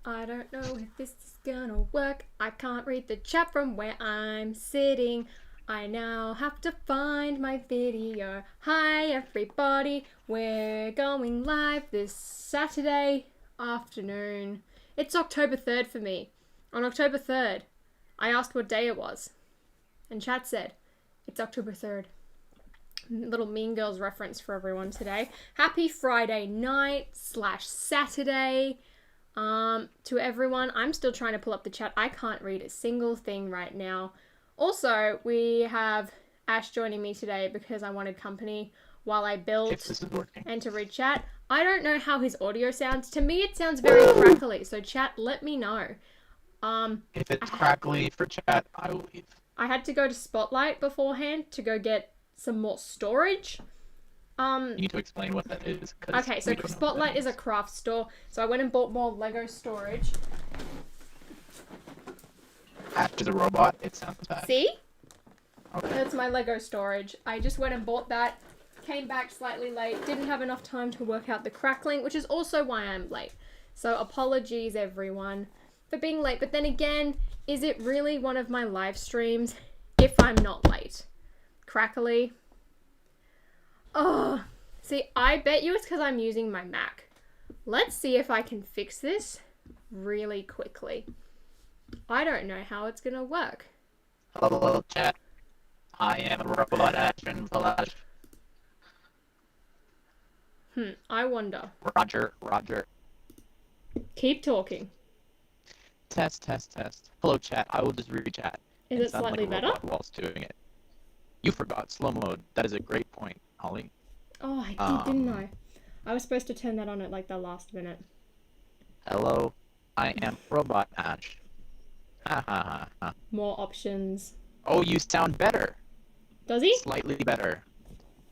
I don't know if this is gonna work. I can't read the chat from where I'm sitting. I now have to find my video. Hi everybody, we're going live this Saturday afternoon. It's October 3rd for me. On October 3rd, I asked what day it was. And chat said, it's October 3rd. Little Mean Girls reference for everyone today. Happy Friday night / Saturday. To everyone. I'm still trying to pull up the chat. I can't read a single thing right now. Also, we have Ash joining me today because I wanted company while I built and to read chat. I don't know how his audio sounds. To me, it sounds very crackly. So chat, let me know. If it's crackly for chat, I will leave. I had to go to Spotlight beforehand to go get some more storage. You need to explain what that is. Okay, so Spotlight is a craft store. So I went and bought more Lego storage. Ash is a robot. It sounds bad. See? Okay. That's my Lego storage. I just went and bought that. Came back slightly late. Didn't have enough time to work out the crackling, which is also why I'm late. So apologies, everyone, for being late. But then again, is it really one of my live streams if I'm not late? Crackly. Oh, see, I bet you it's because I'm using my Mac. Let's see if I can fix this really quickly. I don't know how it's gonna work. Hello, chat. I am a robot, Ash and Flash. I wonder. Roger. Keep talking. Test. Hello, chat. I will just read chat. Is it slightly better? Whilst doing it. You forgot slow mode. That is a great point, Holly. Oh, I did, didn't I? I was supposed to turn that on at like the last minute. Hello, I am Robot Ash. Ha. More options. Oh, you sound better. Does he? Slightly better.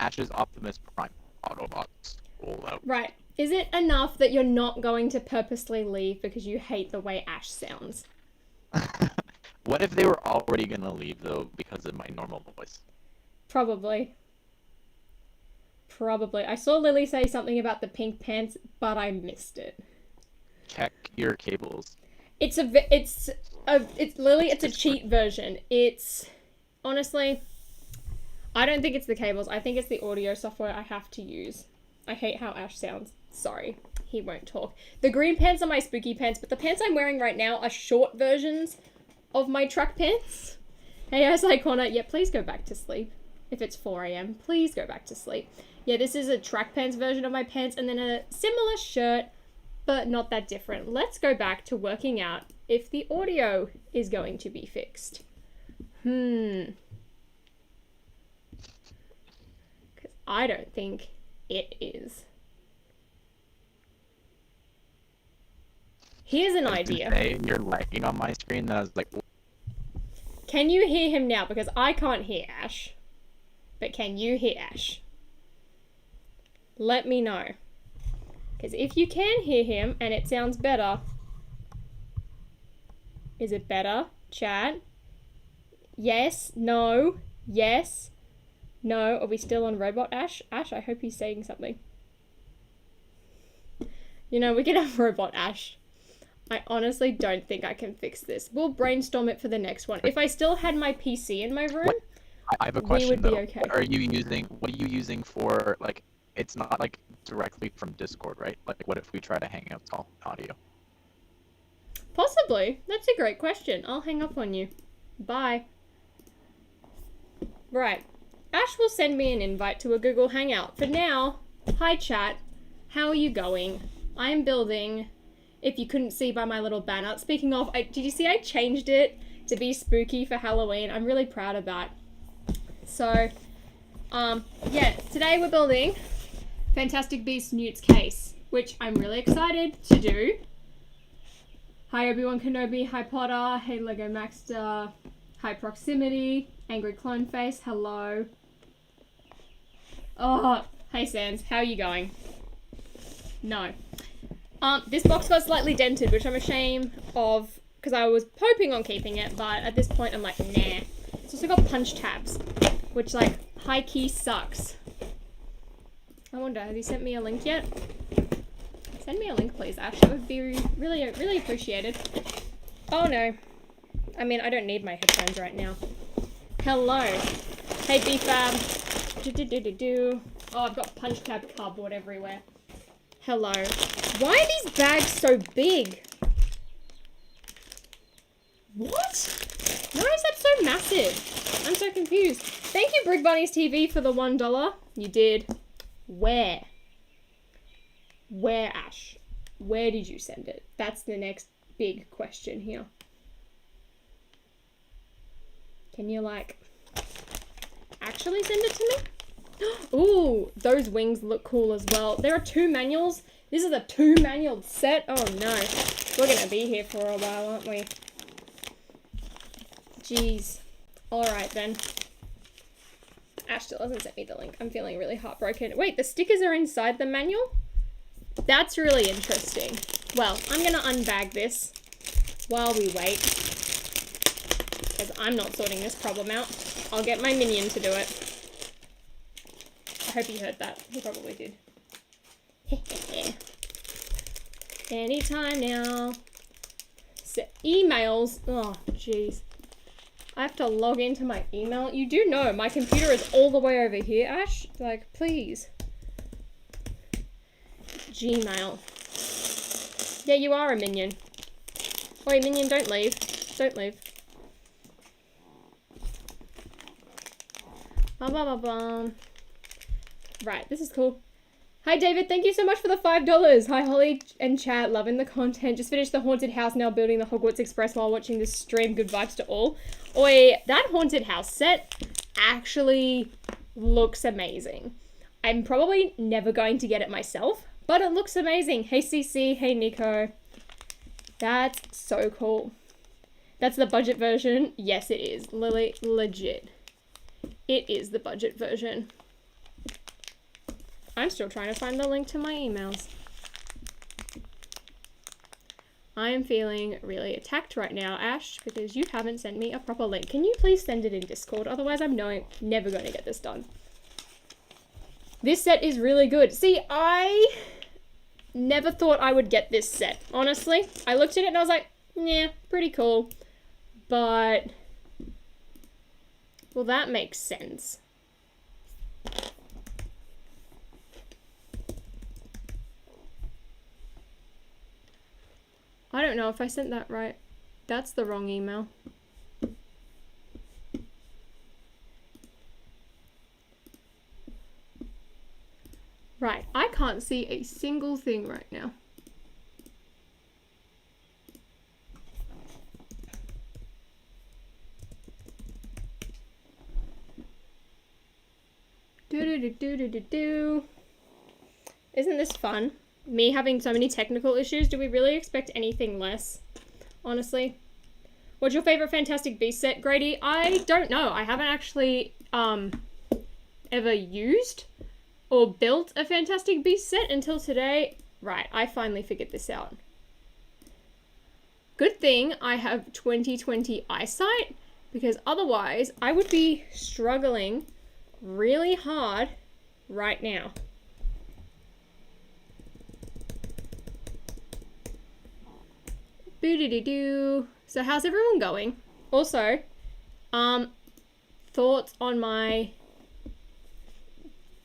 Ash's Optimus Prime Autobots roll out. Right. Is it enough that you're not going to purposely leave because you hate the way Ash sounds? What if they were already gonna leave though because of my normal voice? Probably. I saw Lily say something about the pink pants, but I missed it. Check your cables. It's Lily, it's a cheat version. It's honestly, I don't think it's the cables. I think it's the audio software I have to use. I hate how Ash sounds. Sorry, he won't talk. The green pants are my spooky pants, but the pants I'm wearing right now are short versions of my track pants. Hey, as Icona, yeah, please go back to sleep. If it's 4 a.m., please go back to sleep. Yeah, this is a track pants version of my pants and then a similar shirt, but not that different. Let's go back to working out if the audio is going to be fixed. Because I don't think it is. Here's an idea. Hey, you're lagging on my screen, and I was like... Can you hear him now? Because I can't hear Ash. But can you hear Ash? Let me know. Because if you can hear him and it sounds better... Is it better? Chat? Yes? No? Yes? No? Are we still on Robot Ash? Ash, I hope he's saying something. You know, we can have Robot Ash. I honestly don't think I can fix this. We'll brainstorm it for the next one. If I still had my PC in my room, what? I have a question, we would though. be okay. What are you using for, like, it's not, like, directly from Discord, right? Like, what if we try to hang out all audio? Possibly. That's a great question. I'll hang up on you. Bye. Right. Ash will send me an invite to a Google Hangout. For now, hi chat. How are you going? I am building... If you couldn't see by my little banner. Speaking of, did you see I changed it to be spooky for Halloween? I'm really proud of that. So, yeah, today we're building Fantastic Beasts Newt's Case, which I'm really excited to do. Hi Obi-Wan Kenobi, hi Potter, hey Lego Maxter, hi Proximity, Angry Clone Face, hello. Oh, hey Sans, how are you going? No. This box got slightly dented, which I'm ashamed of, because I was hoping on keeping it, but at this point I'm like, nah. It's also got punch tabs, which, like, high-key sucks. I wonder, has he sent me a link yet? Send me a link, please, Ash. That would be really, really appreciated. Oh, no. I mean, I don't need my headphones right now. Hello. Hey, BFAB. Do-do-do-do-do. Oh, I've got punch tab cardboard everywhere. Hello. Why are these bags so big? What? Why is that so massive? I'm so confused. Thank you, Brig Bunnies TV, for the $1. You did. Where? Where, Ash? Where did you send it? That's the next big question here. Can you, like, actually send it to me? Ooh, those wings look cool as well. There are 2 manuals. This is a 2 manual set. Oh no. We're gonna be here for a while, aren't we? Jeez. Alright then. Ash still hasn't sent me the link. I'm feeling really heartbroken. Wait, the stickers are inside the manual? That's really interesting. Well, I'm gonna unbag this while we wait, because I'm not sorting this problem out. I'll get my minion to do it. I hope he heard that. He probably did. Anytime now. Emails. Oh, jeez. I have to log into my email. You do know my computer is all the way over here, Ash. Like, please. Gmail. Yeah, you are a minion. Wait, minion, don't leave. Don't leave. Ba-ba-ba-bum. Right, this is cool. Hi, David. Thank you so much for the $5. Hi, Holly and chat. Loving the content. Just finished the haunted house. Now building the Hogwarts Express while watching this stream. Good vibes to all. Oi, that haunted house set actually looks amazing. I'm probably never going to get it myself, but it looks amazing. Hey, CC. Hey, Nico. That's so cool. That's the budget version. Yes, it is. Lily, legit. It is the budget version. I'm still trying to find the link to my emails. I am feeling really attacked right now, Ash, because you haven't sent me a proper link. Can you please send it in Discord? Otherwise, I'm never going to get this done. This set is really good. See, I never thought I would get this set, honestly. I looked at it and I was like, yeah, pretty cool. But, well, that makes sense. I don't know if I sent that right. That's the wrong email. Right, I can't see a single thing right now. Do-do-do-do-do-do-do. Isn't this fun? Me having so many technical issues. Do we really expect anything less? Honestly. What's your favorite Fantastic Beasts set, Grady? I don't know. I haven't actually ever used or built a Fantastic Beasts set until today. Right, I finally figured this out. Good thing I have 20/20 eyesight, because otherwise I would be struggling really hard right now. Boo-doo-doo-doo. So how's everyone going? Also, thoughts on my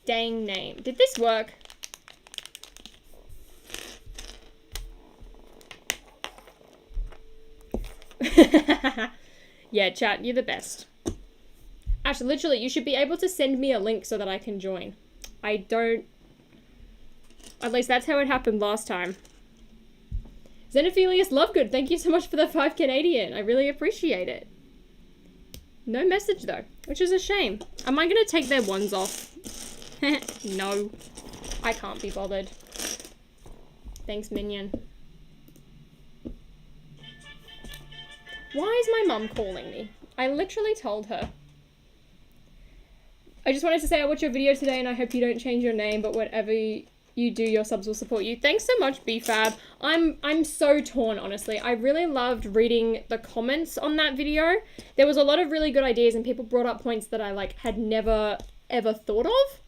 dang name. Did this work? Yeah, chat, you're the best. Actually, literally, you should be able to send me a link so that I can join. I don't... At least that's how it happened last time. Xenophilius Lovegood, thank you so much for the 5 Canadian. I really appreciate it. No message though, which is a shame. Am I going to take their ones off? No, I can't be bothered. Thanks, Minion. Why is my mum calling me? I literally told her. I just wanted to say I watched your video today and I hope you don't change your name, but whatever you do, your subs will support you. Thanks so much, BFAB. I'm so torn, honestly. I really loved reading the comments on that video. There was a lot of really good ideas and people brought up points that I had never ever thought of,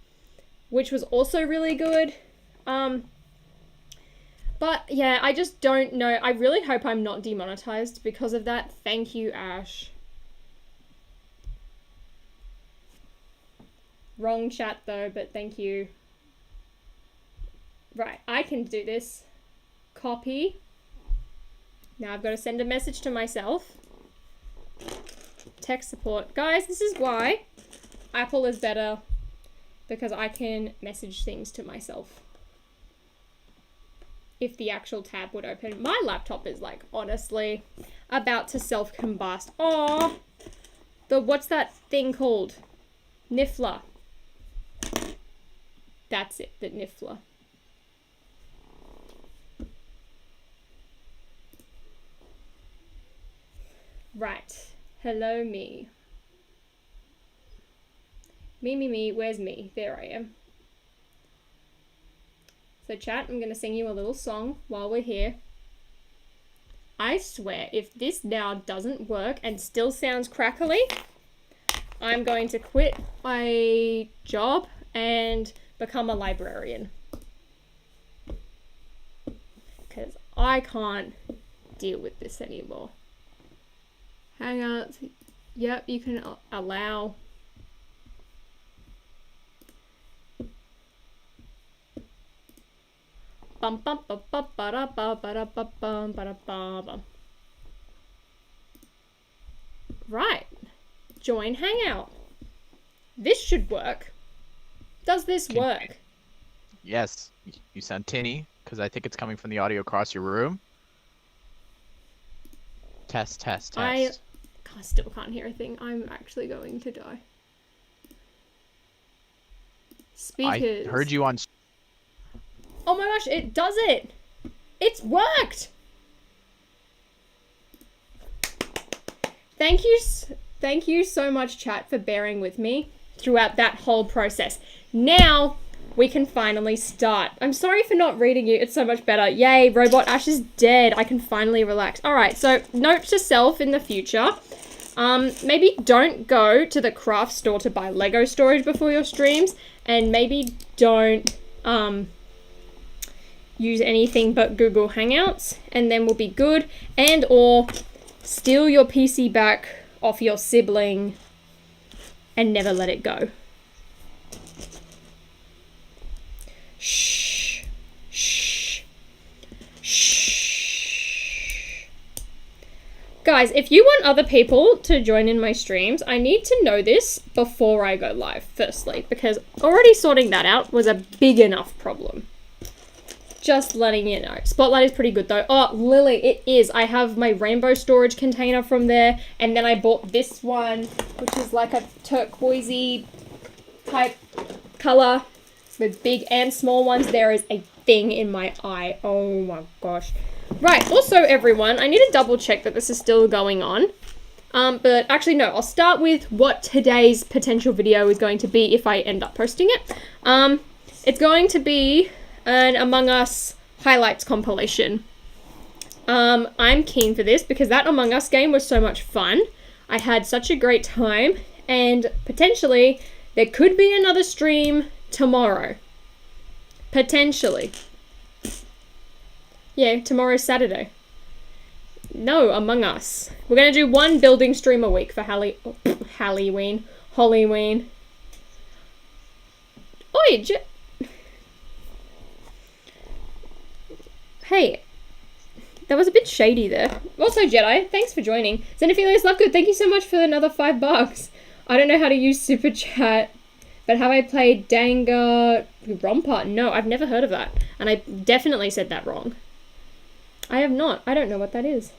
which was also really good. But yeah, I just don't know. I really hope I'm not demonetized because of that. Thank you, Ash. Wrong chat though, but thank you. Right, I can do this. Copy. Now I've got to send a message to myself. Tech support. Guys, this is why Apple is better, because I can message things to myself. If the actual tab would open. My laptop is like, honestly, about to self-combust. Oh, what's that thing called? Niffler. That's it, the Niffler. Right. Hello, me. Me, where's me? There I am. So chat, I'm going to sing you a little song while we're here. I swear, if this now doesn't work and still sounds crackly, I'm going to quit my job and become a librarian. Because I can't deal with this anymore. Hangouts. Yep, you can allow. Bum bum bum bum ba da ba ba da ba bum ba da ba bum. Right. Join Hangout. This should work. Does this work? Yes. You sound tinny, because I think it's coming from the audio across your room. Test. I still can't hear a thing. I'm actually going to die. Speakers. I heard you on... Oh my gosh, it does it! It's worked! Thank you so much, chat, for bearing with me throughout that whole process. Now we can finally start. I'm sorry for not reading you. It's so much better. Yay, Robot Ash is dead. I can finally relax. All right, so note to self in the future. Maybe don't go to the craft store to buy Lego storage before your streams, and maybe don't use anything but Google Hangouts, and then we'll be good. And or steal your PC back off your sibling and never let it go. Shh. Guys, if you want other people to join in my streams, I need to know this before I go live, firstly, because already sorting that out was a big enough problem. Just letting you know. Spotlight is pretty good though. Oh, Lily, it is. I have my rainbow storage container from there, and then I bought this one, which is like a turquoisey type color with big and small ones. There is a thing in my eye. Oh my gosh. Right, also everyone, I need to double check that this is still going on. But actually no, I'll start with what today's potential video is going to be if I end up posting it. It's going to be an Among Us highlights compilation. I'm keen for this because that Among Us game was so much fun. I had such a great time, and potentially there could be another stream tomorrow. Potentially. Yeah, tomorrow's Saturday. No, Among Us. We're going to do one building stream a week for Halloween. Oi, hey, that was a bit shady there. Also, Jedi, thanks for joining. Xenophilius Lovegood, thank you so much for another $5. I don't know how to use Super Chat, but have I played Danga Romper? No, I've never heard of that. And I definitely said that wrong. I have not. I don't know what that is.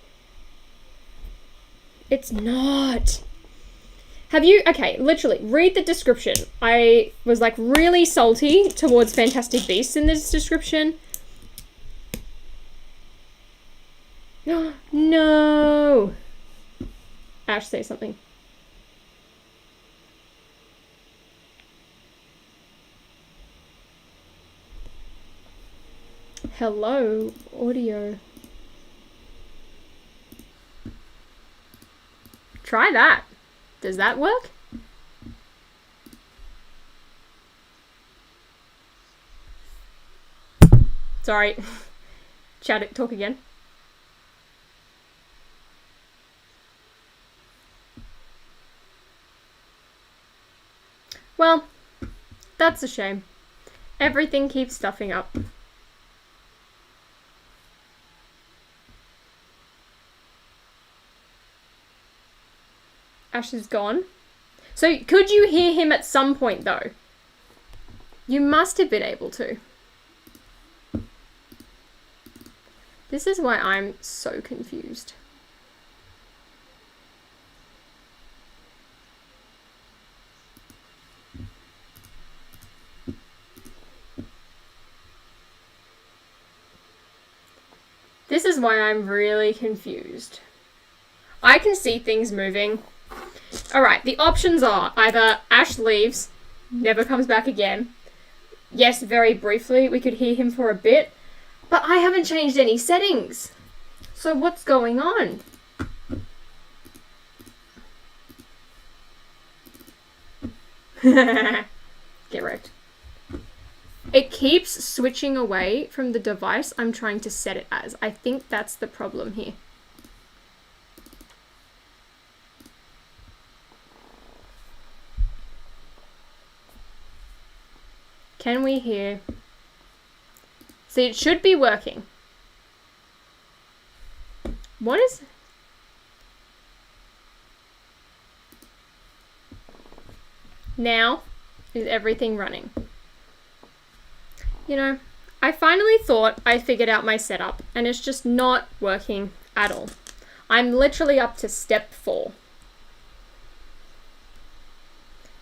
It's not. Have you... Okay, literally, read the description. I was, like, really salty towards Fantastic Beasts in this description. No. Ash, say something. Hello, audio. Try that. Does that work? Sorry. Talk again. Well, that's a shame. Everything keeps stuffing up. Ash is gone. So, could you hear him at some point, though? You must have been able to. This is why I'm so confused. This is why I'm really confused. I can see things moving. Alright, the options are either Ash leaves, never comes back again. Yes, very briefly, we could hear him for a bit. But I haven't changed any settings. So what's going on? Get wrecked. It keeps switching away from the device I'm trying to set it as. I think that's the problem here. Can we hear? See, it should be working. What is... Now, is everything running? You know, I finally thought I figured out my setup, and it's just not working at all. I'm literally up to step 4.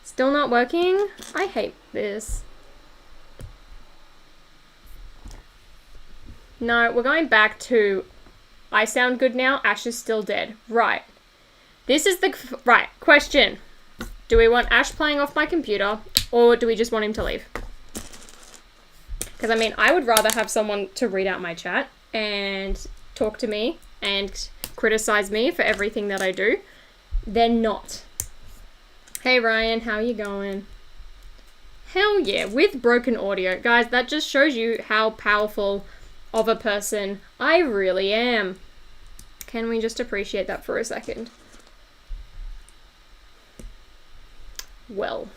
Still not working? I hate this. No, we're going back to... I sound good now, Ash is still dead. Right. This is the... Right, question. Do we want Ash playing off my computer, or do we just want him to leave? Because, I mean, I would rather have someone to read out my chat and talk to me and criticize me for everything that I do than not. Hey, Ryan, how you going? Hell yeah, with broken audio. Guys, that just shows you how powerful of a person I really am. Can we just appreciate that for a second? Well.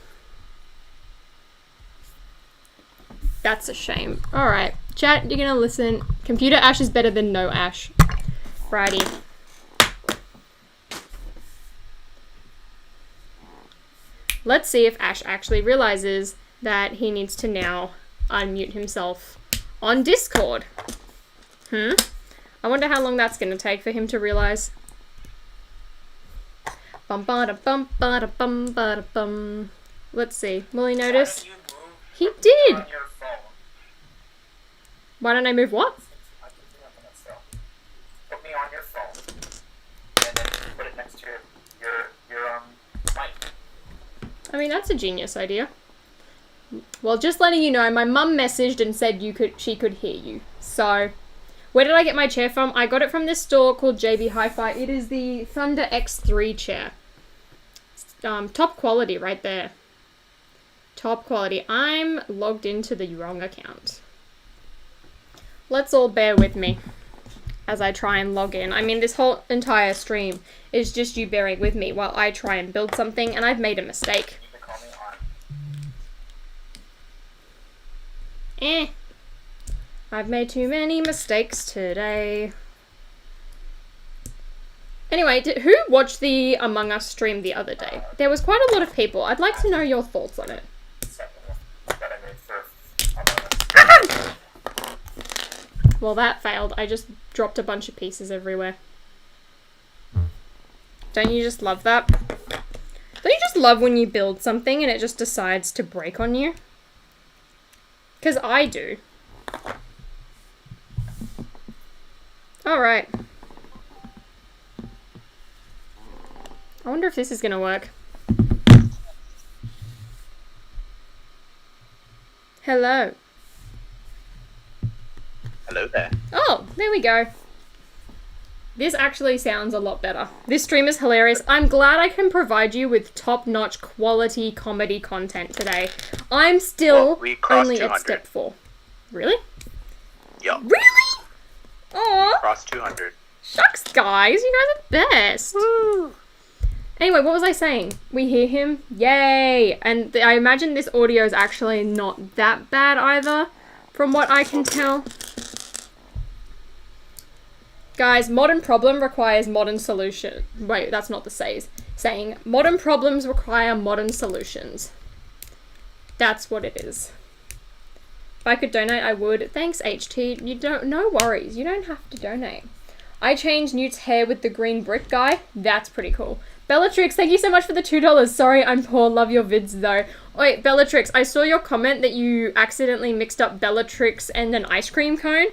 That's a shame. Alright, chat, you're gonna listen. Computer Ash is better than no Ash. Righty. Let's see if Ash actually realizes that he needs to now unmute himself on Discord. I wonder how long that's gonna take for him to realize. Bum ba da bum ba da bum ba da bum. Let's see. Will he notice? He did. Why don't I move what? Put me on your phone, and then put it next to your mic. I mean, that's a genius idea. Well, just letting you know, my mum messaged and said she could hear you. So, where did I get my chair from? I got it from this store called JB Hi-Fi. It is the Thunder X3 chair. Top quality right there. Top quality. I'm logged into the wrong account. Let's all bear with me as I try and log in. I mean, this whole entire stream is just you bearing with me while I try and build something, and I've made a mistake. You can call me on. I've made too many mistakes today. Anyway, who watched the Among Us stream the other day? There was quite a lot of people. I'd like to know your thoughts on it. Well, that failed. I just dropped a bunch of pieces everywhere. Don't you just love that? Don't you just love when you build something and it just decides to break on you? Because I do. Alright. I wonder if this is going to work. Hello. Hello there. Oh, there we go. This actually sounds a lot better. This stream is hilarious. I'm glad I can provide you with top-notch quality comedy content today. I'm still Well, we crossed only at 200. step 4. Really? Yup. Really? 200. Shucks, guys. You guys are best. Woo! Anyway, what was I saying? We hear him. Yay! And I imagine this audio is actually not that bad either, from what I can tell. Guys, modern problem requires modern solution. Wait, that's not the saying. Modern problems require modern solutions. That's what it is. If I could donate, I would. Thanks, HT. No worries. You don't have to donate. I changed Newt's hair with the green brick guy. That's pretty cool. Bellatrix, thank you so much for the $2. Sorry, I'm poor. Love your vids, though. Wait, Bellatrix, I saw your comment that you accidentally mixed up Bellatrix and an ice cream cone.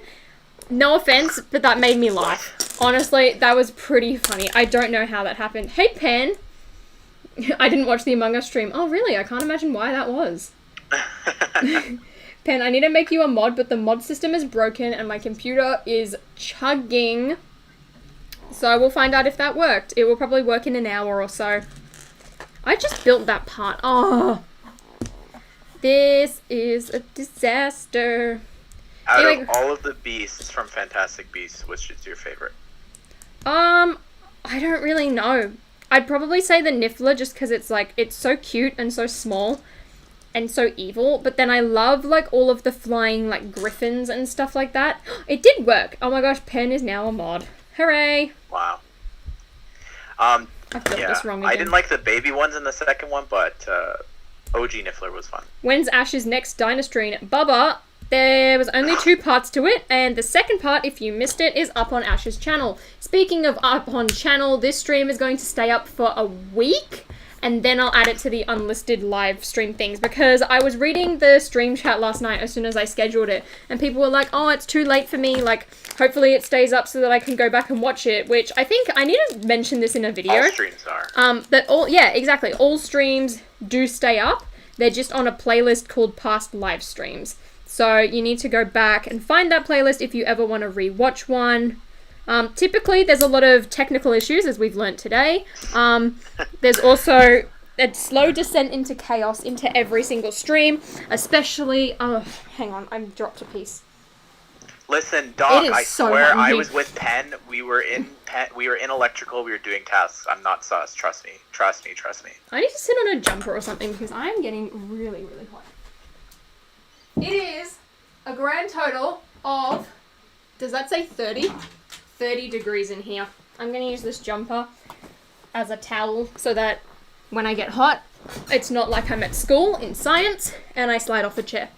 No offense, but that made me laugh. Honestly, that was pretty funny. I don't know how that happened. Hey, Pen. I didn't watch the Among Us stream. Oh, really? I can't imagine why that was. Pen, I need to make you a mod, but the mod system is broken and my computer is chugging. So we'll find out if that worked. It will probably work in an hour or so. I just built that part. Oh. This is a disaster. Out Anyway, of all of the beasts from Fantastic Beasts, which is your favorite? I don't really know. I'd probably say the Niffler just because it's so cute and so small and so evil. But then I love, like, all of the flying, like, griffins and stuff like that. It did work. Oh my gosh, Pen is now a mod. Hooray. Wow. I built this wrong again. I didn't like the baby ones in the second one, but OG Niffler was fun. When's Ash's next Dynastream? Bubba, there was only 2 parts to it, and the second part, if you missed it, is up on Ash's channel. Speaking of up on channel, this stream is going to stay up for a week, and then I'll add it to the unlisted live stream things, because I was reading the stream chat last night as soon as I scheduled it, and people were like, oh, it's too late for me, like, hopefully it stays up so that I can go back and watch it, which I think I need to mention this in a video. All streams are. Yeah, exactly. All streams do stay up. They're just on a playlist called Past Live Streams. So you need to go back and find that playlist if you ever want to rewatch one. Typically, there's a lot of technical issues, as we've learnt today. There's also a slow descent into chaos into every single stream, especially... Oh, hang on, I've dropped a piece. Listen, Doc, I so swear hot in I here. was with Penn. We were in electrical. We were doing tasks. I'm not sus. Trust me. Trust me. Trust me. I need to sit on a jumper or something because I am getting really, really hot. It is a grand total of, does that say 30? 30 degrees in here. I'm going to use this jumper as a towel so that when I get hot, it's not like I'm at school in science and I slide off the chair.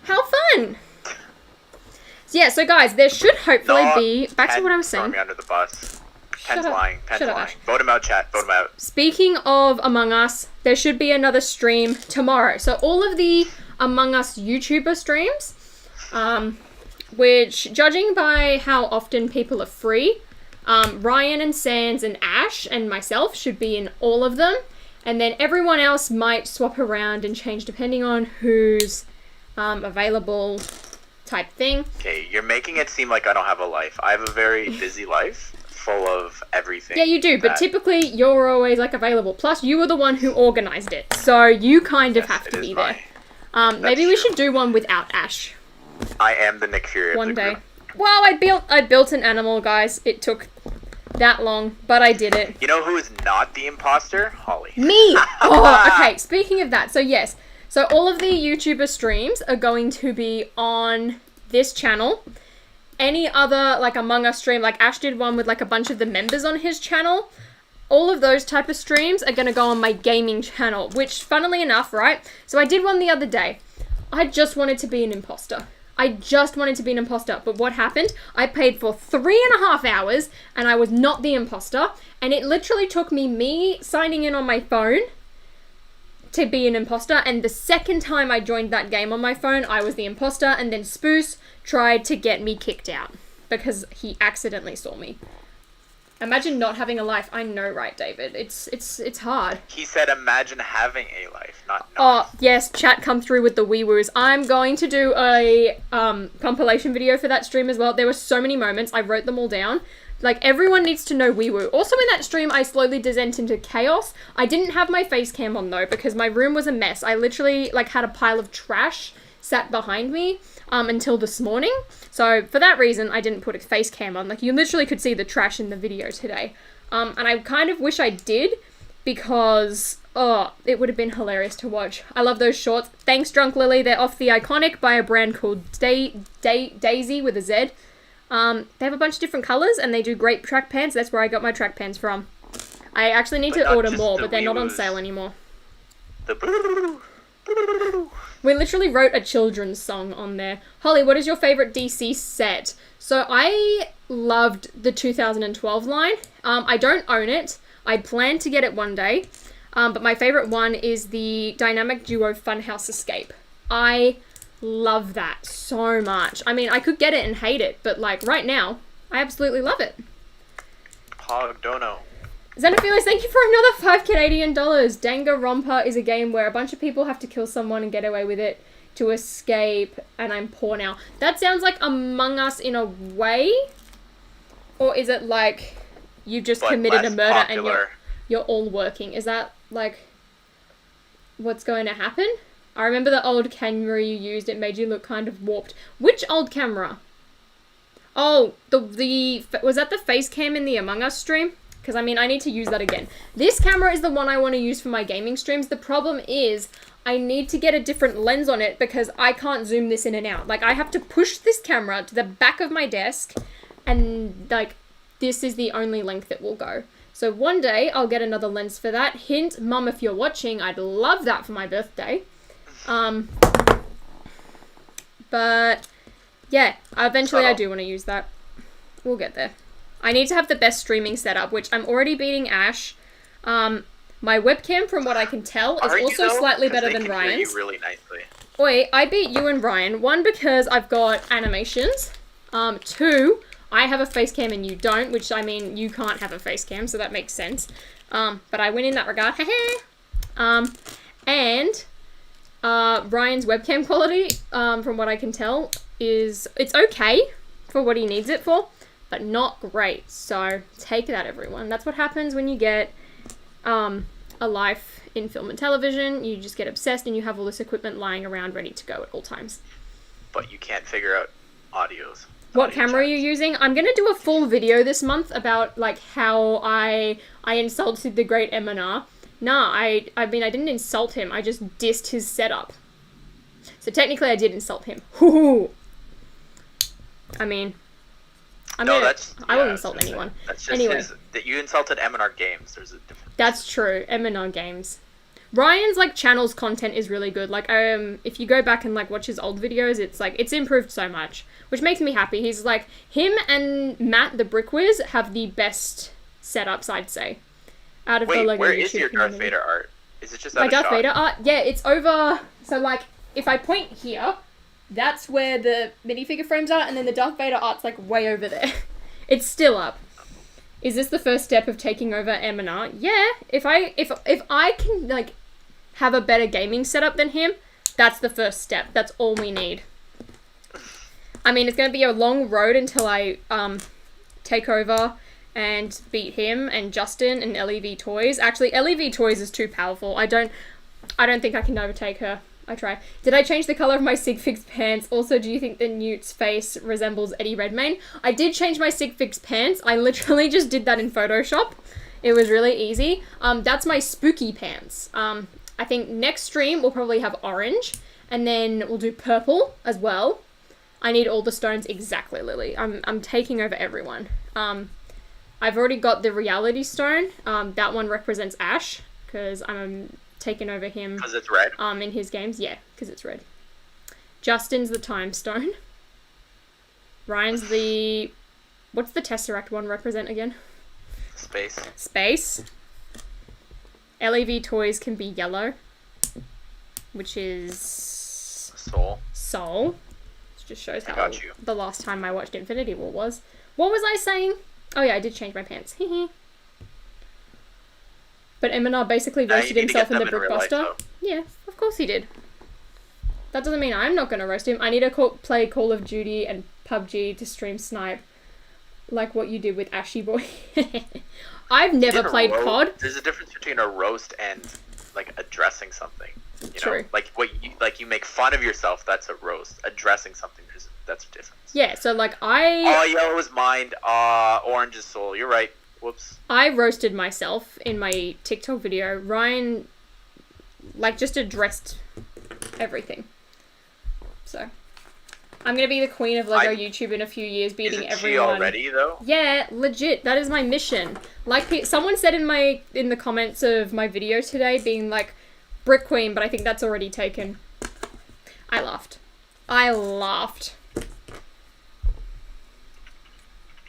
How fun! Yeah, so guys, there should hopefully be, back to what I was saying. Throw me under the bus. Shut Penn's up. lying. Penn's Shut up, lying. Ash. Vote him out, chat. Vote him out. Speaking of Among Us, there should be another stream tomorrow. So all of the Among Us YouTuber streams, which, judging by how often people are free, Ryan and Sans and Ash and myself should be in all of them. And then everyone else might swap around and change depending on who's available type thing. Okay, you're making it seem like I don't have a life. I have a very busy life full of everything. Yeah, you do, but typically you're always like available. Plus, you were the one who organized it, so you kind of have to be there. Maybe we should do one without Ash. I am the Nick Fury of One the day. group. Wow, I built an animal, guys. It took that long, but I did it. You know who is not the imposter? Holly. Me! Oh, okay, speaking of that, so yes. So all of the YouTuber streams are going to be on this channel. Any other, like, Among Us stream, like Ash did one with, like, a bunch of the members on his channel. All of those type of streams are going to go on my gaming channel, which, funnily enough, right? So I did one the other day. I just wanted to be an imposter. But what happened? I paid for 3.5 hours, and I was not the imposter. And it literally took me signing in on my phone to be an imposter, and the second time I joined that game on my phone, I was the imposter, and then Spoos tried to get me kicked out because he accidentally saw me. Imagine not having a life. I know, right, David? It's hard. He said, imagine having a life, not Oh, yes, chat come through with the wee-woos. I'm going to do a compilation video for that stream as well. There were so many moments. I wrote them all down. Like, everyone needs to know wee-woo. Also, in that stream, I slowly descent into chaos. I didn't have my face cam on, though, because my room was a mess. I literally, like, had a pile of trash sat behind me until this morning. So for that reason, I didn't put a face cam on. Like, you literally could see the trash in the video today. And I kind of wish I did, because, oh, it would have been hilarious to watch. I love those shorts. Thanks, Drunk Lily. They're off the Iconic by a brand called Daisy with a Z. They have a bunch of different colours, and they do great track pants. That's where I got my track pants from. I actually need to order more, but they're not on sale anymore. We literally wrote a children's song on there. Holly, what is your favourite DC set? So I loved the 2012 line. I don't own it. I plan to get it one day. But my favourite one is the Dynamic Duo Funhouse Escape. I love that so much. I mean, I could get it and hate it, but like right now, I absolutely love it. Hog Dono. Xenophilis, thank you for another $5 Canadian. Danganronpa is a game where a bunch of people have to kill someone and get away with it to escape, and I'm poor now. That sounds like Among Us in a way? Or is it like you've just committed a murder popular. And you're all working? Is that like what's going to happen? I remember the old camera you used, it made you look kind of warped. Which old camera? Oh, was that the face cam in the Among Us stream? Because, I mean, I need to use that again. This camera is the one I want to use for my gaming streams. The problem is I need to get a different lens on it because I can't zoom this in and out. Like, I have to push this camera to the back of my desk, and, like, this is the only length it will go. So one day I'll get another lens for that. Hint, Mum, if you're watching, I'd love that for my birthday. But, yeah, eventually I do want to use that. We'll get there. I need to have the best streaming setup, which I'm already beating Ash. My webcam, from what I can tell, is also slightly better than Ryan's. Hear you really nicely. Oi, I beat you and Ryan. 1, because I've got animations. 2, I have a face cam and you don't, which, I mean, you can't have a face cam, so that makes sense. But I win in that regard. And Ryan's webcam quality, from what I can tell, it's okay for what he needs it for, but not great. So take that, everyone. That's what happens when you get a life in film and television. You just get obsessed and you have all this equipment lying around ready to go at all times. But you can't figure out audios. What camera are you using? I'm gonna do a full video this month about like how I insulted the great Eminar. Nah, I mean I didn't insult him. I just dissed his setup. So technically I did insult him. I mean, I won't insult anyone. That's just anyway, that you insulted Eminar Games. There's a difference. That's true. Eminar Games. Ryan's like channel's content is really good. Like if you go back and like watch his old videos, it's like it's improved so much, which makes me happy. He's like him and Matt the Brick Whiz have the best setups, I'd say. Out of the Lego where YouTube is your community. Darth Vader art? Is it just my Darth Vader art? Yeah, it's over. So like if I point here, that's where the minifigure frames are, and then the Darth Vader art's like way over there. It's still up. Is this the first step of taking over Eminar? Yeah. If I can like have a better gaming setup than him, that's the first step. That's all we need. I mean, it's gonna be a long road until I take over and beat him and Justin and LEV Toys. Actually, LEV Toys is too powerful. I don't think I can overtake her. I try. Did I change the colour of my Sig Figs pants? Also, do you think the Newt's face resembles Eddie Redmayne? I did change my Sig Figs pants. I literally just did that in Photoshop. It was really easy. That's my spooky pants. I think next stream we'll probably have orange, and then we'll do purple as well. I need all the stones exactly, Lily. I'm taking over everyone. I've already got the reality stone. That one represents Ash, because I'm taken over him. Because it's red? In his games. Yeah, because it's red. Justin's the time stone. Ryan's the... What's the Tesseract one represent again? Space. Space. LEV Toys can be yellow, which is... Soul. Soul. Which just shows how got you. The last time I watched Infinity War was. What was I saying? Oh yeah, I did change my pants. But Eminar basically roasted himself in the Brickbuster. Yeah, of course he did. That doesn't mean I'm not going to roast him. I need to play Call of Duty and PUBG to stream snipe. Like what you did with Ashy Boy. I've never played COD. There's a difference between a roast and, like, addressing something. You True. know, like you make fun of yourself. That's a roast. Addressing something, that's a difference. Yeah, so like Oh, yellow is mind. Orange is soul. You're right. Whoops. I roasted myself in my TikTok video. Ryan, like, just addressed everything. So, I'm gonna be the queen of Lego YouTube in a few years, beating Isn't everyone. she already though? Yeah, legit. That is my mission. Like, someone said in the comments of my video today, being like, Brick Queen, but I think that's already taken. I laughed.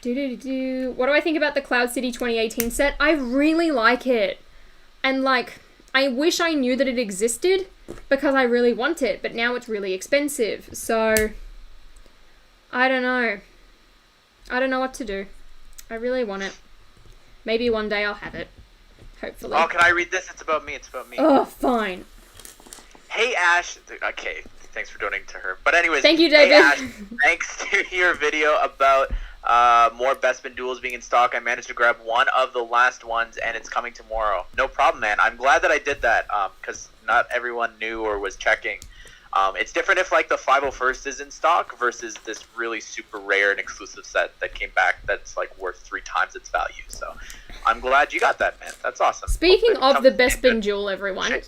What do I think about the Cloud City 2018 set? I really like it. And, like, I wish I knew that it existed because I really want it, but now it's really expensive. So, I don't know. I don't know what to do. I really want it. Maybe one day I'll have it. Hopefully. Oh, can I read this? It's about me. Oh, fine. Hey, Ash. Okay, thanks for donating to her. But anyways. Thank you, David. Hey, Ash, thanks to your video about more Bespin duels being in stock, I managed to grab one of the last ones, and it's coming tomorrow. No problem, man. I'm glad that I did that, because not everyone knew or was checking. It's different if, like, the 501st is in stock versus this really super rare and exclusive set that came back that's, like, worth 3 times its value. So I'm glad you got that, man. That's awesome. Speaking Hopefully of the it comes Bespin good. duel, everyone.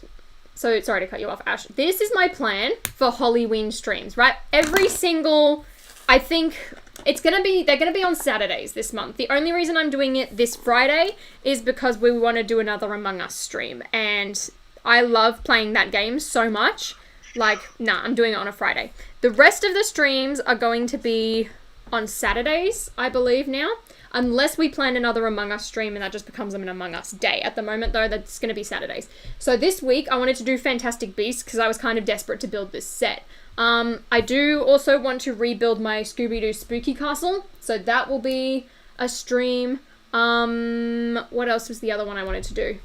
So, sorry to cut you off, Ash. This is my plan for Halloween streams, right? Every single... I think... they're gonna be on Saturdays this month. The only reason I'm doing it this Friday is because we want to do another Among Us stream. And I love playing that game so much. Like, nah, I'm doing it on a Friday. The rest of the streams are going to be on Saturdays, I believe now. Unless we plan another Among Us stream and that just becomes an Among Us day. At the moment, though, that's going to be Saturdays. So this week, I wanted to do Fantastic Beasts because I was kind of desperate to build this set. I do also want to rebuild my Scooby-Doo Spooky Castle. So that will be a stream. What else was the other one I wanted to do?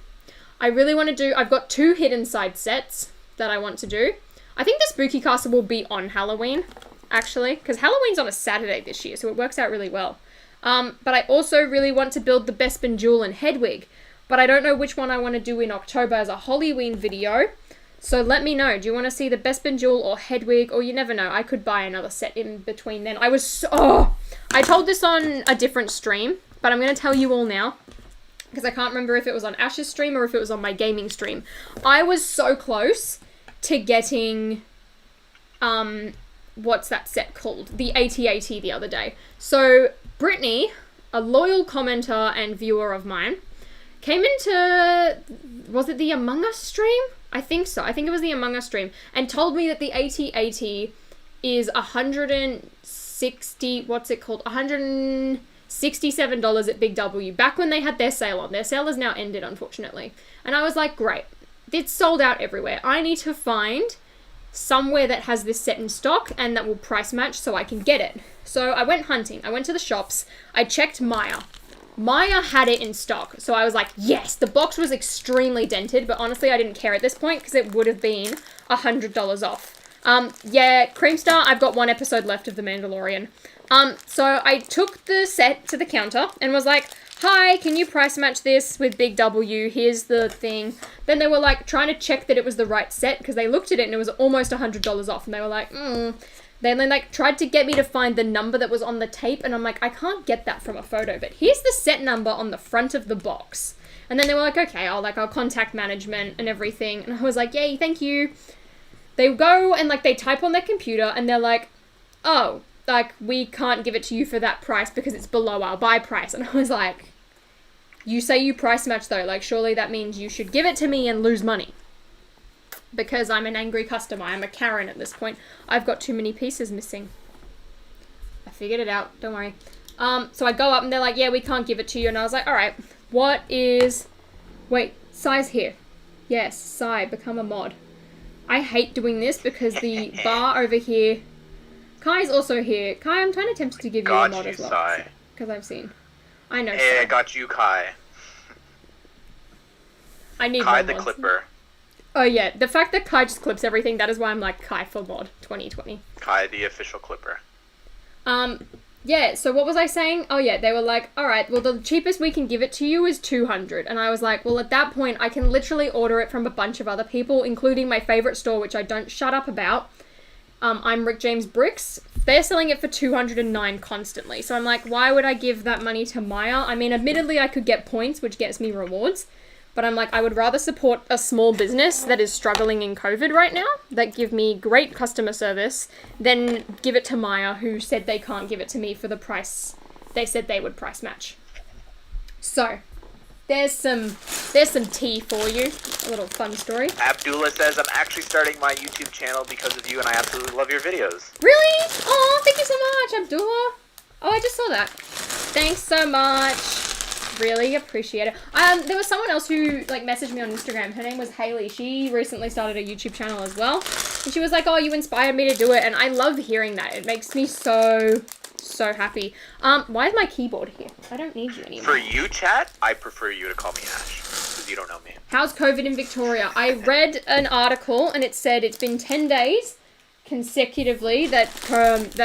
I really want to do... I've got 2 hidden side sets that I want to do. I think the Spooky Castle will be on Halloween, actually. Because Halloween's on a Saturday this year, so it works out really well. But I also really want to build the Bespin Jewel and Hedwig. But I don't know which one I want to do in October as a Halloween video. So let me know. Do you want to see the Bespin Jewel or Hedwig? Or you never know. I could buy another set in between then. I told this on a different stream. But I'm going to tell you all now. Because I can't remember if it was on Ash's stream or if it was on my gaming stream. I was so close to getting... what's that set called? The AT-AT the other day. So... Brittany, a loyal commenter and viewer of mine, came into, was it the Among Us stream? I think so. I think it was the Among Us stream, and told me that the AT-AT is $167 at Big W, back when they had their sale on. Their sale has now ended, unfortunately. And I was like, great. It's sold out everywhere. I need to find somewhere that has this set in stock and that will price match so I can get it. So I went hunting. I went to the shops. I checked Maya. Maya had it in stock. So I was like, yes. The box was extremely dented, but honestly I didn't care at this point because it would have been $100 off. Yeah, Creamstar, I've got 1 episode left of The Mandalorian. So I took the set to the counter and was like, hi, can you price match this with Big W? Here's the thing. Then they were like trying to check that it was the right set because they looked at it and it was almost $100 off. And they were like, Then they like tried to get me to find the number that was on the tape. And I'm like, I can't get that from a photo, but here's the set number on the front of the box. And then they were like, okay, I'll contact management and everything. And I was like, yay, thank you. They go and like they type on their computer and they're like, oh, like we can't give it to you for that price because it's below our buy price. And I was like, you say you price match though, like surely that means you should give it to me and lose money. Because I'm an angry customer, I'm a Karen at this point. I've got too many pieces missing. I figured it out, don't worry. So I go up and they're like, yeah, we can't give it to you. And I was like, alright, what is... Wait, Sai's here. Yes, Sai, become a mod. I hate doing this because the bar over here... Kai's also here. Kai, I'm kind of tempted to give you a mod as well. Because I've seen. I know. Hey, Sai. I got you, Kai. I need Kai more the mods. Clipper. Oh yeah, the fact that Kai just clips everything, that is why I'm like Kai for mod 2020. Kai the official Clipper. Yeah, so what was I saying? Oh yeah, they were like, all right, well the cheapest we can give it to you is 200. And I was like, well at that point I can literally order it from a bunch of other people, including my favorite store, which I don't shut up about. I'm Rick James Bricks. They're selling it for $209 constantly. So I'm like, why would I give that money to Maya? I mean, admittedly I could get points, which gets me rewards. But I'm like, I would rather support a small business that is struggling in COVID right now, that give me great customer service, than give it to Maya, who said they can't give it to me for the price. They said they would price match. So, there's some tea for you. A little fun story. Abdullah says, I'm actually starting my YouTube channel because of you, and I absolutely love your videos. Really? Oh, thank you so much, Abdullah. Oh, I just saw that. Thanks so much. Really appreciate it. There was someone else who messaged me on Instagram. Her name was Haley. She recently started a YouTube channel as well. And she was like, oh, you inspired me to do it. And I love hearing that. It makes me so happy. Why is my keyboard here? I don't need you anymore. For you, chat, I prefer you to call me Ash, because you don't know me. How's COVID in Victoria? I read an article and it said it's been 10 days consecutively that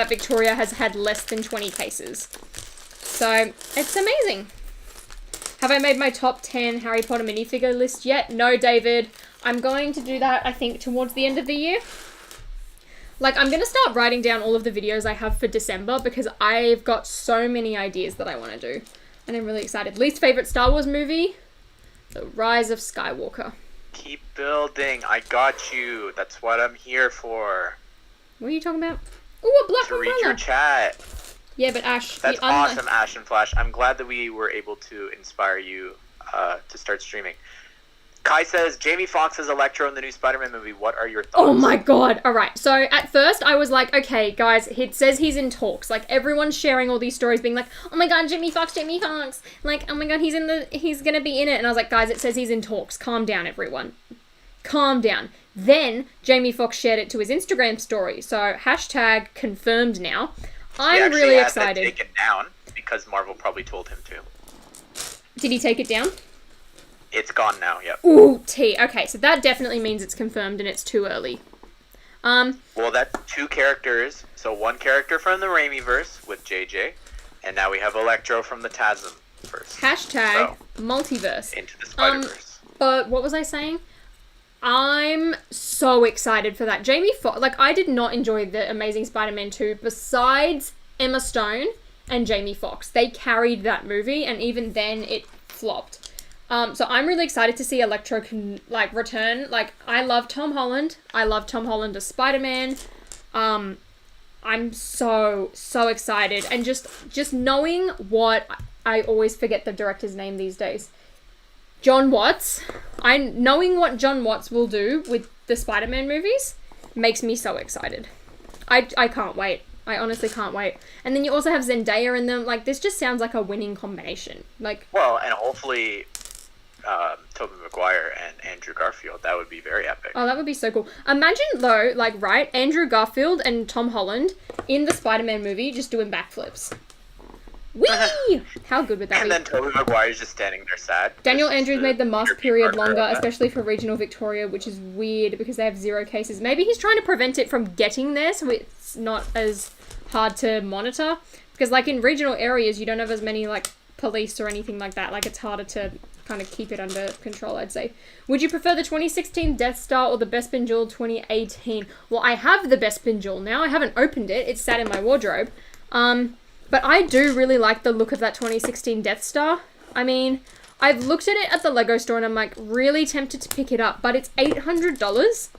Victoria has had less than 20 cases. So, it's amazing. Have I made my top 10 Harry Potter minifigure list yet? No, David. I'm going to do that, I think, towards the end of the year. I'm going to start writing down all of the videos I have for December because I've got so many ideas that I want to do. And I'm really excited. Least favorite Star Wars movie? The Rise of Skywalker. Keep building. I got you. That's what I'm here for. What are you talking about? Ooh, a black to umbrella. read your chat. Yeah, but Ash... That's awesome, Ash and Flash. I'm glad that we were able to inspire you to start streaming. Kai says, Jamie Foxx as Electro in the new Spider-Man movie. What are your thoughts? Oh my god. Alright, so at first I was like, okay, guys, it says he's in talks. Everyone's sharing all these stories being like, oh my god, Jamie Foxx. Oh my god, he's gonna be in it. And I was like, guys, it says he's in talks. Calm down, everyone. Calm down. Then Jamie Foxx shared it to his Instagram story. So, hashtag confirmed now. I'm really excited. He actually had to take it down because Marvel probably told him to. Did he take it down? It's gone now, yep. Ooh, tea. Okay, so that definitely means it's confirmed and it's too early. Well, that's two characters. So one character from the Raimiverse with JJ, and now we have Electro from the Tasmverse. Hashtag multiverse. Into the Spider-Verse. But what was I saying? I'm so excited for that. Jamie Foxx, I did not enjoy The Amazing Spider-Man 2 besides Emma Stone and Jamie Foxx. They carried that movie, and even then it flopped. So I'm really excited to see Electro return. I love Tom Holland. I love Tom Holland as Spider-Man. I'm so excited. And just knowing what... I always forget the director's name these days. John Watts. Knowing what John Watts will do with the Spider-Man movies makes me so excited. I can't wait. I honestly can't wait. And then you also have Zendaya in them. This just sounds like a winning combination. Well, and hopefully Tobey Maguire and Andrew Garfield. That would be very epic. Oh, that would be so cool. Imagine though, Andrew Garfield and Tom Holland in the Spider-Man movie just doing backflips. Whee! How good would that be? And then Tobey Maguire's just standing there sad. Daniel Andrews made the mask period longer, especially for regional Victoria, which is weird because they have 0 cases. Maybe he's trying to prevent it from getting there so it's not as hard to monitor. Because in regional areas, you don't have as many police or anything like that. It's harder to kind of keep it under control, I'd say. Would you prefer the 2016 Death Star or the Bespin Jewel 2018? Well, I have the Bespin Jewel now. I haven't opened it. It's sat in my wardrobe. But I do really like the look of that 2016 Death Star. I mean, I've looked at it at the Lego store and I'm really tempted to pick it up, but it's $800.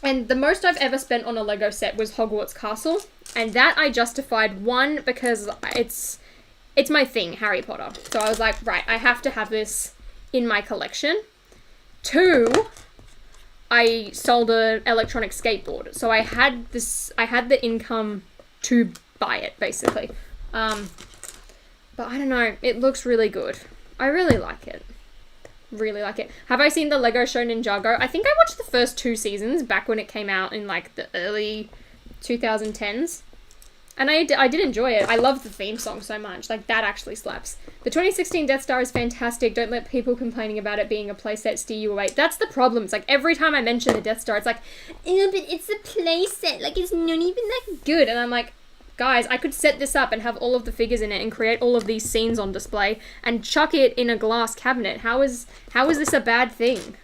And the most I've ever spent on a Lego set was Hogwarts Castle. And that I justified, one, because it's my thing, Harry Potter. So I was like, right, I have to have this in my collection. 2, I sold an electronic skateboard. So I had the income to buy it, basically. But I don't know, it looks really good. I really like it. Really like it. Have I seen the Lego Show Ninjago? I think I watched the first 2 seasons back when it came out in the early 2010s. And I did enjoy it. I love the theme song so much. That actually slaps. The 2016 Death Star is fantastic. Don't let people complaining about it being a playset steer you away. That's the problem. It's every time I mention the Death Star, it's ew, but it's a playset. It's not even that good. And I'm like, guys, I could set this up and have all of the figures in it and create all of these scenes on display and chuck it in a glass cabinet. How is this a bad thing?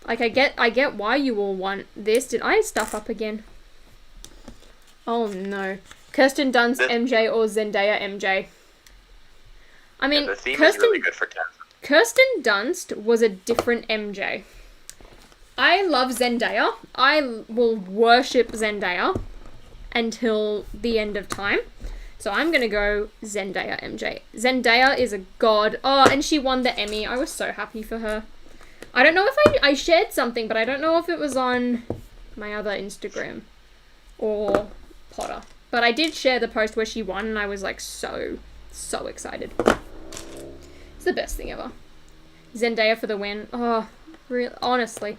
Like, I get why you all want this. Did I stuff up again? Oh no. Kirsten Dunst MJ or Zendaya MJ? I mean, the theme is really good for Ken. Kirsten Dunst was a different MJ. I love Zendaya. I will worship Zendaya until the end of time. So I'm going to go Zendaya MJ. Zendaya is a god. Oh, and she won the Emmy. I was so happy for her. I don't know if I shared something, but I don't know if it was on my other Instagram or Potter. But I did share the post where she won, and I was like so excited. It's the best thing ever. Zendaya for the win. Oh, real honestly.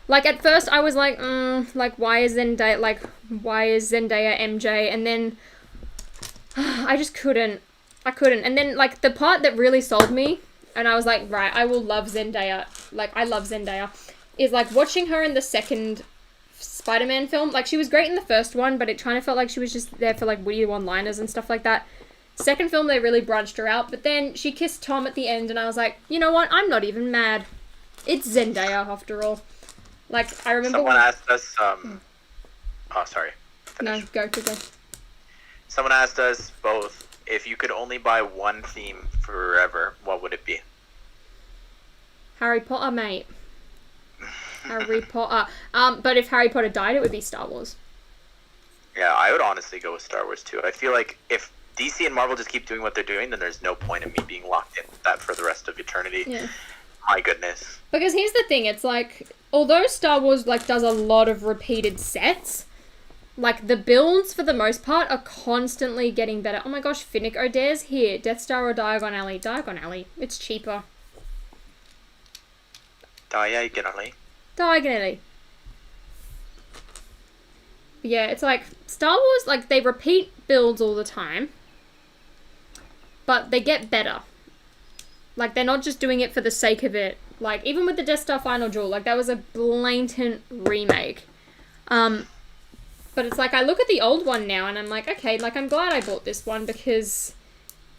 Like, at first I was like, why is Zendaya MJ? And then I just couldn't. I couldn't. And then, like, the part that really sold me, and I was like, right, I will love Zendaya. Like, I love Zendaya. Is, like, watching her in the second Spider-Man film. Like, she was great in the first one, but it kind of felt like she was just there for, like, witty one-liners and stuff like that. Second film, they really branched her out. But then she kissed Tom at the end, and I was like, you know what? I'm not even mad. It's Zendaya, after all. Like, I remember... Someone asked us, Oh, sorry. No, go. Someone asked us both, if you could only buy one theme forever, what would it be? Harry Potter, mate. Harry Potter. But if Harry Potter died, it would be Star Wars. Yeah, I would honestly go with Star Wars too. I feel like if DC and Marvel just keep doing what they're doing, then there's no point in me being locked in with that for the rest of eternity. Yeah. My goodness. Because here's the thing, it's like, although Star Wars, like, does a lot of repeated sets, like, the builds, for the most part, are constantly getting better. Oh my gosh, Finnick O'Dare's here. Death Star or Diagon Alley? Diagon Alley. It's cheaper. Diagonally. Diagon Alley. Yeah, it's like, Star Wars, like, they repeat builds all the time, but they get better. Like, they're not just doing it for the sake of it. Like, even with the Death Star Final Duel, like, that was a blatant remake. But it's like, I look at the old one now, and I'm like, okay, like, I'm glad I bought this one, because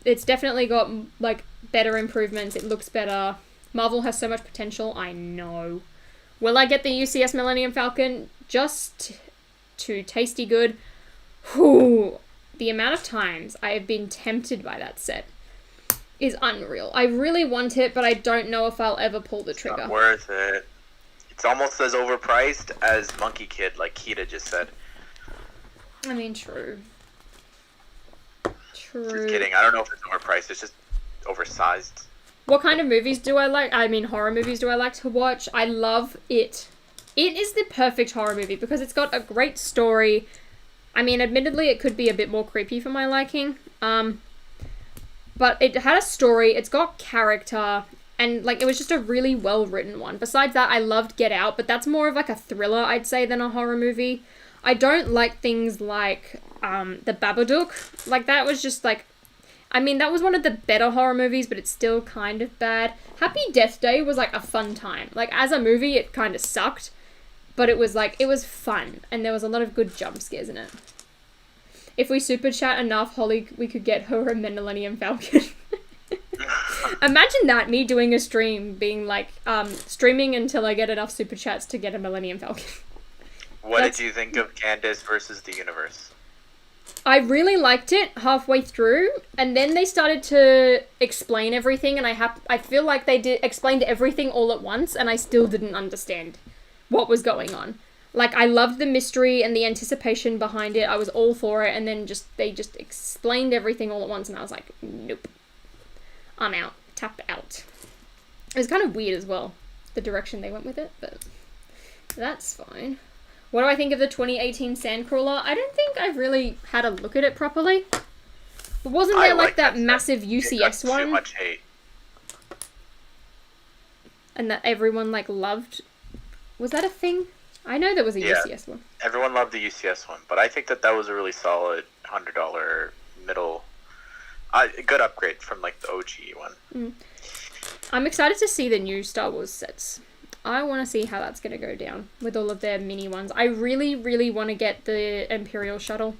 it's definitely got, like, better improvements. It looks better. Marvel has so much potential. I know. Will I get the UCS Millennium Falcon? Just too tasty good. Whew. The amount of times I have been tempted by that set is unreal. I really want it, but I don't know if I'll ever pull the trigger. Not worth it. It's almost as overpriced as Monkey Kid, like Kita just said. I mean, true. Just kidding. I don't know if it's overpriced. It's just oversized. What kind of movies do I like? I mean, horror movies do I like to watch? I love It. It is the perfect horror movie because it's got a great story. I mean, admittedly, it could be a bit more creepy for my liking. But it had a story, it's got character, and, like, it was just a really well-written one. Besides that, I loved Get Out, but that's more of, like, a thriller, I'd say, than a horror movie. I don't like things like, The Babadook. Like, that was just, like... I mean, that was one of the better horror movies, but it's still kind of bad. Happy Death Day was, like, a fun time. Like, as a movie, it kind of sucked, but it was, like, it was fun, and there was a lot of good jump scares in it. If we super chat enough, Holly, we could get her a Millennium Falcon. Imagine that, me doing a stream, being like, streaming until I get enough super chats to get a Millennium Falcon. What did you think of Candace versus the Universe? I really liked it halfway through, and then they started to explain everything, and I feel like they explained everything all at once, and I still didn't understand what was going on. Like, I loved the mystery and the anticipation behind it. I was all for it. And then they just explained everything all at once. And I was like, nope. I'm out. Tap out. It was kind of weird as well, the direction they went with it. But that's fine. What do I think of the 2018 Sandcrawler? I don't think I've really had a look at it properly. But wasn't there, like, that massive UCS one? Too much hate. And that everyone, like, loved? Was that a thing? I know there was a UCS one. Everyone loved the UCS one, but I think that was a really solid $100 middle, good upgrade from, like, the OG one. Mm. I'm excited to see the new Star Wars sets. I want to see how that's going to go down with all of their mini ones. I really, really want to get the Imperial shuttle.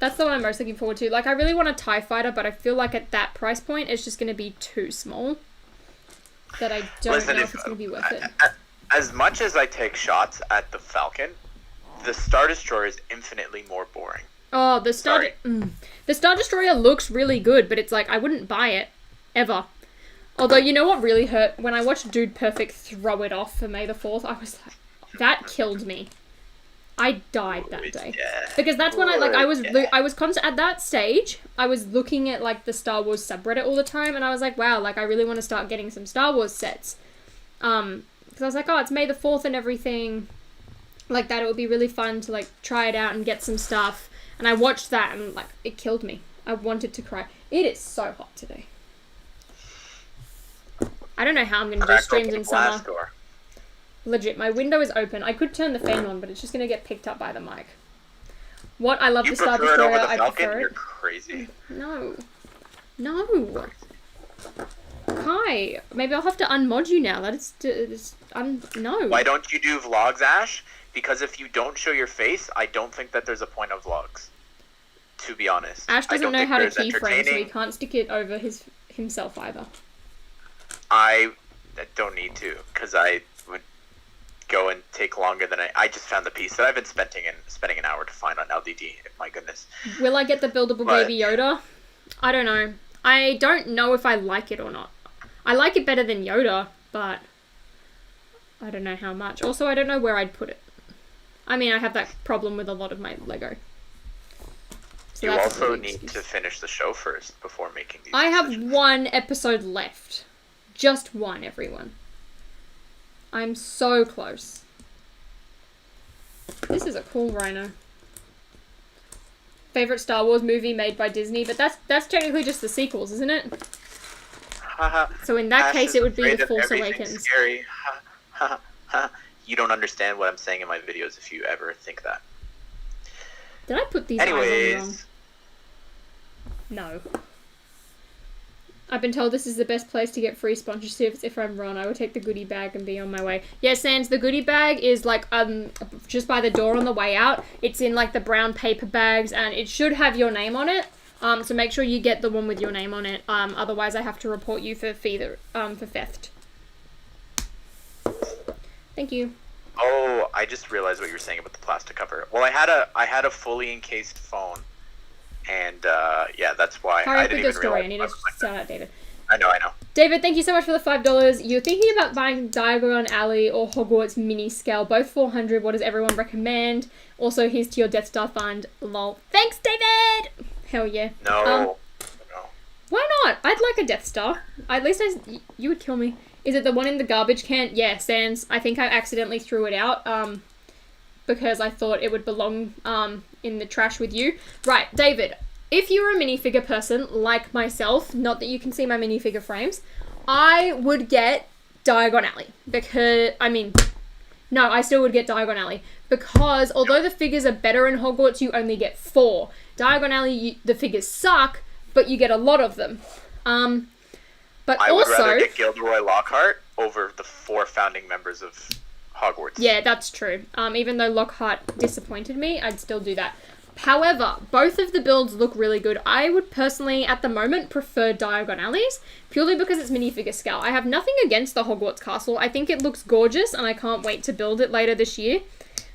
That's the one I'm most looking forward to. Like, I really want a TIE Fighter, but I feel like at that price point, it's just going to be too small. That I don't know if it's going to be worth it. As much as I take shots at the Falcon, the Star Destroyer is infinitely more boring. Oh, the Star Destroyer looks really good, but it's like, I wouldn't buy it. Ever. Although, you know what really hurt? When I watched Dude Perfect throw it off for May the 4th, I was like, that killed me. I died that day. Yeah. Because that's when I was constant at that stage. I was looking at like the Star Wars subreddit all the time, and I was like, wow, like I really want to start getting some Star Wars sets. Because I was like, oh, it's May the 4th and everything like that. It would be really fun to like try it out and get some stuff. And I watched that and like it killed me. I wanted to cry. It is so hot today. I don't know how I'm going to do streams in summer. Legit, my window is open. I could turn the fan on, but it's just going to get picked up by the mic. What? I love the Star Destroyer. I prefer it. You're crazy. No. No. Kai, maybe I'll have to unmod you now. No. Why don't you do vlogs, Ash? Because if you don't show your face, I don't think that there's a point of vlogs. To be honest. Ash doesn't know how to keyframe, so he can't stick it over himself either. I don't need to, because I would go and take longer than I just found the piece that I've been spending an hour to find on LDD. My goodness. Will I get the buildable Baby Yoda? I don't know. I don't know if I like it or not. I like it better than Yoda, but I don't know how much. Also, I don't know where I'd put it. I mean, I have that problem with a lot of my Lego. So you also need to finish the show first before making these decisions. Have one episode left. Just one, everyone. I'm so close. This is a cool rhino. Favorite Star Wars movie made by Disney, but that's technically just the sequels, isn't it? So in that case, it would be The Force Awakens. Scary. You don't understand what I'm saying in my videos if you ever think that. Did I put these eyes on wrong? No. I've been told this is the best place to get free sponsorships. If I'm wrong, I will take the goodie bag and be on my way. Yeah, Sans, the goodie bag is like just by the door on the way out. It's in like the brown paper bags, and it should have your name on it. So make sure you get the one with your name on it. Otherwise, I have to report you for theft. Thank you. Oh, I just realized what you were saying about the plastic cover. Well, I had a fully encased phone. And, yeah, that's why I didn't even realize. I need to shout out David. I know. David, thank you so much for the $5. You're thinking about buying Diagon Alley or Hogwarts mini scale, both $400. What does everyone recommend? Also, here's to your Death Star fund. Lol. Thanks, David! Hell yeah. No. Why not? I'd like a Death Star. At least you would kill me. Is it the one in the garbage can? Yeah, Sans. I think I accidentally threw it out, because I thought it would belong, in the trash with you. Right, David, if you're a minifigure person like myself, not that you can see my minifigure frames, I would get Diagon Alley. I still would get Diagon Alley. Because although the figures are better in Hogwarts, you only get 4. Diagon Alley, the figures suck, but you get a lot of them. But I would rather get Gilderoy Lockhart over the 4 founding members of Hogwarts. Yeah, that's true. Even though Lockhart disappointed me, I'd still do that. However, both of the builds look really good. I would personally, at the moment, prefer Diagon Alleys, purely because it's minifigure scale. I have nothing against the Hogwarts castle. I think it looks gorgeous, and I can't wait to build it later this year.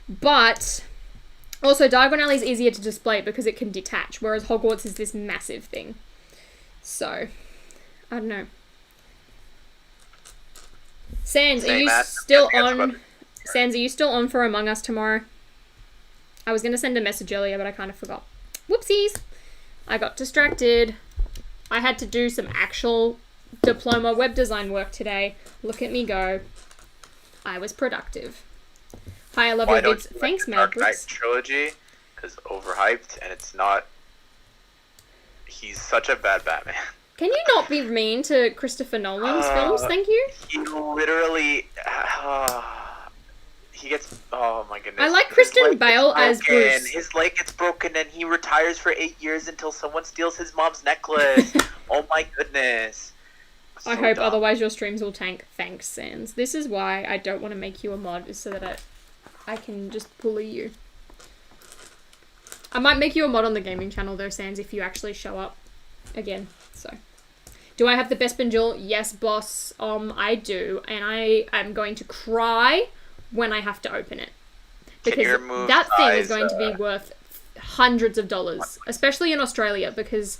But also, Diagon Alley is easier to display because it can detach, whereas Hogwarts is this massive thing. So, I don't know. Sans, are you still on? Sans, are you still on for Among Us tomorrow? I was going to send a message earlier, but I kind of forgot. Whoopsies! I got distracted. I had to do some actual diploma web design work today. Look at me go. I was productive. Hi, I love your vids. Thanks, Mad Dark Knight trilogy, because overhyped, and it's not. He's such a bad Batman. Can you not be mean to Christopher Nolan's films? Thank you. He literally. He gets. Oh my goodness. I like Kristen Bale as Bruce. His leg gets broken and he retires for 8 years until someone steals his mom's necklace. Oh my goodness. So I hope, otherwise your streams will tank. Thanks, Sans. This is why I don't want to make you a mod, is so that I can just bully you. I might make you a mod on the gaming channel though, Sans, if you actually show up again. So, do I have the Bespin Jewel? Yes, boss. I do, and I am going to cry when I have to open it because that thing is going to be worth hundreds of dollars, especially in Australia, because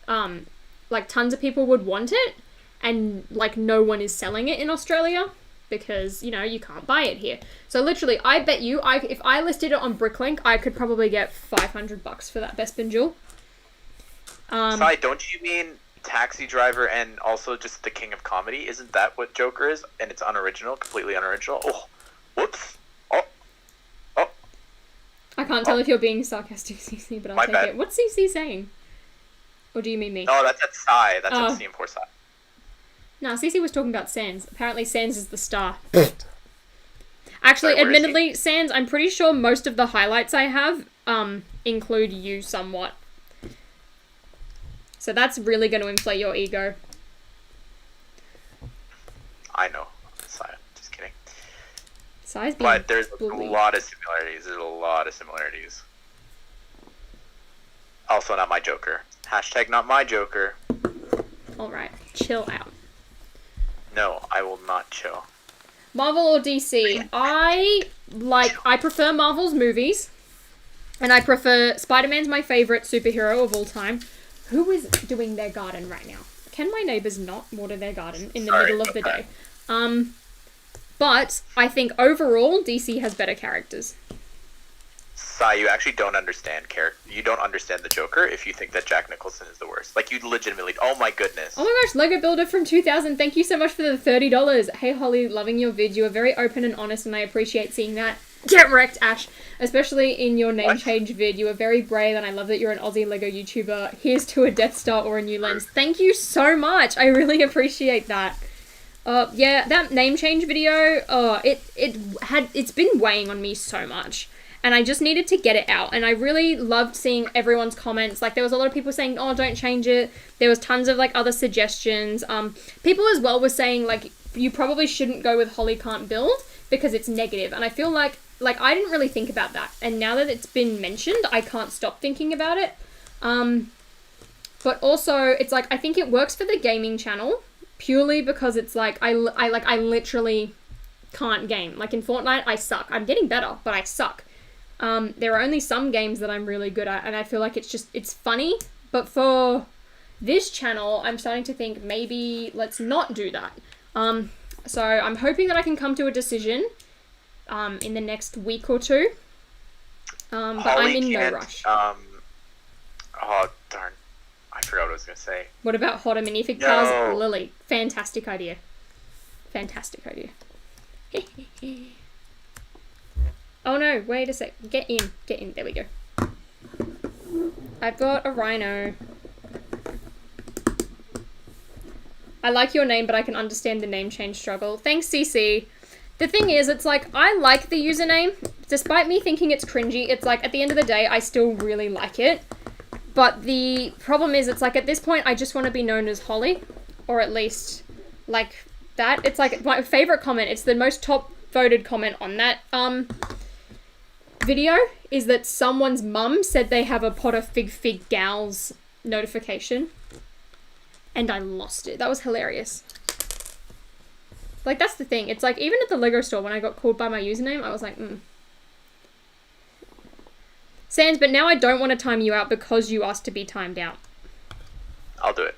like tons of people would want it, and like no one is selling it in Australia because, you know, you can't buy it here. So literally, I bet you, if I listed it on Bricklink, I could probably get $500 for that Bespin Jewel. Sorry, don't you mean Taxi Driver and also just the King of Comedy? Isn't that what Joker is? And it's unoriginal, completely unoriginal. Oh, whoops. Oh. I can't tell if you're being sarcastic, CC, but I'll take it. What's CC saying? Or do you mean me? No, that's at Psy. That's at CM4 Psy. No, CC was talking about Sans. Apparently Sans is the star. Actually, Sorry, admittedly, Sans, I'm pretty sure most of the highlights I have include you somewhat. So that's really going to inflate your ego. I know. Psy. Just kidding. Psy's being But there's bullied. a lot of similarities. Also not my Joker. Hashtag not my Joker. Alright, chill out. No, I will not chill. Marvel or DC? I prefer Marvel's movies. And I prefer... Spider-Man's my favourite superhero of all time. Who is doing their garden right now? Can my neighbours not water their garden in the middle of the day? But I think overall, DC has better characters. Sai, you actually don't understand You don't understand the Joker if you think that Jack Nicholson is the worst. Like, you legitimately... Oh my goodness. Oh my gosh, Lego Builder from 2000. Thank you so much for the $30. Hey Holly, loving your vid. You are very open and honest, and I appreciate seeing that. Get wrecked, Ash. Especially in your name change vid. You are very brave, and I love that you're an Aussie Lego YouTuber. Here's to a Death Star or a new lens. Thank you so much. I really appreciate that. Yeah, that name change video, it's been weighing on me so much. And I just needed to get it out. And I really loved seeing everyone's comments. Like, there was a lot of people saying, oh, don't change it. There was tons of, like, other suggestions. People as well were saying, like, you probably shouldn't go with Holly Can't Build because it's negative. And I feel like I didn't really think about that. And now that it's been mentioned, I can't stop thinking about it. But also, it's like, I think it works for the gaming channel purely because it's like, I literally can't game. Like, in Fortnite, I suck. I'm getting better, but I suck. There are only some games that I'm really good at, and I feel like it's funny, but for this channel, I'm starting to think maybe let's not do that. So I'm hoping that I can come to a decision, in the next week or two, but I'm in no rush. Oh, darn. I forgot what I was going to say. What about hotter minifig pals? Lily. Fantastic idea. Fantastic idea. Oh no, wait a sec. Get in. There we go. I've got a rhino. I like your name, but I can understand the name change struggle. Thanks, CC. The thing is, it's like, I like the username. Despite me thinking it's cringy, it's like, at the end of the day, I still really like it. But the problem is, it's like, at this point, I just want to be known as Holly. Or at least, like, that. It's like, my favourite comment, it's the most top voted comment on that, video is that someone's mum said they have a Potter Fig Gals notification, and I lost it. That was hilarious. Like, that's the thing. It's like, even at the Lego store, when I got called by my username, I was like, Sans, but now I don't want to time you out because you asked to be timed out. I'll do it.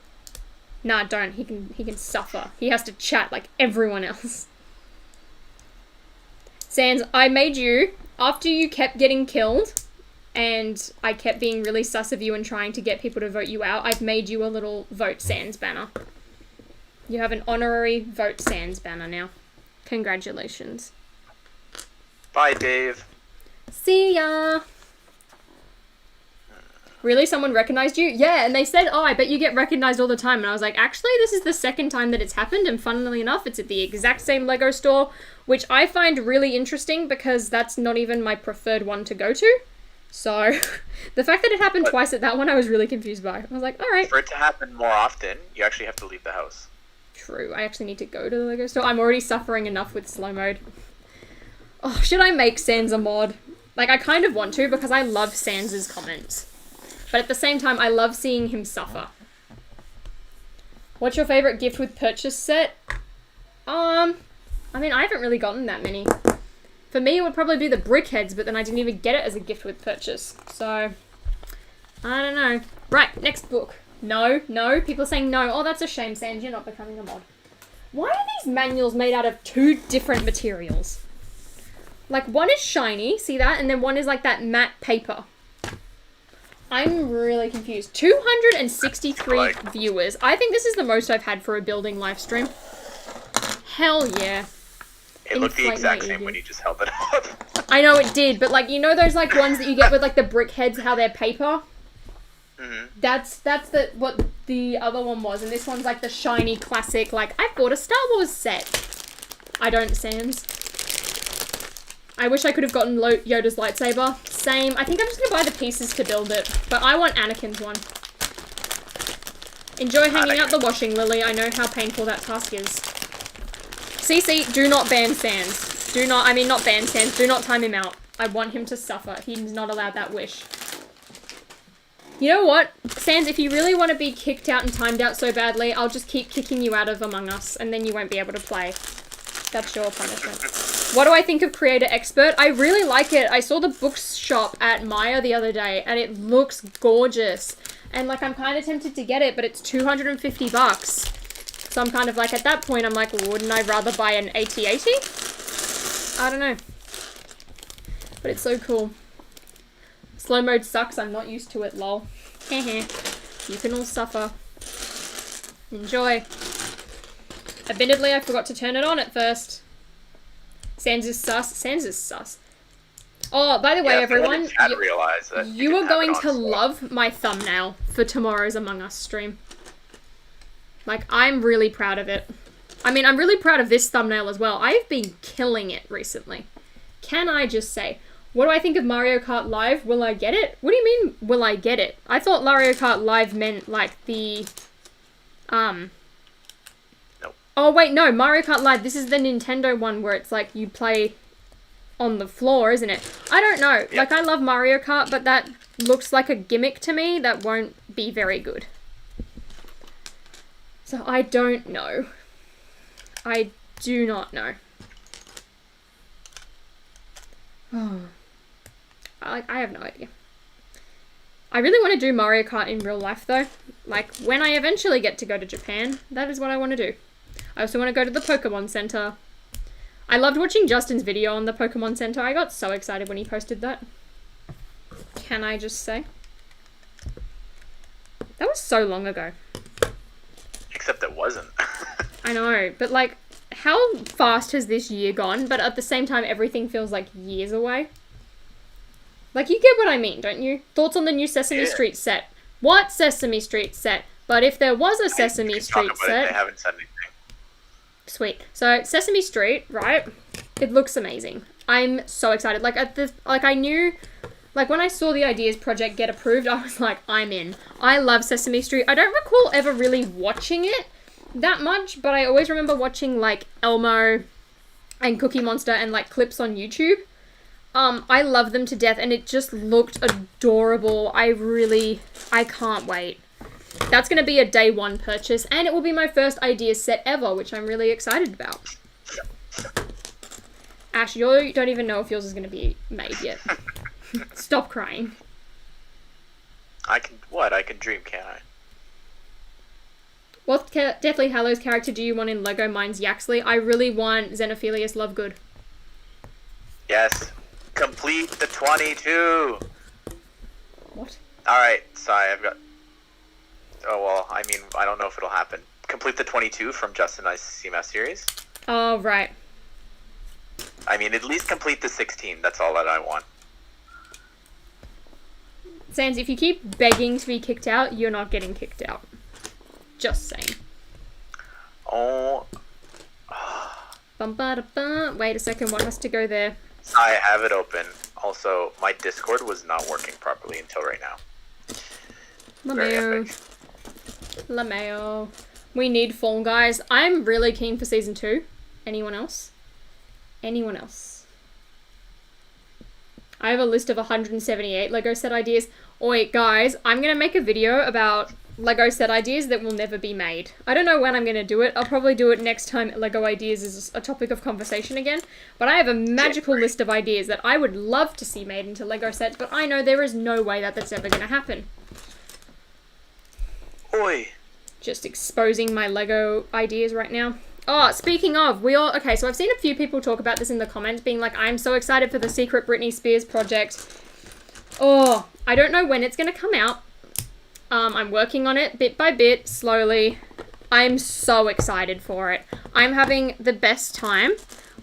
Nah, don't. He can suffer. He has to chat like everyone else. Sans, I made you... After you kept getting killed, and I kept being really sus of you and trying to get people to vote you out, I've made you a little Vote Sans banner. You have an honorary Vote Sans banner now. Congratulations. Bye, Dave. See ya! Really? Someone recognized you? Yeah, and they said, oh, I bet you get recognized all the time. And I was like, actually, this is the second time that it's happened, and funnily enough, it's at the exact same Lego store, which I find really interesting because that's not even my preferred one to go to. So, the fact that it happened twice at that one, I was really confused by. I was like, alright. For it to happen more often, you actually have to leave the house. True, I actually need to go to the Lego store. I'm already suffering enough with slow mode. Oh, should I make Sans a mod? Like, I kind of want to because I love Sans' comments. But at the same time, I love seeing him suffer. What's your favorite gift with purchase set? I mean, I haven't really gotten that many. For me, it would probably be the Brickheads, but then I didn't even get it as a gift with purchase. So, I don't know. Right, next book. No. People are saying no. Oh, that's a shame, Sans. You're not becoming a mod. Why are these manuals made out of 2 different materials? Like, one is shiny, see that? And then one is like that matte paper. I'm really confused. 263 viewers. I think this is the most I've had for a building live stream. Hell yeah. It looked the exact same when you just held it up. I know it did, but like, you know those like ones that you get with like the Brickheads, how they're paper? Mm-hmm. That's what the other one was, and this one's like the shiny classic, like, I bought a Star Wars set. I don't, Sans. I wish I could have gotten Yoda's lightsaber. Same. I think I'm just gonna buy the pieces to build it, but I want Anakin's one. Enjoy hanging out the washing, Lily. I know how painful that task is. CC, do not ban Sans. Not ban Sans. Do not time him out. I want him to suffer. He's not allowed that wish. You know what? Sans, if you really want to be kicked out and timed out so badly, I'll just keep kicking you out of Among Us, and then you won't be able to play. That's your punishment. What do I think of Creator Expert? I really like it. I saw the bookshop at Maya the other day, and it looks gorgeous. And, like, I'm kind of tempted to get it, but it's $250. So I'm kind of like, at that point, I'm like, wouldn't I rather buy an AT-80? I don't know. But it's so cool. Slow mode sucks. I'm not used to it, lol. Hehe. You can all suffer. Enjoy. Admittedly, I forgot to turn it on at first. Sans is sus. Sans is sus. Oh, by the way, everyone, you are going to love my thumbnail for tomorrow's Among Us stream. Like, I'm really proud of it. I mean, I'm really proud of this thumbnail as well. I've been killing it recently. Can I just say, what do I think of Mario Kart Live? Will I get it? What do you mean, will I get it? I thought Mario Kart Live meant, like, the, Nope. Oh, wait, no, Mario Kart Live, this is the Nintendo one where it's, like, you play on the floor, isn't it? I don't know. Yep. Like, I love Mario Kart, but that looks like a gimmick to me that won't be very good. So, I don't know. I do not know. Oh. I have no idea. I really want to do Mario Kart in real life, though. Like, when I eventually get to go to Japan, that is what I want to do. I also want to go to the Pokemon Center. I loved watching Justin's video on the Pokemon Center. I got so excited when he posted that. Can I just say? That was so long ago. Except it wasn't. I know, but like, how fast has this year gone? But at the same time, everything feels like years away. Like, you get what I mean, don't you? Thoughts on the new Sesame Street set? What Sesame Street set? But if there was a Sesame Street set... They haven't said anything. Sweet. So, Sesame Street, right? It looks amazing. I'm so excited. Like, I knew... Like, when I saw the Ideas Project get approved, I was like, I'm in. I love Sesame Street. I don't recall ever really watching it that much, but I always remember watching, like, Elmo and Cookie Monster and, like, clips on YouTube. I love them to death, and it just looked adorable. I can't wait. That's going to be a day one purchase, and it will be my first Ideas set ever, which I'm really excited about. Ash, you don't even know if yours is going to be made yet. Stop crying. I can dream, can't I? What Deathly Hallows character do you want in Lego? Mine's Yaxley. I really want Xenophilius Lovegood. Yes. Complete the 22. What? Alright, sorry, I've got... Oh, well, I mean, I don't know if it'll happen. Complete the 22 from Justin I's CMS series. Oh, right. I mean, at least complete the 16. That's all that I want. Sans, if you keep begging to be kicked out, you're not getting kicked out. Just saying. Oh. Bum-ba-da-bum. Wait a second, what has to go there? I have it open. Also, my Discord was not working properly until right now. LaMayo. LaMayo. We need Fall Guys. I'm really keen for Season 2. Anyone else? Anyone else? I have a list of 178 Lego set ideas. Oi, guys, I'm going to make a video about Lego set ideas that will never be made. I don't know when I'm going to do it. I'll probably do it next time Lego ideas is a topic of conversation again. But I have a magical list of ideas that I would love to see made into Lego sets, but I know there is no way that that's ever going to happen. Oi. Just exposing my Lego ideas right now. Oh, speaking of, okay, so I've seen a few people talk about this in the comments, being like, I'm so excited for the Secret Britney Spears project. Oh, I don't know when it's going to come out. I'm working on it bit by bit, slowly. I'm so excited for it. I'm having the best time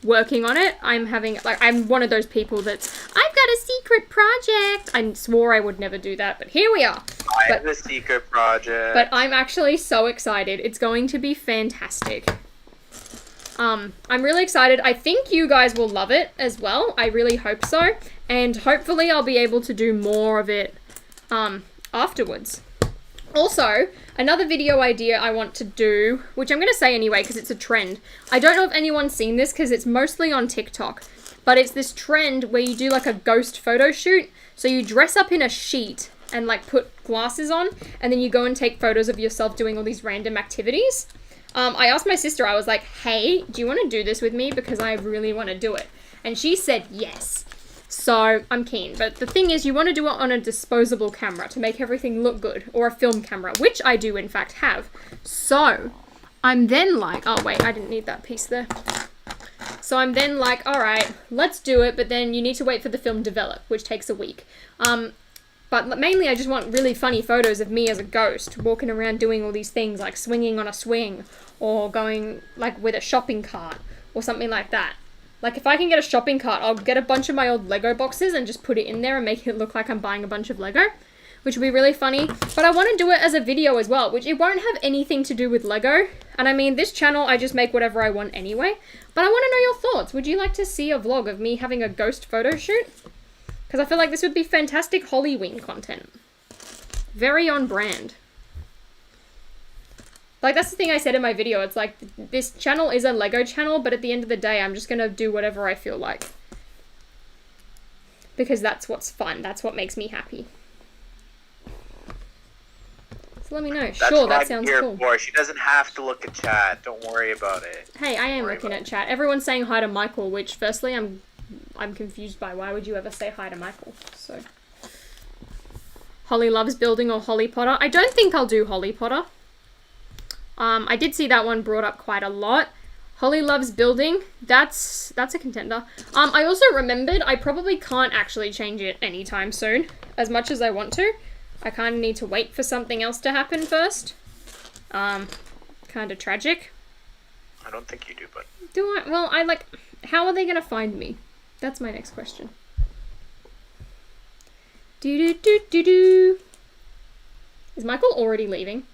working on it. I'm one of those people that's, I've got a secret project. I swore I would never do that, but here we are. I have a secret project. But I'm actually so excited. It's going to be fantastic. I'm really excited. I think you guys will love it as well. I really hope so. And hopefully I'll be able to do more of it afterwards. Also, another video idea I want to do, which I'm going to say anyway because it's a trend. I don't know if anyone's seen this because it's mostly on TikTok, but it's this trend where you do like a ghost photo shoot. So you dress up in a sheet and like put glasses on, and then you go and take photos of yourself doing all these random activities. I asked my sister, I was like, hey, do you want to do this with me? Because I really want to do it. And she said yes. So I'm keen. But the thing is, you want to do it on a disposable camera to make everything look good, or a film camera, which I do in fact have. So I'm then like, oh wait, I didn't need that piece there. So I'm then like, all right, let's do it. But then you need to wait for the film to develop, which takes a week. But mainly I just want really funny photos of me as a ghost, walking around doing all these things like swinging on a swing, or going like with a shopping cart or something like that. Like if I can get a shopping cart, I'll get a bunch of my old Lego boxes and just put it in there and make it look like I'm buying a bunch of Lego, which would be really funny. But I want to do it as a video as well, which it won't have anything to do with Lego. And I mean, this channel, I just make whatever I want anyway. But I want to know your thoughts. Would you like to see a vlog of me having a ghost photo shoot? Because I feel like this would be fantastic Halloween content. Very on brand. Like, that's the thing I said in my video. It's like, this channel is a Lego channel, but at the end of the day, I'm just going to do whatever I feel like. Because that's what's fun. That's what makes me happy. So let me know. That's sure, what that I'm sounds here cool. for. She doesn't have to look at chat. Don't worry about it. Hey, I am looking at chat. Everyone's saying hi to Michael, which, firstly, I'm confused by. Why would you ever say hi to Michael? So, Holly loves building or Holly Potter. I don't think I'll do Holly Potter. I did see that one brought up quite a lot. Holly loves building. That's a contender. I also remembered I probably can't actually change it anytime soon, as much as I want to. I kind of need to wait for something else to happen first. Kind of tragic. I don't think you do, but... Do I? Well, how are they gonna find me? That's my next question. Do. Is Michael already leaving?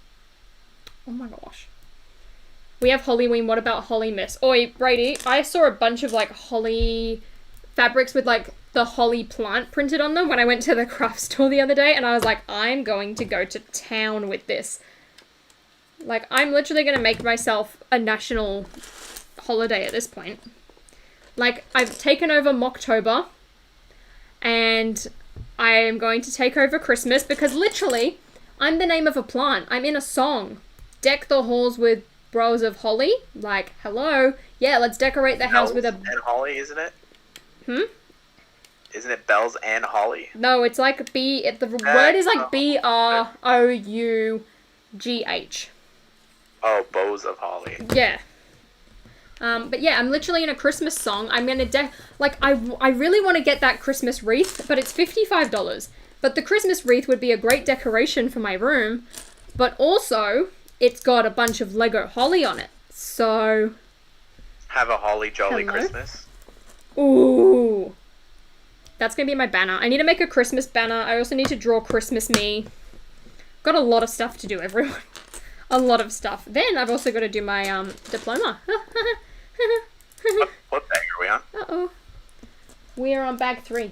Oh my gosh. We have Halloween. What about Holly Miss? Oi, Brady, I saw a bunch of like holly fabrics with like the holly plant printed on them when I went to the craft store the other day, and I was like, I'm going to go to town with this. Like, I'm literally going to make myself a national holiday at this point. Like, I've taken over Mocktober, and I am going to take over Christmas, because literally, I'm the name of a plant. I'm in a song. Deck the halls with rows of holly. Like, hello. Yeah, let's decorate the house with a... and holly, isn't it? Isn't it bells and holly? No, it's like the word is like BROUGH. Oh, bows of holly. Yeah. But yeah, I'm literally in a Christmas song. I'm gonna I really want to get that Christmas wreath, but it's $55. But the Christmas wreath would be a great decoration for my room, but also it's got a bunch of Lego holly on it. So have a holly jolly Hello? Christmas. Ooh. That's gonna be my banner. I need to make a Christmas banner. I also need to draw Christmas me. Got a lot of stuff to do, everyone. A lot of stuff. Then I've also got to do my diploma. What bag are we on? Uh-oh. We are on bag 3.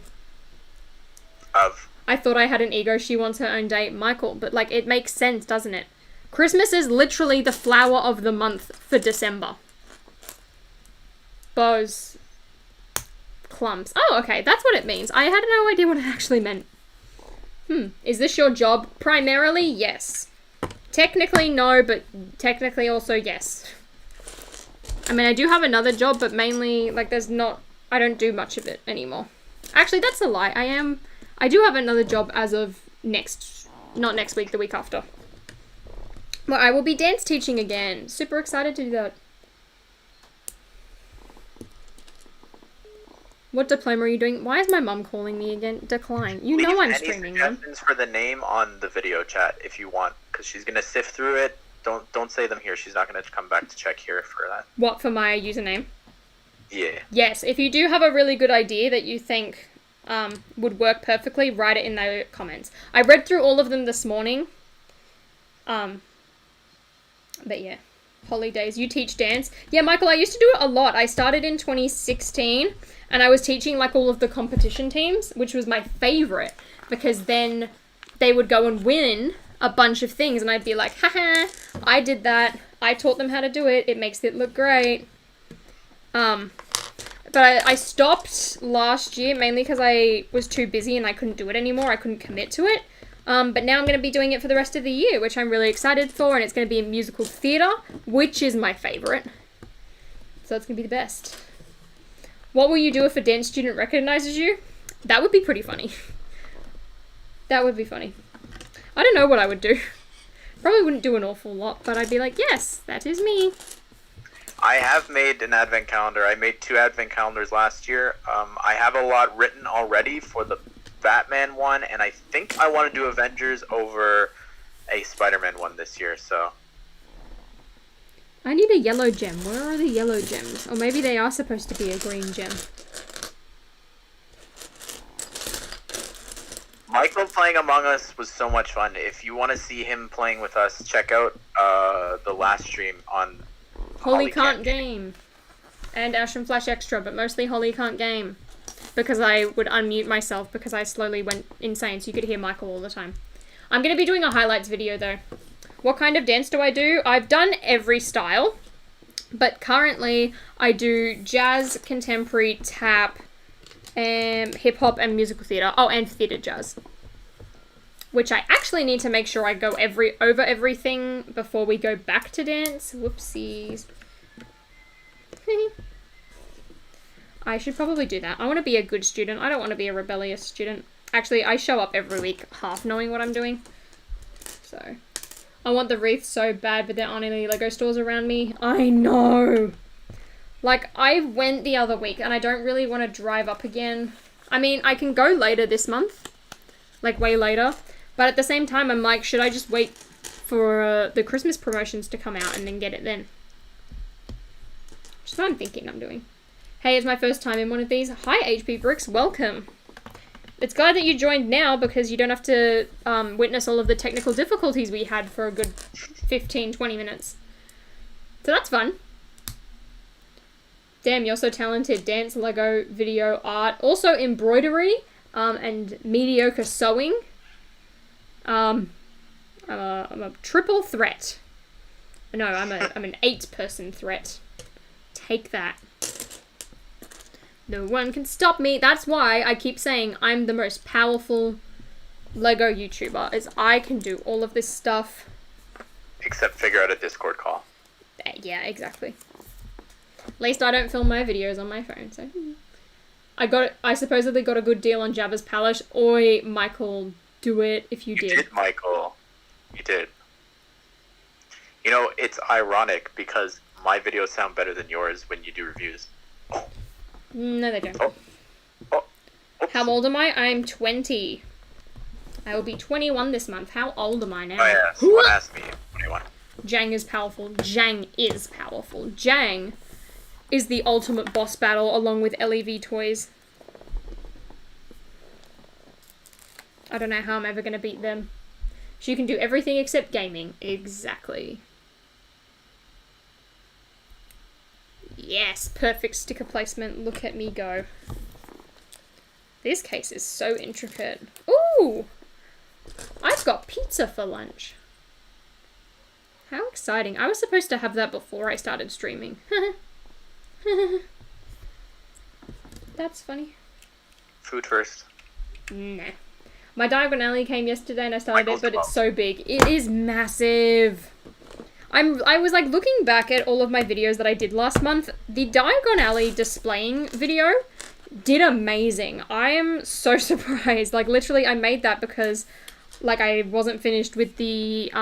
Of? I thought I had an ego. She wants her own date. Michael. But, like, it makes sense, doesn't it? Christmas is literally the flower of the month for December. Bows. clumps. Oh, okay, that's what it means. I had no idea what it actually meant. Is this your job? Primarily, yes. Technically, no, but technically also yes. I mean, I do have another job, but mainly, like, I don't do much of it anymore. Actually, that's a lie. I do have another job as of not next week, the week after. Well, I will be dance teaching again. Super excited to do that. What diploma are you doing? Why is my mum calling me again? Decline. You know I'm streaming them. Suggestions for the name on the video chat if you want, because she's gonna sift through it. Don't say them here. She's not gonna come back to check here for that. What, for my username? Yeah. Yes, if you do have a really good idea that you think would work perfectly, write it in the comments. I read through all of them this morning. But yeah. Holidays. You teach dance? Yeah, Michael, I used to do it a lot. I started in 2016 and I was teaching like all of the competition teams, which was my favorite because then they would go and win a bunch of things and I'd be like, haha, I did that. I taught them how to do it. It makes it look great. But I stopped last year mainly because I was too busy and I couldn't do it anymore. I couldn't commit to it. But now I'm going to be doing it for the rest of the year, which I'm really excited for, and it's going to be in musical theatre, which is my favourite. So it's going to be the best. What will you do if a dance student recognises you? That would be pretty funny. That would be funny. I don't know what I would do. Probably wouldn't do an awful lot, but I'd be like, yes, that is me. I have made an advent calendar. I made 2 advent calendars last year. I have a lot written already for the Batman one, and I think I want to do Avengers over a Spider-Man one this year, so. I need a yellow gem. Where are the yellow gems? Or maybe they are supposed to be a green gem. Michael playing Among Us was so much fun. If you want to see him playing with us, check out the last stream on Holly Can't Game. And Ash and Flash Extra, but mostly Holly Can't Game. Because I would unmute myself because I slowly went insane so you could hear Michael all the time. I'm going to be doing a highlights video though. What kind of dance do I do? I've done every style, but currently I do jazz, contemporary, tap, hip hop and musical theatre. Oh, and theatre jazz. Which I actually need to make sure I go over everything before we go back to dance. Whoopsies. I should probably do that. I want to be a good student. I don't want to be a rebellious student. Actually, I show up every week half knowing what I'm doing. So, I want the wreath so bad, but there aren't any Lego stores around me. I know! Like, I went the other week, and I don't really want to drive up again. I mean, I can go later this month. Like, way later. But at the same time, I'm like, should I just wait for the Christmas promotions to come out and then get it then? Which is what I'm thinking I'm doing. Hey, it's my first time in one of these. Hi, HP Bricks. Welcome. It's glad that you joined now because you don't have to witness all of the technical difficulties we had for a good 15, 20 minutes. So that's fun. Damn, you're so talented. Dance, Lego, video, art. Also embroidery and mediocre sewing. I'm a triple threat. No, I'm an 8-person threat. Take that. No one can stop me. That's why I keep saying I'm the most powerful Lego YouTuber, is I can do all of this stuff. Except figure out a Discord call. Yeah, exactly. At least I don't film my videos on my phone, so. I supposedly got a good deal on Jabba's Palace. Oi, Michael, do it if you did. You did, Michael. You did. You know, it's ironic because my videos sound better than yours when you do reviews. No, they don't. Oh. How old am I? I'm 20. I will be 21 this month. How old am I now? Oh yeah, someone asked me. 21. Jang is powerful. Jang is powerful. Jang is the ultimate boss battle along with LEV toys. I don't know how I'm ever going to beat them. She can do everything except gaming. Exactly. Yes, perfect sticker placement. Look at me go. This case is so intricate. Ooh! I've got pizza for lunch. How exciting. I was supposed to have that before I started streaming. That's funny. Food first. Nah. My Diagon Alley came yesterday and I started it, Michael's but it's above. so big. It is massive. I was like looking back at all of my videos that I did last month. The Diagon Alley displaying video did amazing. I am so surprised. Like literally I made that because like I wasn't finished with the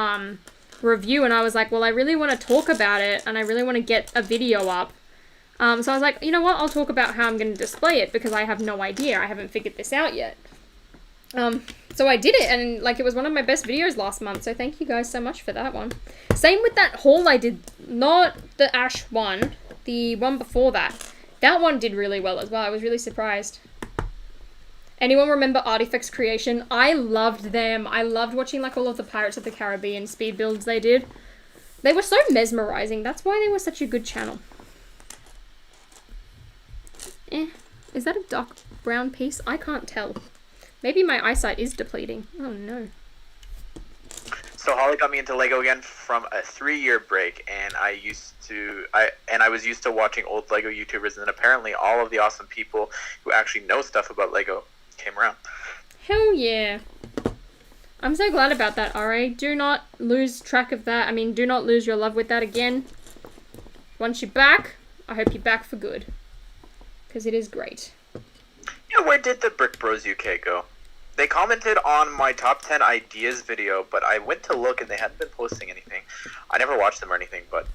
review and I was like, well, I really want to talk about it and I really want to get a video up. So I was like, you know what, I'll talk about how I'm going to display it because I have no idea. I haven't figured this out yet. So I did it and like it was one of my best videos last month. So thank you guys so much for that one. Same with that haul I did, not the Ash one, the one before that. That one did really well as well. I was really surprised. Anyone remember Artifacts Creation? I loved them. I loved watching like all of the Pirates of the Caribbean speed builds they did. They were so mesmerizing. That's why they were such a good channel. Is that a dark brown piece? I can't tell. Maybe my eyesight is depleting. Oh no. So Holly got me into Lego again from a 3-year break, and I was used to watching old Lego YouTubers, and then apparently all of the awesome people who actually know stuff about Lego came around. Hell yeah. I'm so glad about that, RA. Do not lose track of that. I mean, do not lose your love with that again. Once you're back, I hope you're back for good. Because it is great. Yeah, where did the Brick Bros UK go? They commented on my top 10 ideas video, but I went to look and they hadn't been posting anything. I never watched them or anything, but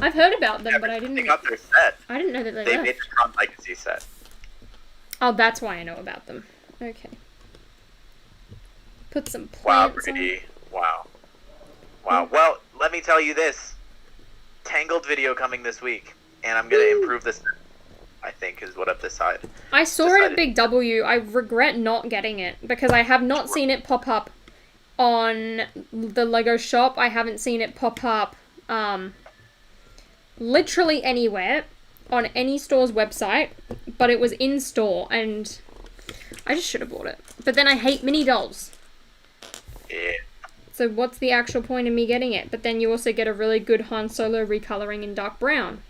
I've heard about them, but I didn't. They got their set. I didn't know that they They left. made the Tron Legacy set. Oh, that's why I know about them. Okay. Put some Wow, plants on. Brady. Wow. Wow. Well, let me tell you this. Tangled video coming this week, and I'm gonna improve this. I think is what I've decided. I saw it at Big W. I regret not getting it because I have not seen it pop up on the Lego shop. I haven't seen it pop up literally anywhere on any store's website, but it was in store and I just should have bought it. But then I hate mini dolls. Yeah. So what's the actual point of me getting it? But then you also get a really good Han Solo recoloring in dark brown.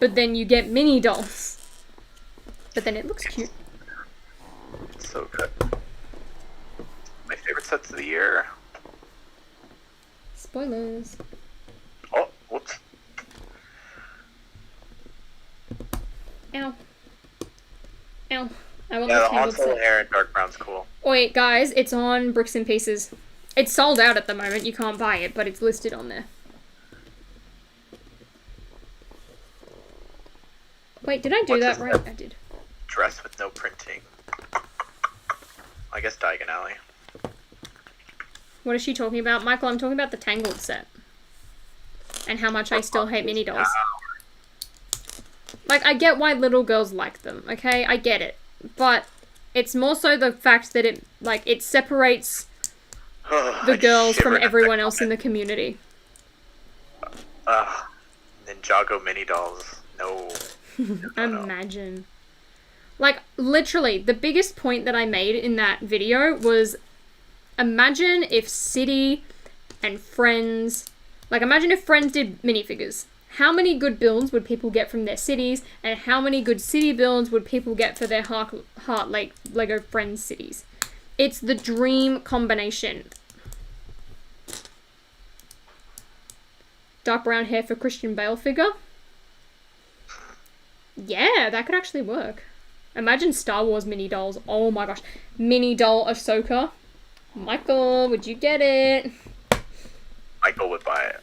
But then you get mini dolls. But then it looks cute. So good. My favorite sets of the year. Spoilers. Oh, whoops. Ow. Ow. I want Yeah, the the Han tangled Solo set. hair in dark brown's cool. Wait, guys, it's on Bricks and Pieces. It's sold out at the moment. You can't buy it, but it's listed on there. Wait, did I do What's that this right? set? I did. Dress with no printing. I guess Diagon Alley. What is she talking about? Michael, I'm talking about the Tangled set. And how much I still hate mini dolls. Like, I get why little girls like them, okay? I get it. But it's more so the fact that it separates the girls from everyone else in the community. Ninjago mini dolls. No. No. Imagine. Like, literally, the biggest point that I made in that video was imagine if City and Friends... Like, imagine if Friends did minifigures. How many good builds would people get from their cities, and how many good city builds would people get for their Heart Lego Friends cities? It's the dream combination. Dark brown hair for Christian Bale figure. Yeah, that could actually work. Imagine Star Wars mini dolls. Oh my gosh. Mini doll Ahsoka. Michael, would you get it? Michael would buy it.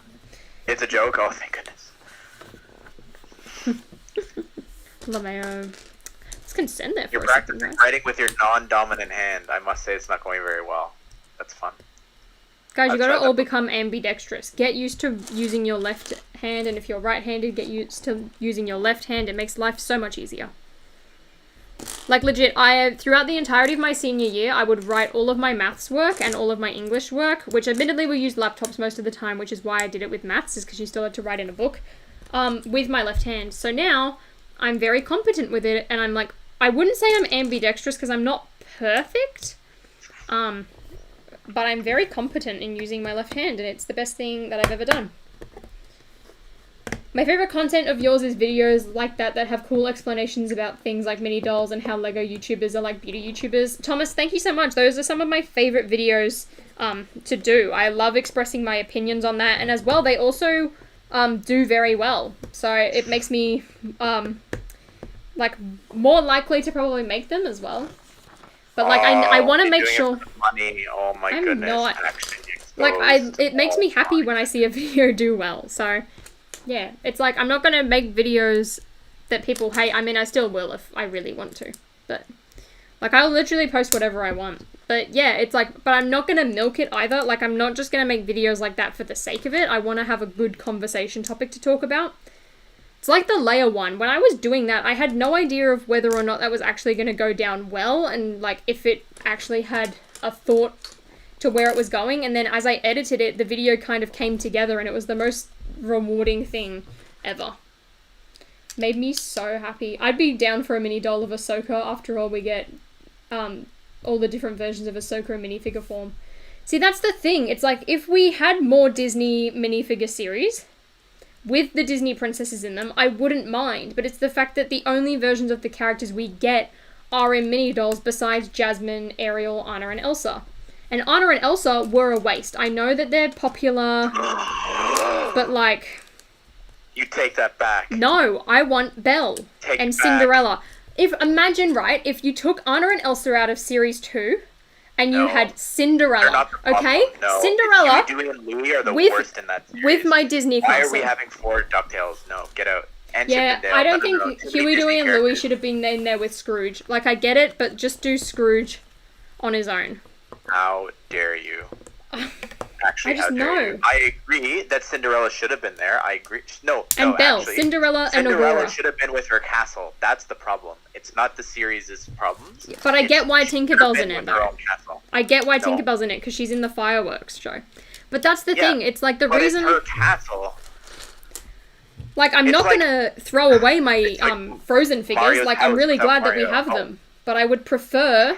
It's a joke. Oh, thank goodness. LeMayo. Let's consent there for You're a second, practicing guys. writing with your non-dominant hand. I must say it's not going very well. That's fun. Guys, you I've gotta tried all that become ambidextrous. Get used to using your left hand, and if you're right-handed, get used to using your left hand. It makes life so much easier. Like, legit, throughout the entirety of my senior year, I would write all of my maths work and all of my English work, which admittedly we used laptops most of the time, which is why I did it with maths, is because you still had to write in a book, with my left hand. So now, I'm very competent with it, and I'm like, I wouldn't say I'm ambidextrous because I'm not perfect, but I'm very competent in using my left hand, and it's the best thing that I've ever done. My favorite content of yours is videos like that have cool explanations about things like mini dolls and how Lego YouTubers are like beauty YouTubers. Thomas, thank you so much. Those are some of my favorite videos to do. I love expressing my opinions on that, and as well, they also do very well. So it makes me like more likely to probably make them as well. But like I want to make sure. Money. Oh my I'm goodness. not. Actually Like exposed. it makes me happy when I see a video do well. So yeah, it's like I'm not gonna make videos that people hate. I mean, I still will if I really want to, but like I'll literally post whatever I want. But yeah, it's like, but I'm not gonna milk it either. Like I'm not just gonna make videos like that for the sake of it. I want to have a good conversation topic to talk about. It's like the layer one. When I was doing that, I had no idea of whether or not that was actually going to go down well, and like if it actually had a thought to where it was going. And then as I edited it, the video kind of came together, and it was the most rewarding thing ever. Made me so happy. I'd be down for a mini doll of Ahsoka. After all, we get all the different versions of Ahsoka in minifigure form. See, that's the thing. It's like if we had more Disney minifigure series with the Disney princesses in them, I wouldn't mind. But it's the fact that the only versions of the characters we get are in mini dolls besides Jasmine, Ariel, Anna, and Elsa. And Anna and Elsa were a waste. I know that they're popular, but like... You take that back. No, I want Belle Take and it back. Cinderella. Imagine, right, if you took Anna and Elsa out of Series 2, and you No. had They're Cinderella, not the problem. okay? No. Cinderella Huey, Dewey, and Louie are the with- worst in that series. with my Disney Why console. are we having 4 DuckTales? No, get out. And Yeah, Chip and Dale. I don't No, no, think no. Too many Huey, Disney Dewey, and Louie characters. should have been in there with Scrooge. Like, I get it, but just do Scrooge on his own. How dare you? Actually, I just how dare know. you? I agree that Cinderella should have been there. I agree. No, And no, Belle, actually, Cinderella, and Cinderella Aurora. should have been with her castle. That's the problem. It's not the series' problems. But I get why She should have Tinkerbell's been in it, with her though. own castle. I get why No. Tinkerbell's in it, because she's in the fireworks show. But that's the Yeah, thing, it's like the But reason... it's her castle. Like, I'm It's not like- gonna throw away my it's like Frozen figures. Mario's Like, I'm house really without glad that we Mario. have Oh. them. But I would prefer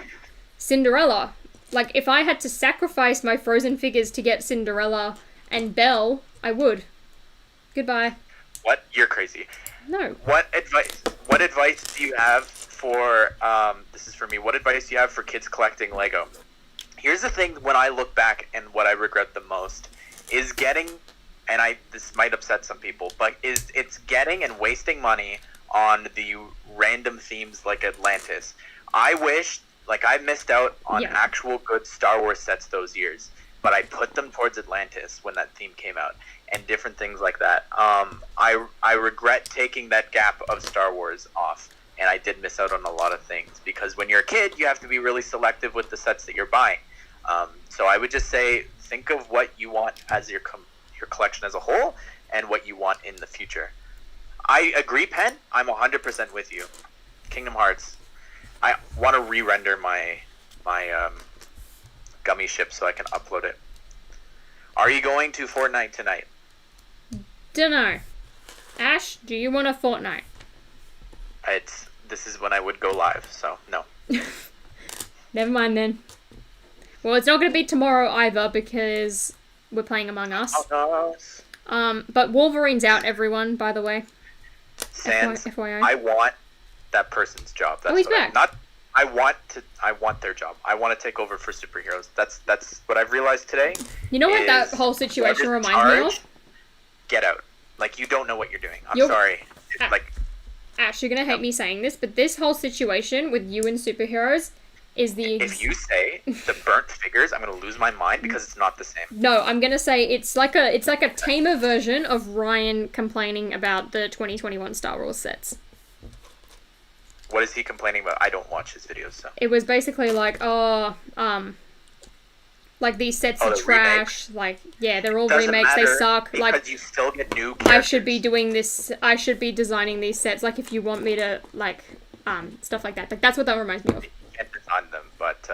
Cinderella. Like, if I had to sacrifice my Frozen figures to get Cinderella and Belle, I would. Goodbye. What? You're crazy. No. What advice do you have for this is for me. What advice do you have for kids collecting Lego? Here's the thing, when I look back, and what I regret the most is getting, and this might upset some people, but it's getting and wasting money on the random themes like Atlantis. I wish, like, I missed out on Yeah. actual good Star Wars sets those years, but I put them towards Atlantis when that theme came out, and different things like that. I regret taking that gap of Star Wars off, and I did miss out on a lot of things, because when you're a kid, you have to be really selective with the sets that you're buying. So I would just say, think of what you want as your collection as a whole, and what you want in the future. I agree, Pen. I'm 100% with you. Kingdom Hearts. I want to re-render my gummy ship so I can upload it. Are you going to Fortnite tonight? Dunno. Ash, do you want a Fortnite? This is when I would go live, so no. Never mind then. Well, it's not going to be tomorrow either because we're playing Among Us. Oh, no. But Wolverine's out, everyone, by the way. Sans, FYI. I want that person's job. That's he's what back. I want their job. I want to take over for superheroes. That's what I've realized today. You know what that is whole situation whoever's reminds me charged, of? Get out. Like, you don't know what you're doing. I'm You're- sorry. It's Ah. like, Ash, you're going to hate me saying this, but this whole situation with you and superheroes is the... if you say the burnt figures, I'm gonna lose my mind because it's not the same. No, I'm going to say it's like a tamer version of Ryan complaining about the 2021 Star Wars sets. What is he complaining about? I don't watch his videos, so. It was basically like, like these sets Oh, are the trash. Like, yeah, they're all Doesn't remakes. They matter suck. because Like, you still get new I characters. should be doing this. I should be designing these sets. Like, if you want me to, like, stuff like that. Like, that's what that reminds me of. You can't design them, but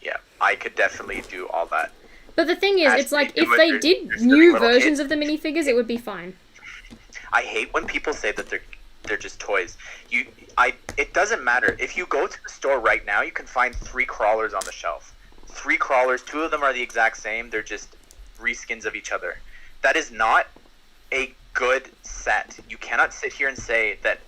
yeah, I could definitely do all that. But the thing is, As it's like they if do it, they they're did silly new little versions kids. of the minifigures, it would be fine. I hate when people say that they're just toys. It doesn't matter. If you go to the store right now, you can find 3 crawlers on the shelf. 3 crawlers, 2 of them are the exact same. They're just reskins of each other. That is not a good set. You cannot sit here and say that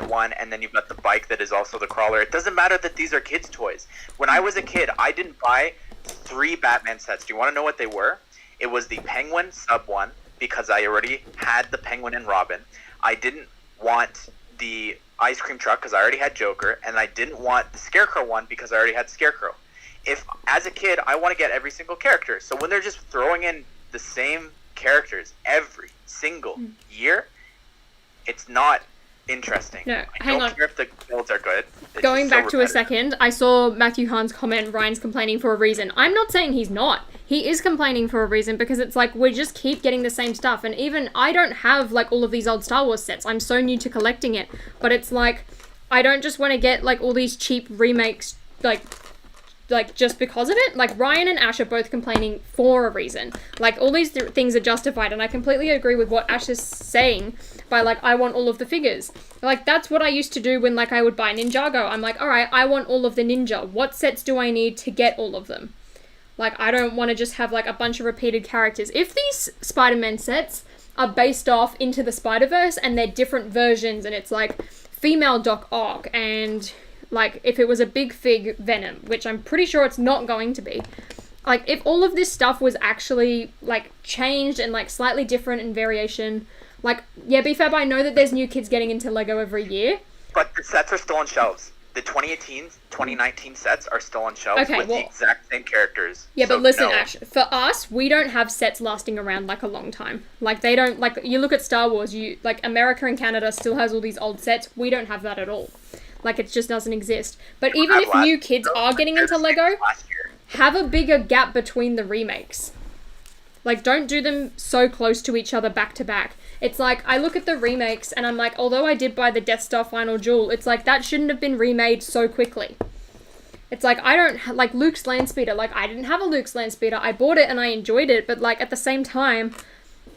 one, and then you've got the bike that is also the crawler. It doesn't matter that these are kids' toys. When I was a kid, I didn't buy 3 Batman sets. Do you want to know what they were? It was the Penguin sub one, because I already had the Penguin and Robin. I didn't want the ice cream truck because I already had Joker, and I didn't want the Scarecrow one because I already had Scarecrow. If, as a kid, I want to get every single character. So when they're just throwing in the same characters every single year, it's not interesting. No, I hang don't on. care if the builds are good. It's Going just so back to a repetitive. second, I saw Matthew Hahn's comment, Ryan's complaining for a reason. I'm not saying he's not. He is complaining for a reason because it's like we just keep getting the same stuff. And even I don't have like all of these old Star Wars sets. I'm so new to collecting it. But it's like I don't just want to get like all these cheap remakes like just because of it. Like Ryan and Ash are both complaining for a reason. Like all these things are justified, and I completely agree with what Ash is saying by like I want all of the figures. Like that's what I used to do when like I would buy Ninjago. I'm like, all right, I want all of the ninja. What sets do I need to get all of them? Like I don't want to just have like a bunch of repeated characters. If these Spider-Man sets are based off Into the Spider-Verse and they're different versions, and it's like female Doc Ock and like if it was a big fig Venom, which I'm pretty sure it's not going to be. Like if all of this stuff was actually like changed and like slightly different in variation, like yeah, BFAB, I know that there's new kids getting into Lego every year. But the sets are still on shelves. The 2018, 2019 sets are still on shelves Okay, with well- the exact same characters. Yeah, So, but listen, no. Ash, for us, we don't have sets lasting around like a long time. Like they don't, like you look at Star Wars, you like America and Canada still has all these old sets. We don't have that at all. Like it just doesn't exist. But even have if last- new kids are getting into Lego, Last year. have a bigger gap between the remakes. Like don't do them so close to each other back to back. It's like I look at the remakes and I'm like, although I did buy the Death Star Final Duel, it's like that shouldn't have been remade so quickly. It's like I don't like Luke's Landspeeder. Like I didn't have a Luke's Landspeeder. I bought it and I enjoyed it, but like at the same time,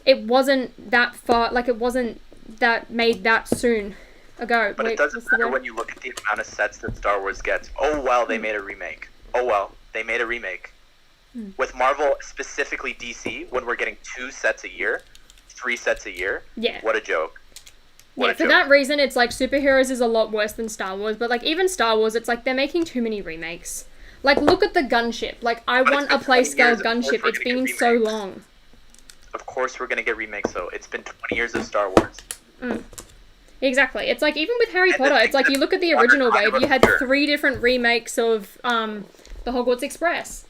it wasn't that far. Like it wasn't that made that soon ago. But Wait, it doesn't what's the matter word? when you look at the amount of sets that Star Wars gets. Oh well, they made a remake. Oh well, they made a remake. With Marvel, specifically DC, when we're getting 2 sets a year, 3 sets a year, Yeah. what a joke. What Yeah, a for joke. that reason, it's like superheroes is a lot worse than Star Wars, but like even Star Wars, it's like they're making too many remakes. Like look at the gunship. Like I But want it's a been 20 playscale years, of course gunship. we're It's gonna been get so remakes. long. Of course we're gonna get remakes though. It's been 20 years of Star Wars. Exactly. It's like even with Harry And the Potter, thing it's like that you look at the Potter original kind wave, of you had appeared. 3 different remakes of the Hogwarts Express.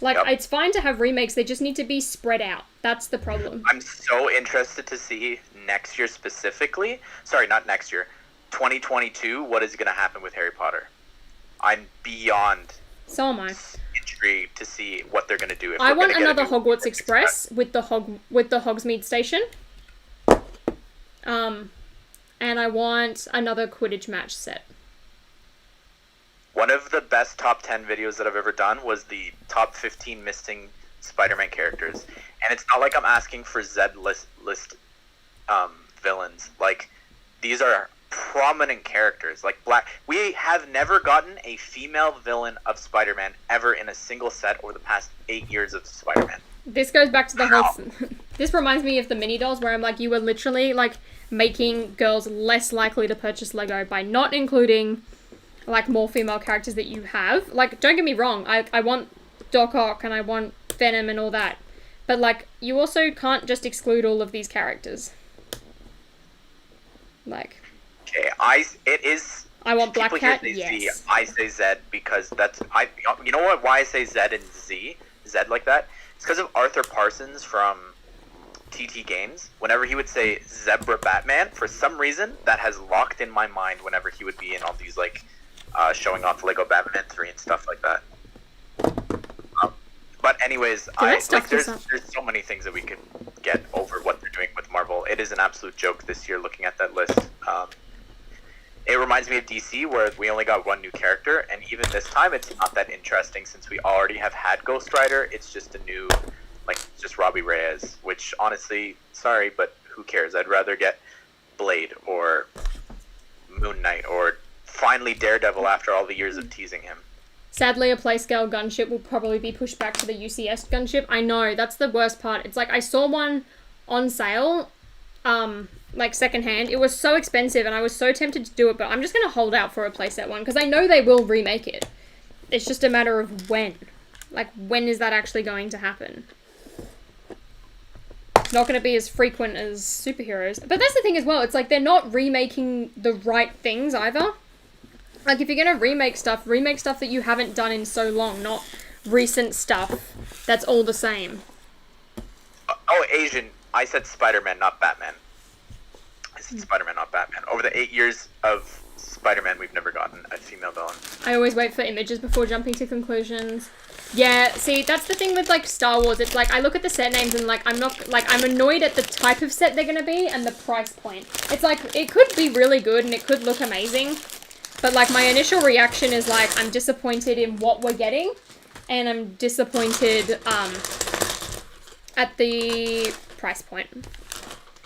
Like Yep. it's fine to have remakes, they just need to be spread out. That's the problem. I'm so interested to see next year specifically. Sorry, not next year. 2022. What is gonna happen with Harry Potter? I'm beyond So am I. intrigued to see what they're gonna do. If I we're want gonna get a another new Hogwarts Express with the Hogsmeade station. And I want another Quidditch match set. One of the best top 10 videos that I've ever done was the top 15 missing Spider-Man characters. And it's not like I'm asking for Z list villains. Like, these are prominent characters. Like, we have never gotten a female villain of Spider-Man ever in a single set over the past 8 years of Spider-Man. This goes back to the Wow. whole... This reminds me of the mini dolls where I'm like, you were literally like making girls less likely to purchase Lego by not including like more female characters that you have. Like, don't get me wrong, I want Doc Ock and I want Venom and all that. But like, you also can't just exclude all of these characters. Like, Okay, it is... I want Black People here Cat, say Z, yes. I say Z because that's... You know what? Why I say Z and Z like that? It's because of Arthur Parsons from TT Games. Whenever he would say Zebra Batman, for some reason, that has locked in my mind whenever he would be in all these, like, showing off Lego Batman 3 and stuff like that. But anyways, I stuff there's this up? so many things that we could get over what they're doing with Marvel. It is an absolute joke this year looking at that list. It reminds me of DC, where we only got 1 new character, and even this time, it's not that interesting since we already have had Ghost Rider. It's just a new, like, just Robbie Reyes, which honestly, sorry, but who cares? I'd rather get Blade or Moon Knight or finally Daredevil after all the years of teasing him. Sadly, a playscale gunship will probably be pushed back to the UCS gunship. I know, that's the worst part. It's like, I saw one on sale like secondhand. It was so expensive and I was so tempted to do it, but I'm just gonna hold out for a playset one because I know they will remake it. It's just a matter of when. Like, when is that actually going to happen? Not going to be as frequent as superheroes. But that's the thing as well. It's like they're not remaking the right things either. Like, if you're going to remake stuff that you haven't done in so long, not recent stuff that's all the same. Oh, Asian. I said Spider-Man, not Batman. I said Spider-Man, not Batman. Over the 8 years of Spider-Man, we've never gotten a female villain. I always wait for images before jumping to conclusions. Yeah, see, that's the thing with, like, Star Wars. It's like, I look at the set names and, like, I'm annoyed at the type of set they're gonna be and the price point. It's like, it could be really good and it could look amazing, but, like, my initial reaction is, like, I'm disappointed in what we're getting, and I'm disappointed, at the price point.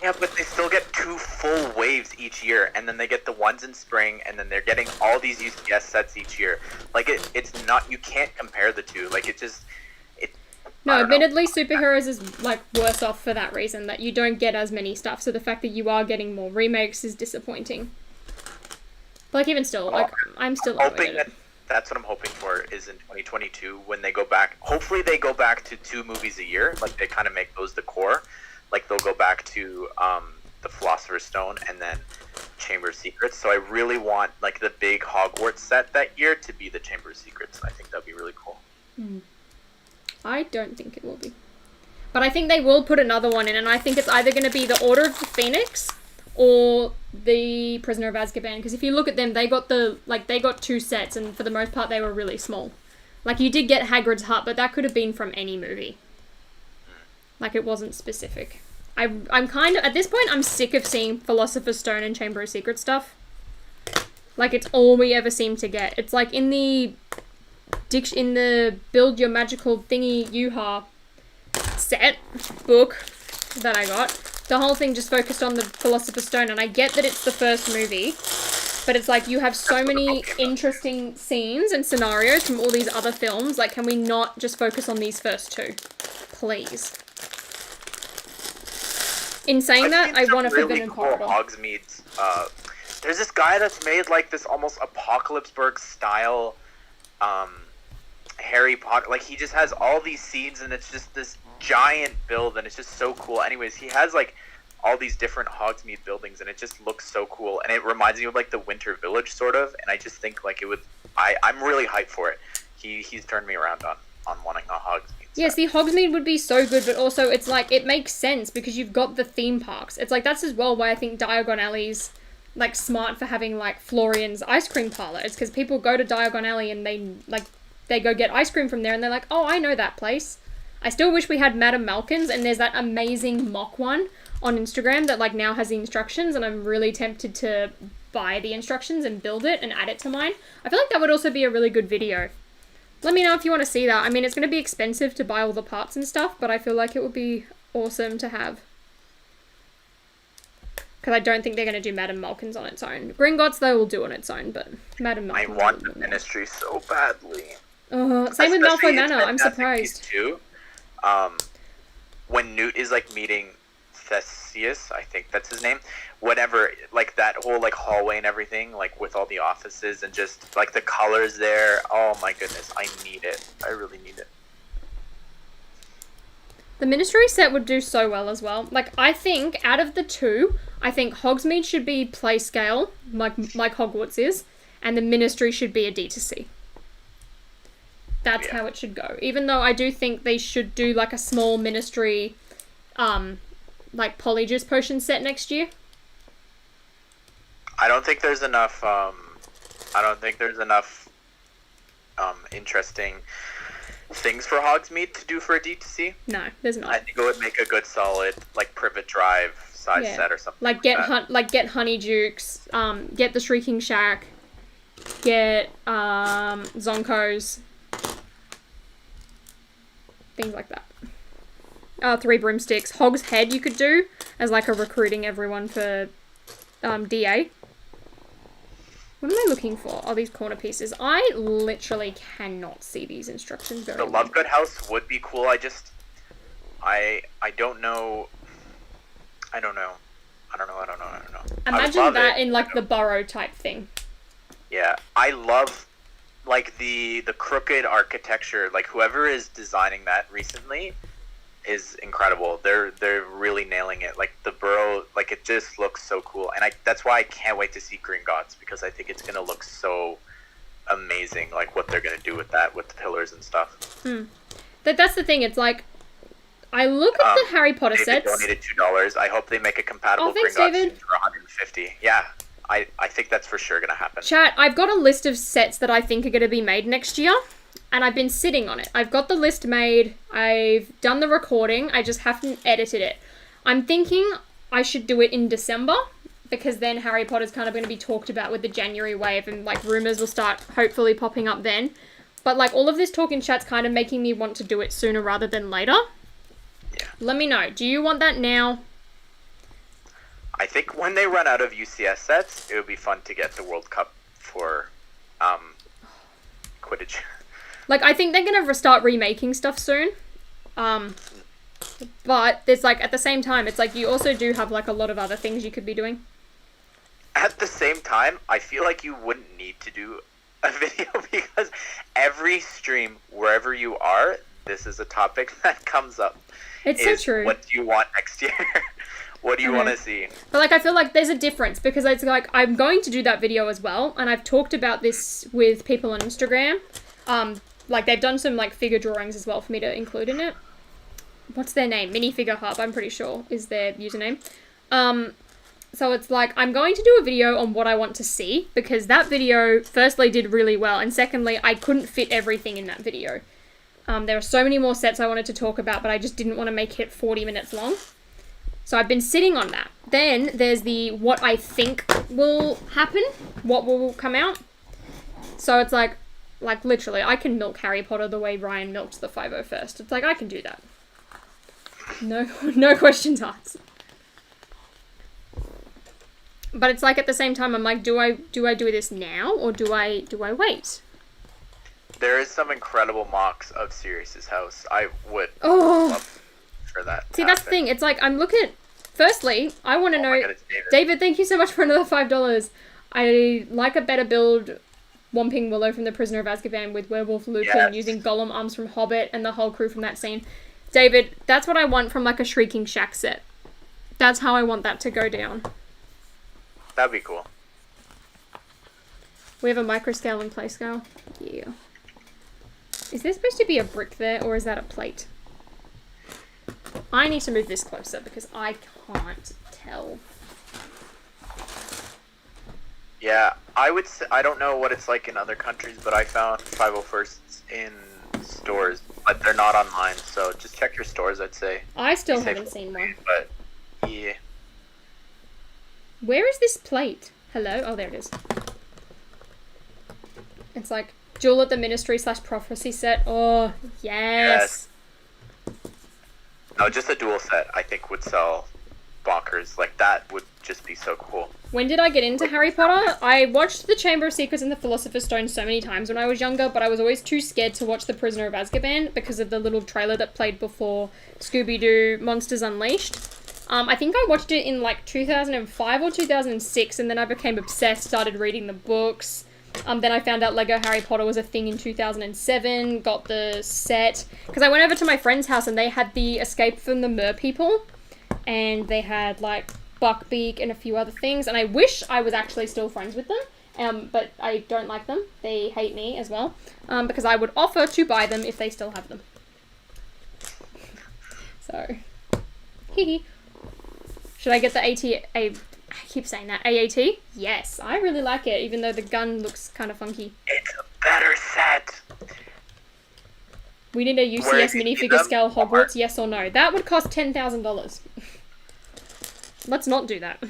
Yeah, but they still get 2 full waves each year, and then they get the ones in spring, and then they're getting all these UCS sets each year. Like, it's not, you can't compare the two. Like, No, admittedly, superheroes is, like, worse off for that reason, that you don't get as many stuff, so the fact that you are getting more remakes is disappointing. But, like, even still, like, I'm still hoping that's what I'm hoping for is in 2022 when they go back. Hopefully they go back to 2 movies a year. Like, they kind of make those the core. Like, they'll go back to the Philosopher's Stone and then Chamber of Secrets. So I really want, like, the big Hogwarts set that year to be the Chamber of Secrets. I think that'd be really cool. I don't think it will be. But I think they will put another one in, and I think it's either going to be the Order of the Phoenix or the Prisoner of Azkaban. Because if you look at them, they got 2 sets, and for the most part, they were really small. Like, you did get Hagrid's Hut, but that could have been from any movie. Like, it wasn't specific. I'm kind of, at this point, I'm sick of seeing Philosopher's Stone and Chamber of Secrets stuff. Like, it's all we ever seem to get. It's like in the Build Your Magical Thingy Yuha set book that I got, the whole thing just focused on the Philosopher's Stone, and I get that it's the first movie, but it's like you have so many interesting scenes and scenarios from all these other films. Like, can we not just focus on these first 2? Please. In saying that, I want a Forbidden Corridor. Hogsmeade's, there's this guy that's made, like, this almost Apocalypseburg style Harry Potter. Like, he just has all these scenes, and it's just this giant build, and it's just so cool. Anyways, he has, like, all these different Hogsmeade buildings, and it just looks so cool. And it reminds me of, like, the Winter Village, sort of. And I just think, like, it would... I'm really hyped for it. He's turned me around on wanting a Hogsmeade. Yeah, see, Hogsmeade would be so good, but also it's like, it makes sense because you've got the theme parks. It's like, that's as well why I think Diagon Alley's, like, smart for having, like, Florian's ice cream parlor. It's because people go to Diagon Alley and they go get ice cream from there and they're like, oh, I know that place. I still wish we had Madame Malkin's, and there's that amazing mock one on Instagram that, like, now has the instructions, and I'm really tempted to buy the instructions and build it and add it to mine. I feel like that would also be a really good video. Let me know if you want to see that. I mean, it's going to be expensive to buy all the parts and stuff, but I feel like it would be awesome to have. Because I don't think they're going to do Madame Malkin's on its own. Gringotts, they will do on its own, but Madame Malkin's... I want the Ministry so badly. Same with Malfoy Manor, I'm surprised. Too. When Newt is, like, meeting Theseus, I think that's his name, whatever, like, that whole, like, hallway and everything, like, with all the offices and just, like, the colors there, oh my goodness, I need it. I really need it. The Ministry set would do so well as well. Like, I think, out of the 2, I think Hogsmeade should be play scale, like Hogwarts is, and the Ministry should be a D2C. That's how it should go. Even though I do think they should do, like, a small Ministry, like, Polyjuice Potion set next year. I don't think there's enough, interesting things for Hogsmeade to do for a D2C. No, there's not. I think it would make a good solid, like, Privet Drive size set or something. Like, get Honeydukes, get the Shrieking Shack, get, Zonko's, things like that. 3 Broomsticks. Hog's Head you could do as, like, a recruiting everyone for DA. What am I looking for? Oh, these corner pieces. I literally cannot see these instructions very well. The Lovegood House would be cool. I don't know. I don't know. I would Imagine love that it. in like the burrow type thing. Yeah, I love like the crooked architecture. Like whoever is designing that recently is incredible. They're really nailing it. Like the burrow, like it just looks so cool, and that's why I can't wait to see Gringotts, because I think it's gonna look so amazing. Like what they're gonna do with that, with the pillars and stuff. That's the thing. It's like I look at the Harry Potter David sets. donated $2. I hope they make a compatible thanks, Gringotts David. for 150. Yeah, I think that's for sure gonna happen. Chat, I've got a list of sets that I think are going to be made next year, and I've been sitting on it. I've got the list made, I've done the recording, I just haven't edited it. I'm thinking I should do it in December, because then Harry Potter's kind of going to be talked about with the January wave, and like rumours will start hopefully popping up then. But like all of this talk in chat's kind of making me want to do it sooner rather than later. Yeah. Let me know. Do you want that now? I think when they run out of UCS sets, it would be fun to get the World Cup for Quidditch. Like, I think they're going to start remaking stuff soon. But there's, like, at the same time, it's like you also do have, like, a lot of other things you could be doing. At the same time, I feel like you wouldn't need to do a video, because every stream, wherever you are, this is a topic that comes up. It's so true. What do you want next year? What do you want to see? But, like, I feel like there's a difference, because it's like, I'm going to do that video as well, and I've talked about this with people on Instagram. Like, they've done some, like, figure drawings as well for me to include in it. What's their name? Minifigure Hub, I'm pretty sure, is their username. So it's like, I'm going to do a video on what I want to see, because that video, firstly, did really well, and secondly, I couldn't fit everything in that video. There are so many more sets I wanted to talk about, but I just didn't want to make it 40 minutes long. So I've been sitting on that. Then there's the what I think will happen, what will come out. So it's like literally, I can milk Harry Potter the way Ryan milked the 501st. It's like, I can do that. No questions asked. But it's like, at the same time, I'm like, do I do this now, or do I wait? There is some incredible mocks of Sirius's house. I would love for that. See, that's the thing. It's like, I'm looking at... Firstly, I want to know... God, it's David. David, thank you so much for another $5. I like a better build Whomping Willow from The Prisoner of Azkaban with Werewolf Lupin using Gollum arms from Hobbit and the whole crew from that scene. David, that's what I want from like a Shrieking Shack set. That's how I want that to go down. That'd be cool. We have a microscale and playscale. Yeah. Is there supposed to be a brick there, or is that a plate? I need to move this closer because I can't tell. Yeah, I don't know what it's like in other countries, but I found 501sts in stores, but they're not online, so just check your stores, I'd say. I still haven't seen one. But, yeah. Where is this plate? Hello? Oh, there it is. It's like, Jewel at the Ministry / Prophecy set. Oh, yes. No, just a dual set, I think, would sell bonkers. Like, that would just be so cool. When did I get into Harry Potter? I watched The Chamber of Secrets and The Philosopher's Stone so many times when I was younger, but I was always too scared to watch The Prisoner of Azkaban because of the little trailer that played before Scooby-Doo Monsters Unleashed. I think I watched it in like 2005 or 2006, and then I became obsessed, started reading the books. Then I found out Lego Harry Potter was a thing in 2007, got the set. Because I went over to my friend's house and they had the Escape from the Mer People. And they had like Buckbeak and a few other things. And I wish I was actually still friends with them. But I don't like them. They hate me as well. Because I would offer to buy them if they still have them. So, hee. Should I get the I keep saying that. AAT? Yes, I really like it, even though the gun looks kind of funky. It's a better set. We need a UCS minifigure scale Hogwarts, yes or no? That would cost $10,000. Let's not do that.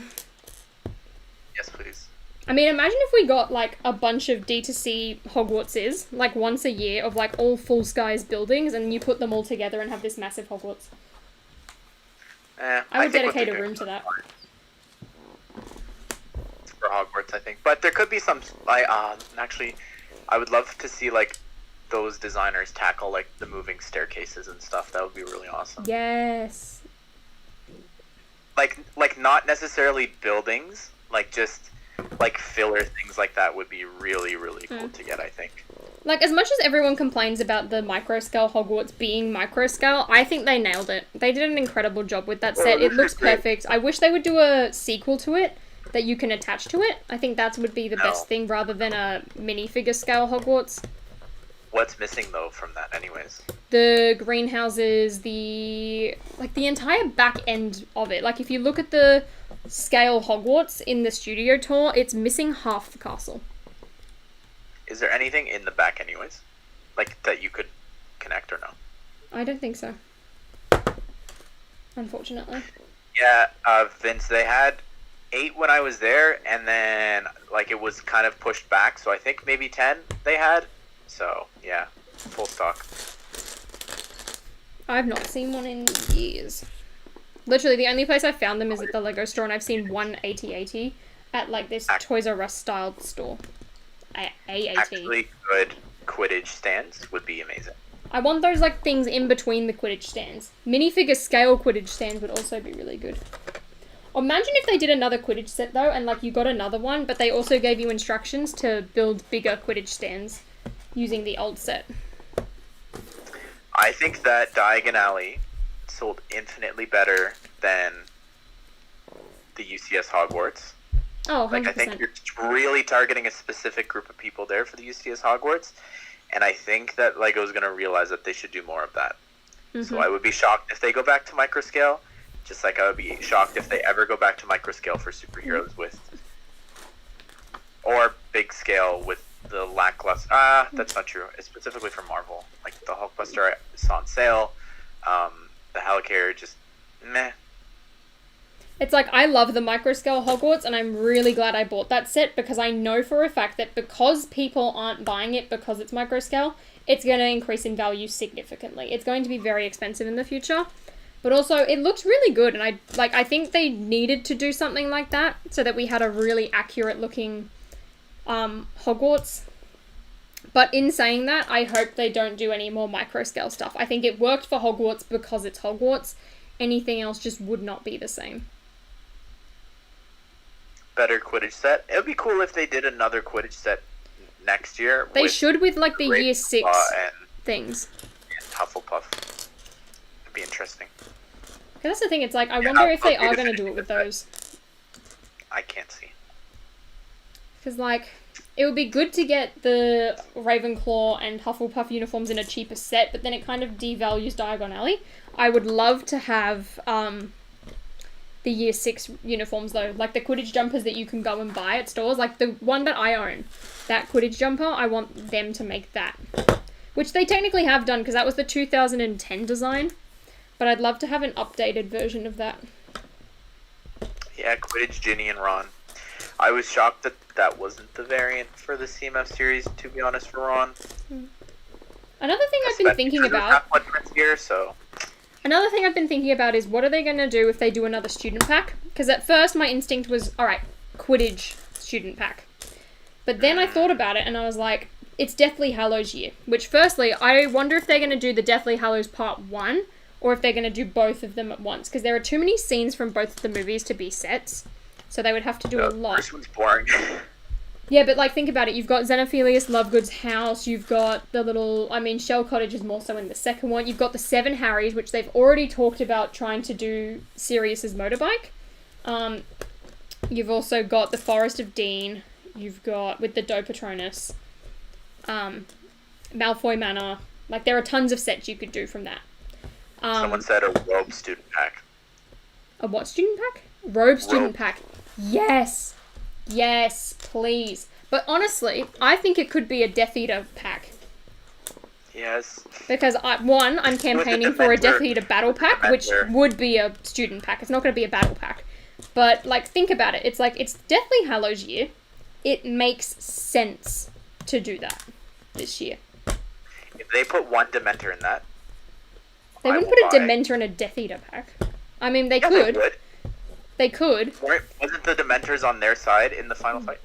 Yes, please. I mean, imagine if we got, like, a bunch of D2C Hogwartses, like, once a year, of, like, all full-size buildings, and you put them all together and have this massive Hogwarts. I would dedicate a room to that. For Hogwarts, I think. But there could be some, actually, I would love to see, like, those designers tackle, like, the moving staircases and stuff. That would be really awesome. Yes. like not necessarily buildings, like just like filler things like that would be really really cool to get, I think. Like, as much as everyone complains about the micro-scale Hogwarts being micro-scale, I think they nailed it. They did an incredible job with that set. It looks perfect. I wish they would do a sequel to it that you can attach to it. I think that would be the best thing rather than a minifigure scale Hogwarts. What's missing though from that anyways? The greenhouses, the entire back end of it. Like, if you look at the scale Hogwarts in the studio tour, it's missing half the castle. Is there anything in the back anyways? Like, that you could connect or no? I don't think so. Unfortunately. Yeah, Vince, they had 8 when I was there, and then, like, it was kind of pushed back, so I think maybe 10 they had. So, yeah, full stock. I've not seen one in years. Literally, the only place I found them is at the Lego store, and I've seen one AT-AT at, like, this Toys R Us styled store. AAT. Actually good Quidditch stands would be amazing. I want those, like, things in between the Quidditch stands. Minifigure scale Quidditch stands would also be really good. Imagine if they did another Quidditch set, though, and, like, you got another one, but they also gave you instructions to build bigger Quidditch stands using the old set. I think that Diagon Alley sold infinitely better than the UCS Hogwarts. Oh, 100%. Like, I think you're really targeting a specific group of people there for the UCS Hogwarts, and I think that Lego's going to realize that they should do more of that. Mm-hmm. So I would be shocked if they go back to microscale, just like I would be shocked if they ever go back to microscale for superheroes with, or big scale with the lackluster. That's not true. It's specifically for Marvel. Like, the Hulkbuster is on sale. The Helicarrier just meh. It's like, I love the microscale Hogwarts, and I'm really glad I bought that set, because I know for a fact that because people aren't buying it because it's microscale, it's going to increase in value significantly. It's going to be very expensive in the future. But also, it looks really good, and I think they needed to do something like that so that we had a really accurate looking Hogwarts. But in saying that, I hope they don't do any more microscale stuff. I think it worked for Hogwarts because it's Hogwarts. Anything else just would not be the same. Better Quidditch set. It would be cool if they did another Quidditch set next year. They should with, like, the year 6 and things. Hufflepuff. It'd be interesting. That's the thing, it's like, I wonder if they are going to do it with those. I can't see. Because, like, it would be good to get the Ravenclaw and Hufflepuff uniforms in a cheaper set, but then it kind of devalues Diagon Alley. I would love to have the year 6 uniforms, though. Like, the Quidditch jumpers that you can go and buy at stores. Like, the one that I own, that Quidditch jumper, I want them to make that. Which they technically have done, because that was the 2010 design. But I'd love to have an updated version of that. Yeah, Quidditch, Ginny, and Ron. I was shocked that that wasn't the variant for the CMF series, to be honest, for Ron. Another thing I've been thinking about... Here, so... Another thing I've been thinking about is, what are they going to do if they do another student pack? Because at first my instinct was, alright, Quidditch student pack. But then I thought about it and I was like, it's Deathly Hallows year. Which, firstly, I wonder if they're going to do the Deathly Hallows Part 1, or if they're going to do both of them at once. Because there are too many scenes from both of the movies to be sets. So they would have to do a lot. This one's boring. Yeah, but, like, think about it. You've got Xenophilius Lovegood's house. You've got the little... I mean, Shell Cottage is more so in the second one. You've got the 7 Harrys, which they've already talked about trying to do Sirius's motorbike. You've also got the Forest of Dean. You've got, with the Doe Patronus, Malfoy Manor. Like, there are tons of sets you could do from that. Someone said a robe student pack. A what student pack? Robe student pack. Yes! Yes, please. But honestly, I think it could be a Death Eater pack. Yes. Because, I'm campaigning for a Death Eater battle pack, which would be a student pack. It's not going to be a battle pack. But, like, think about it. It's like, it's Deathly Hallows year. It makes sense to do that this year. If they put one Dementor in that, they wouldn't put a Dementor in a Death Eater pack. I mean, they could. They could. Wasn't the Dementors on their side in the final fight?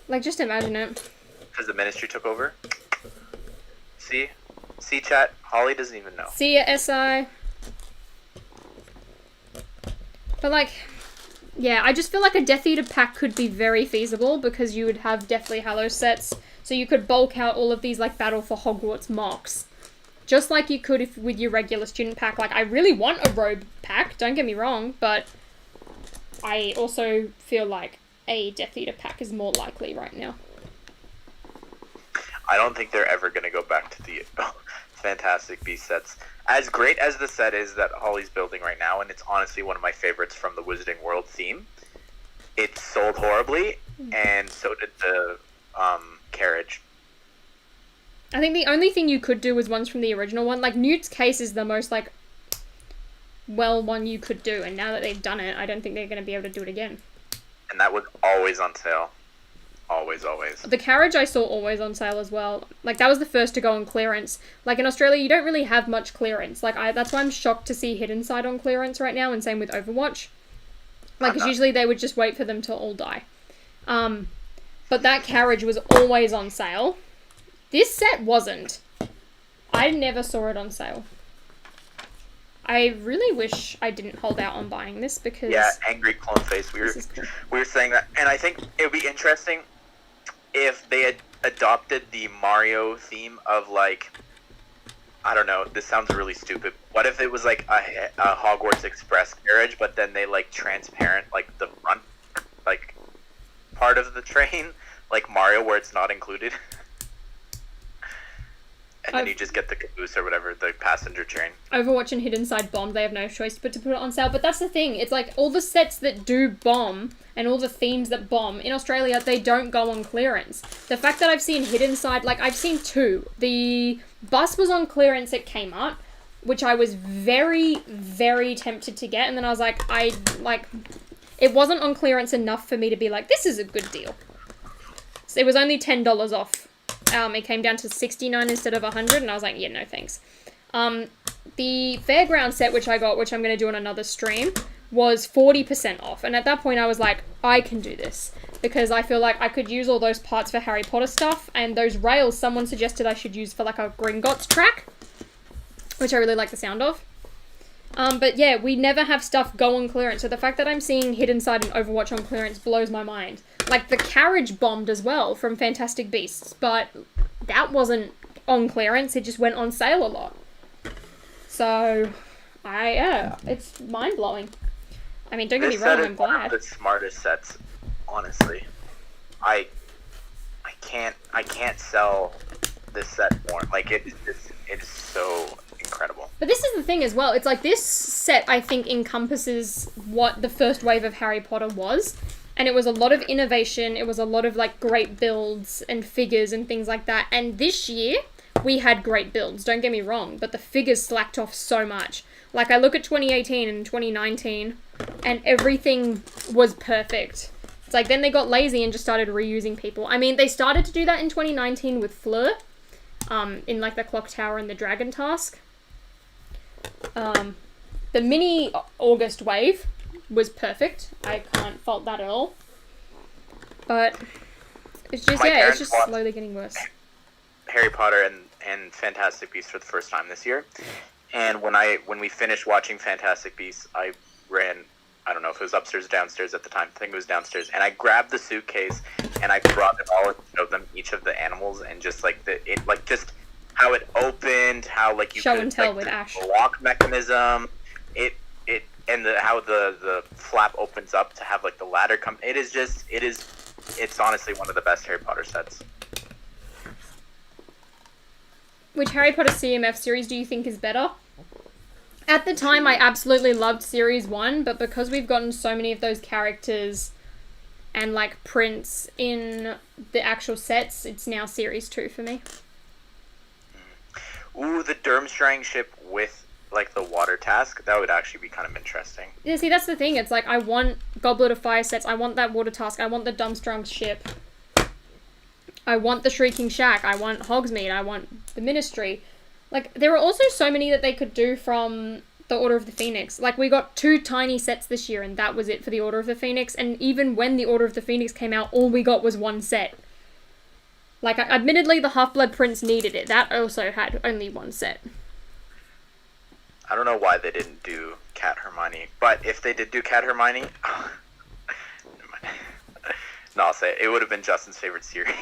Like, just imagine it. Because the Ministry took over? See? See, chat? Holly doesn't even know. See ya, SI. But, like, yeah, I just feel like a Death Eater pack could be very feasible because you would have Deathly Hallows sets, so you could bulk out all of these, like, Battle for Hogwarts mocks. Just like you could if with your regular student pack. Like, I really want a robe pack, don't get me wrong, but I also feel like a Death Eater pack is more likely right now. I don't think they're ever going to go back to the Fantastic Beasts sets. As great as the set is that Holly's building right now, and it's honestly one of my favorites from the Wizarding World theme, it sold horribly, and so did the carriage. I think the only thing you could do was ones from the original one. Like, Newt's case is the most, like, well one you could do, and now that they've done it, I don't think they're going to be able to do it again. And that was always on sale. Always, always. The carriage I saw always on sale as well. Like, that was the first to go on clearance. Like, in Australia, you don't really have much clearance. Like, that's why I'm shocked to see Hidden Side on clearance right now, and same with Overwatch. Like, because usually they would just wait for them to all die. But that carriage was always on sale. This set wasn't. I never saw it on sale. I really wish I didn't hold out on buying this because... Yeah, Angry Clone Face. We were saying that. And I think it would be interesting if they had adopted the Mario theme of, like... I don't know, this sounds really stupid. What if it was, like, a Hogwarts Express carriage, but then they, like, transparent, like, the front, like, part of the train? Like Mario, where it's not included? And then you just get the caboose or whatever, the passenger train. Overwatch and Hidden Side bombed. They have no choice but to put it on sale. But that's the thing. It's like all the sets that do bomb and all the themes that bomb in Australia, they don't go on clearance. The fact that I've seen Hidden Side, like I've seen two. The bus was on clearance at Kmart, which I was very, very tempted to get. And then I was like, it wasn't on clearance enough for me to be like, this is a good deal. So it was only $10 off. It came down to 69 instead of 100, and I was like, yeah, no thanks. The Fairground set, which I got, which I'm going to do on another stream, was 40% off. And at that point, I was like, I can do this. Because I feel like I could use all those parts for Harry Potter stuff, and those rails someone suggested I should use for, like, a Gringotts track, which I really like the sound of. But yeah, we never have stuff go on clearance, so the fact that I'm seeing Hidden Side and Overwatch on clearance blows my mind. Like, the carriage bombed as well from Fantastic Beasts, but that wasn't on clearance, it just went on sale a lot. So, it's mind-blowing. I mean, don't get me wrong, I'm glad. This set is one of the smartest sets, honestly. I can't sell this set more. Like, it is so incredible. But this is the thing as well. It's like this set, I think, encompasses what the first wave of Harry Potter was. And it was a lot of innovation. It was a lot of, like, great builds and figures and things like that. And this year, we had great builds. Don't get me wrong. But the figures slacked off so much. Like, I look at 2018 and 2019, and everything was perfect. It's like, then they got lazy and just started reusing people. I mean, they started to do that in 2019 with Fleur. In, like, the Clock Tower and the Dragon Task. The mini August wave was perfect. I can't fault that at all. But it's just, it's just slowly getting worse. Harry Potter and Fantastic Beasts for the first time this year. And when we finished watching Fantastic Beasts, I ran, I don't know if it was upstairs or downstairs at the time. I think it was downstairs. And I grabbed the suitcase and I brought them all and showed them each of the animals and just like just how it opened, how like you show could, and tell like, with Ash. The lock mechanism, and how the flap opens up to have like the ladder come. It's honestly one of the best Harry Potter sets. Which Harry Potter CMF series do you think is better? At the time, I absolutely loved Series 1, but because we've gotten so many of those characters and, like, prints in the actual sets, it's now Series 2 for me. Ooh, the Durmstrang ship with, like, the water task, that would actually be kind of interesting. Yeah, see, that's the thing. It's like, I want Goblet of Fire sets, I want that water task, I want the Durmstrang ship, I want the Shrieking Shack, I want Hogsmeade, I want the Ministry. Like, there are also so many that they could do from the Order of the Phoenix. Like, we got 2 tiny sets this year, and that was it for the Order of the Phoenix. And even when the Order of the Phoenix came out, all we got was 1 set. Like, admittedly, the Half-Blood Prince needed it. That also had only 1 set. I don't know why they didn't do Cat Hermione, but if they did do Cat Hermione, never mind. No, I'll say it would have been Justin's favorite series.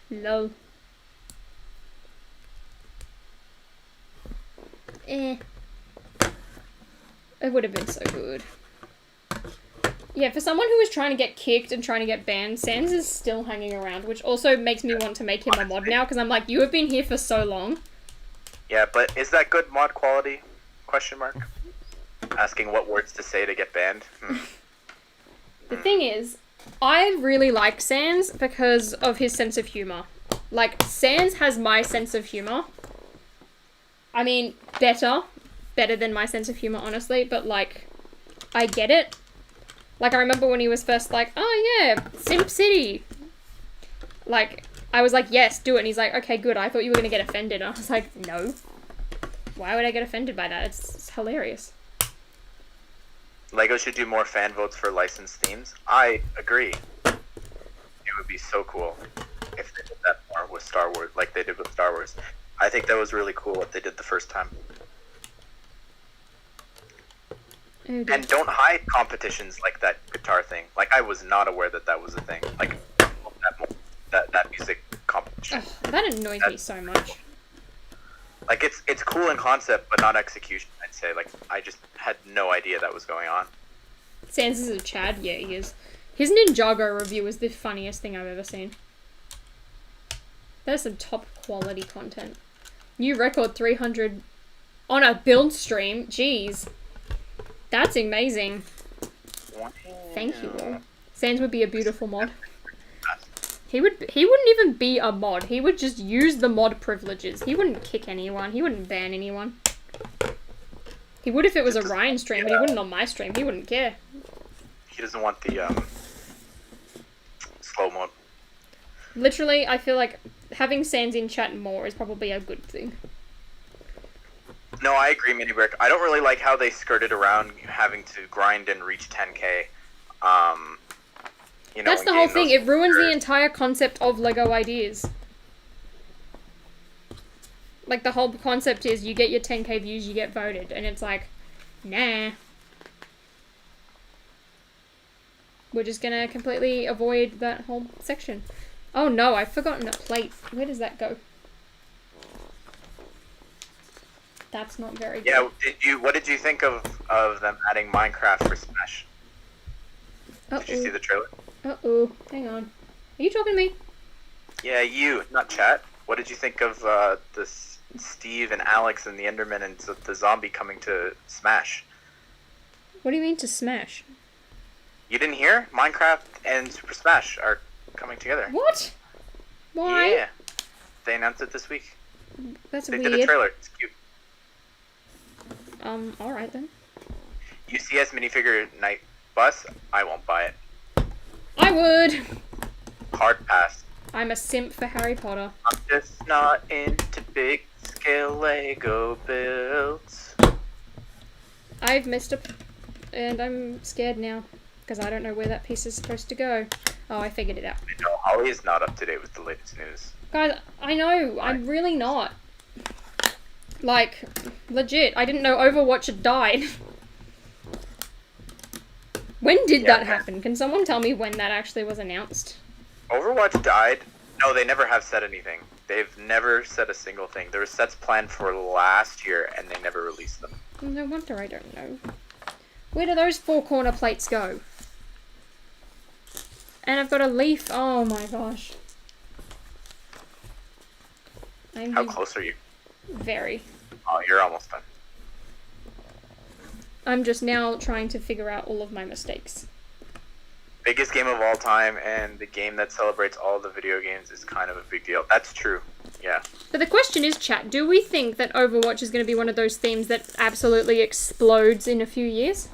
Lol. It would have been so good. Yeah, for someone who is trying to get kicked and trying to get banned, Sans is still hanging around, which also makes me want to make him a mod now, because I'm like, you have been here for so long. Yeah, but is that good mod quality? Question mark. Asking what words to say to get banned. The thing is, I really like Sans because of his sense of humor. Like, Sans has my sense of humor. I mean, better than my sense of humor, honestly, but like, I get it. Like, I remember when he was first like, oh yeah, Simp City. Like, I was like, yes, do it. And he's like, okay, good. I thought you were going to get offended. And I was like, no. Why would I get offended by that? It's hilarious. Lego should do more fan votes for licensed themes. I agree. It would be so cool if they did that more with Star Wars, like they did with Star Wars. I think that was really cool what they did the first time. Oh, dear. And don't hide competitions like that guitar thing. Like, I was not aware that that was a thing. Like, that music competition. Ugh, that annoys me so much. Like, it's cool in concept, but not execution, I'd say. Like, I just had no idea that was going on. Sans is a Chad? Yeah, he is. His Ninjago review is the funniest thing I've ever seen. That is some top quality content. New record 300 on a build stream. Jeez. That's amazing. Thank you all. Sans would be a beautiful mod. He wouldn't even be a mod. He would just use the mod privileges. He wouldn't kick anyone. He wouldn't ban anyone. He would if it was a Ryan stream, but he wouldn't on my stream. He wouldn't care. He doesn't want the slow mode. Literally, I feel like having Sans in chat more is probably a good thing. No, I agree, Mini Brick. I don't really like how they skirted around having to grind and reach 10k. You know, That's the whole thing. It ruins the entire concept of Lego ideas. Like, the whole concept is you get your 10k views, you get voted. And it's like, nah. We're just gonna completely avoid that whole section. Oh no, I've forgotten that plate. Where does that go? That's not very good. Yeah, what did you think of them adding Minecraft for Smash? Did you see the trailer? Uh-oh. Hang on. Are you talking to me? Yeah, you, not chat. What did you think of this Steve and Alex and the Enderman and the zombie coming to Smash? What do you mean to Smash? You didn't hear? Minecraft and Super Smash are coming together. What? Why? Yeah. They announced it this week. That's They weird. did a trailer. It's cute. Alright then. UCS minifigure night bus. I won't buy it. I would! Hard pass. I'm a simp for Harry Potter. I'm just not into big scale Lego builds. I've missed a... and I'm scared now. Because I don't know where that piece is supposed to go. Oh, I figured it out. I know Holly is not up to date with the latest news. Guys, I know. I'm really not. Like, legit. I didn't know Overwatch had died. When did that happen? Can someone tell me when that actually was announced? Overwatch died? No, they never have said anything. They've never said a single thing. There were sets planned for last year, and they never released them. No wonder I don't know. Where do those 4 corner plates go? And I've got a leaf. Oh my gosh. How close are you? Very. Oh, you're almost done. I'm just now trying to figure out all of my mistakes. Biggest game of all time, and the game that celebrates all the video games is kind of a big deal. That's true. Yeah. But the question is, chat, do we think that Overwatch is going to be one of those themes that absolutely explodes in a few years?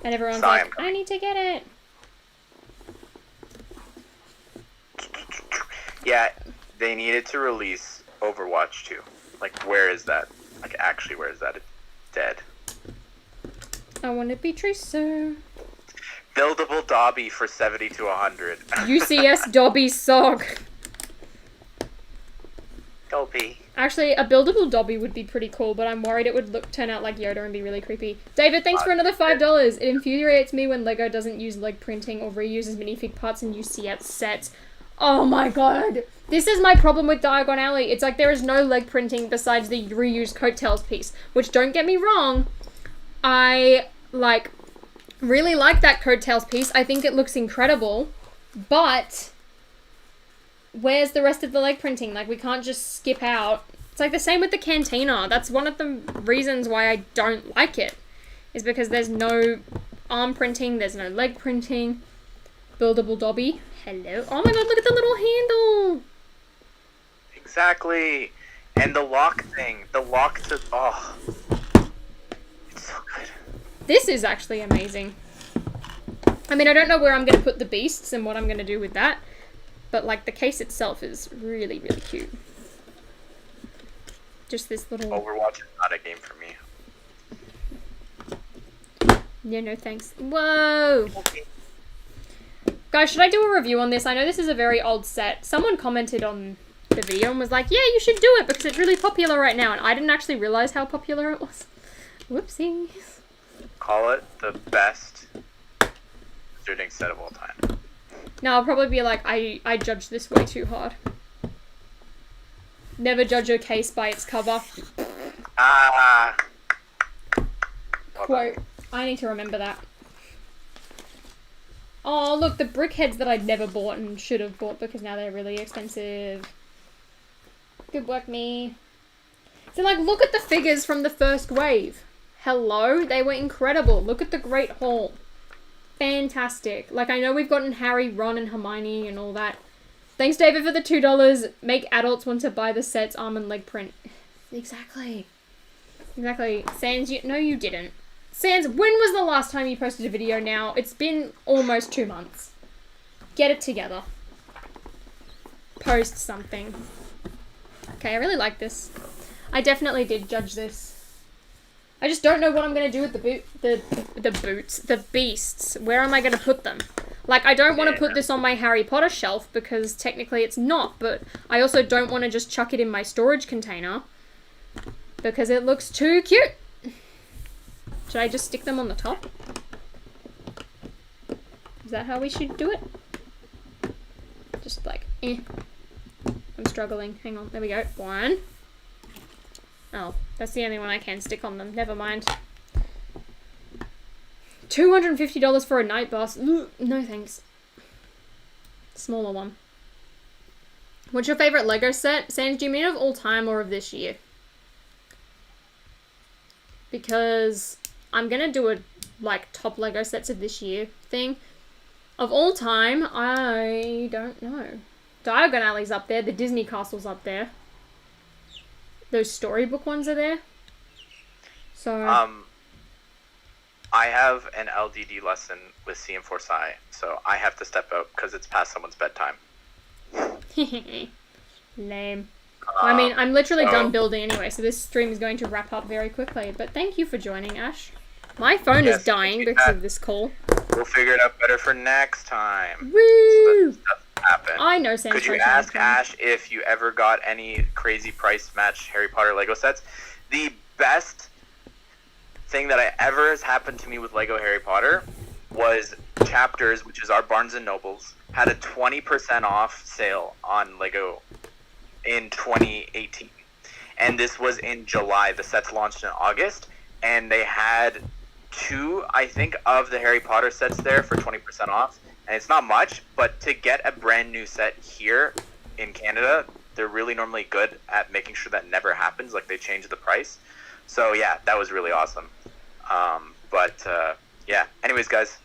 And everyone's like, I need to get it. Yeah, they needed to release Overwatch 2. Like, where is that? Like, actually, where is that? It's dead. I want to be Tracer. Buildable Dobby for 70 to 100. UCS Dobby sock. Dobby. Actually, a buildable Dobby would be pretty cool, but I'm worried it would turn out like Yoda and be really creepy. David, thanks for another $5. It infuriates me when LEGO doesn't use leg printing or reuses minifig parts and use sets. Oh my god. This is my problem with Diagon Alley. It's like there is no leg printing besides the reused coattails piece, which, don't get me wrong, I really like that coattails piece. I think it looks incredible, but where's the rest of the leg printing? Like, we can't just skip out. It's like the same with the cantina. That's one of the reasons why I don't like it, is because there's no arm printing, there's no leg printing. Buildable Dobby. Hello. Oh my god, look at the little handle. Exactly. And the lock thing. The lock to... Oh. It's so good. This is actually amazing. I mean, I don't know where I'm going to put the beasts and what I'm going to do with that. But, like, the case itself is really, really cute. Just this little... Overwatch is not a game for me. Yeah, no thanks. Whoa! Guys, should I do a review on this? I know this is a very old set. Someone commented on the video and was like, yeah, you should do it because it's really popular right now. And I didn't actually realize how popular it was. Whoopsies. Call it the best shooting set of all time. No, I'll probably be like, I judge this way too hard. Never judge a case by its cover. Ah. Quote. I need to remember that. Oh, look, the brick heads that I'd never bought and should have bought because now they're really expensive. Good work, me. So, like, look at the figures from the first wave. Hello? They were incredible. Look at the Great Hall. Fantastic. Like, I know we've gotten Harry, Ron, and Hermione and all that. Thanks, David, for the $2. Make adults want to buy the set's arm and leg print. Exactly. Exactly. Sans, no, you didn't. Sans, when was the last time you posted a video now? It's been almost 2 months. Get it together. Post something. Okay, I really like this. I definitely did judge this. I just don't know what I'm going to do with the beasts. Where am I going to put them? Like, I don't want to put this on my Harry Potter shelf because technically it's not, but I also don't want to just chuck it in my storage container because it looks too cute. Should I just stick them on the top? Is that how we should do it? Just like, I'm struggling. Hang on. There we go. One. Oh, that's the only one I can stick on them. Never mind. $250 for a night bus. No thanks. Smaller one. What's your favorite Lego set? Sans, do you mean of all time or of this year? Because I'm gonna do a like top Lego sets of this year thing. Of all time, I don't know. Diagon Alley's up there. The Disney Castle's up there. Those storybook ones are there. So I have an LDD lesson with CM4 Sci, so I have to step out because it's past someone's bedtime. Lame. I mean, I'm literally done building anyway, so this stream is going to wrap up very quickly. But thank you for joining, Ash. My phone is dying because of this call. We'll figure it out better for next time. Woo! So that happen. I know Sam's Could you ask Ash if you ever got any crazy price match Harry Potter Lego sets? The best thing that ever has happened to me with Lego Harry Potter was Chapters, which is our Barnes & Nobles, had a 20% off sale on Lego in 2018. And this was in July. The sets launched in August, and they had 2, I think, of the Harry Potter sets there for 20% off. And it's not much, but to get a brand new set here in Canada, they're really normally good at making sure that never happens, like they change the price. So yeah, that was really awesome. Yeah, anyways, guys.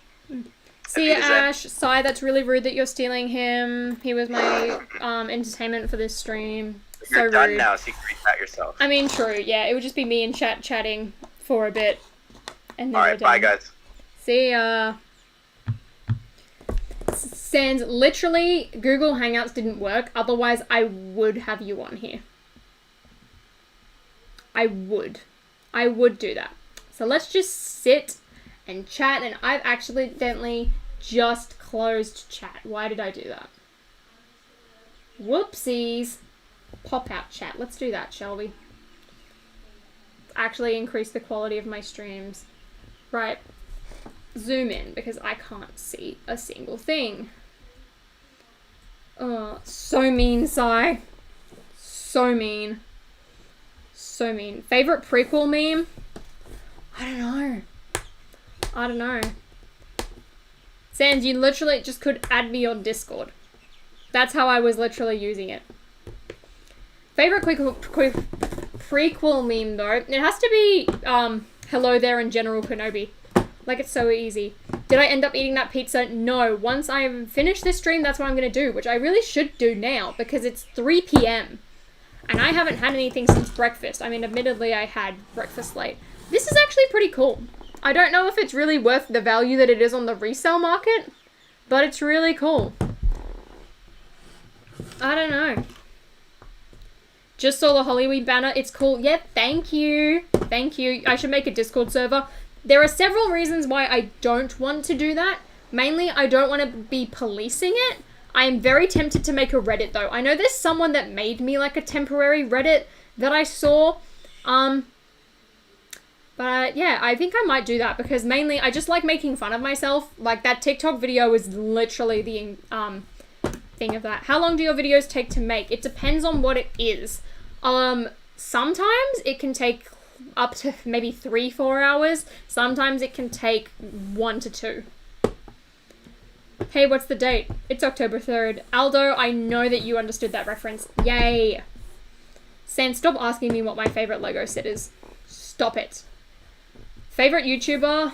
See ya, Ash. Sigh, that's really rude that you're stealing him. He was my entertainment for this stream. You're so done rude. now, so you can read that yourself. I mean, true, yeah. It would just be me and chatting for a bit. And then Alright, bye guys. See ya. Sans, literally, Google Hangouts didn't work. Otherwise, I would have you on here. I would do that. So let's just sit and chat. And I've accidentally just closed chat. Why did I do that? Whoopsies. pop out chat. Let's do that, shall we? Actually increase the quality of my streams. Right. Zoom in because I can't see a single thing. Oh, so mean, Sai. So mean. So mean. Favorite prequel meme? I don't know. Sans, you literally just could add me on Discord. That's how I was literally using it. Favorite prequel meme though? It has to be hello there and General Kenobi. Like, it's so easy. Did I end up eating that pizza? No. Once I finish this stream, that's what I'm going to do, which I really should do now because it's 3 p.m. And I haven't had anything since breakfast. I mean, admittedly, I had breakfast late. This is actually pretty cool. I don't know if it's really worth the value that it is on the resale market, but it's really cool. I don't know. Just saw the Hollywood banner. It's cool. Yeah, thank you. Thank you. I should make a Discord server. There are several reasons why I don't want to do that. Mainly, I don't want to be policing it. I am very tempted to make a Reddit, though. I know there's someone that made me, like, a temporary Reddit that I saw. But, yeah, I think I might do that because mainly I just like making fun of myself. Like, that TikTok video is literally the, thing of that. How long do your videos take to make? It depends on what it is. Sometimes it can take up to maybe 3-4 hours. Sometimes it can take 1 to 2. Hey, what's the date? It's October 3rd. Aldo, I know that you understood that reference. Yay. San, stop asking me what my favorite Lego set is. Stop it. Favorite YouTuber?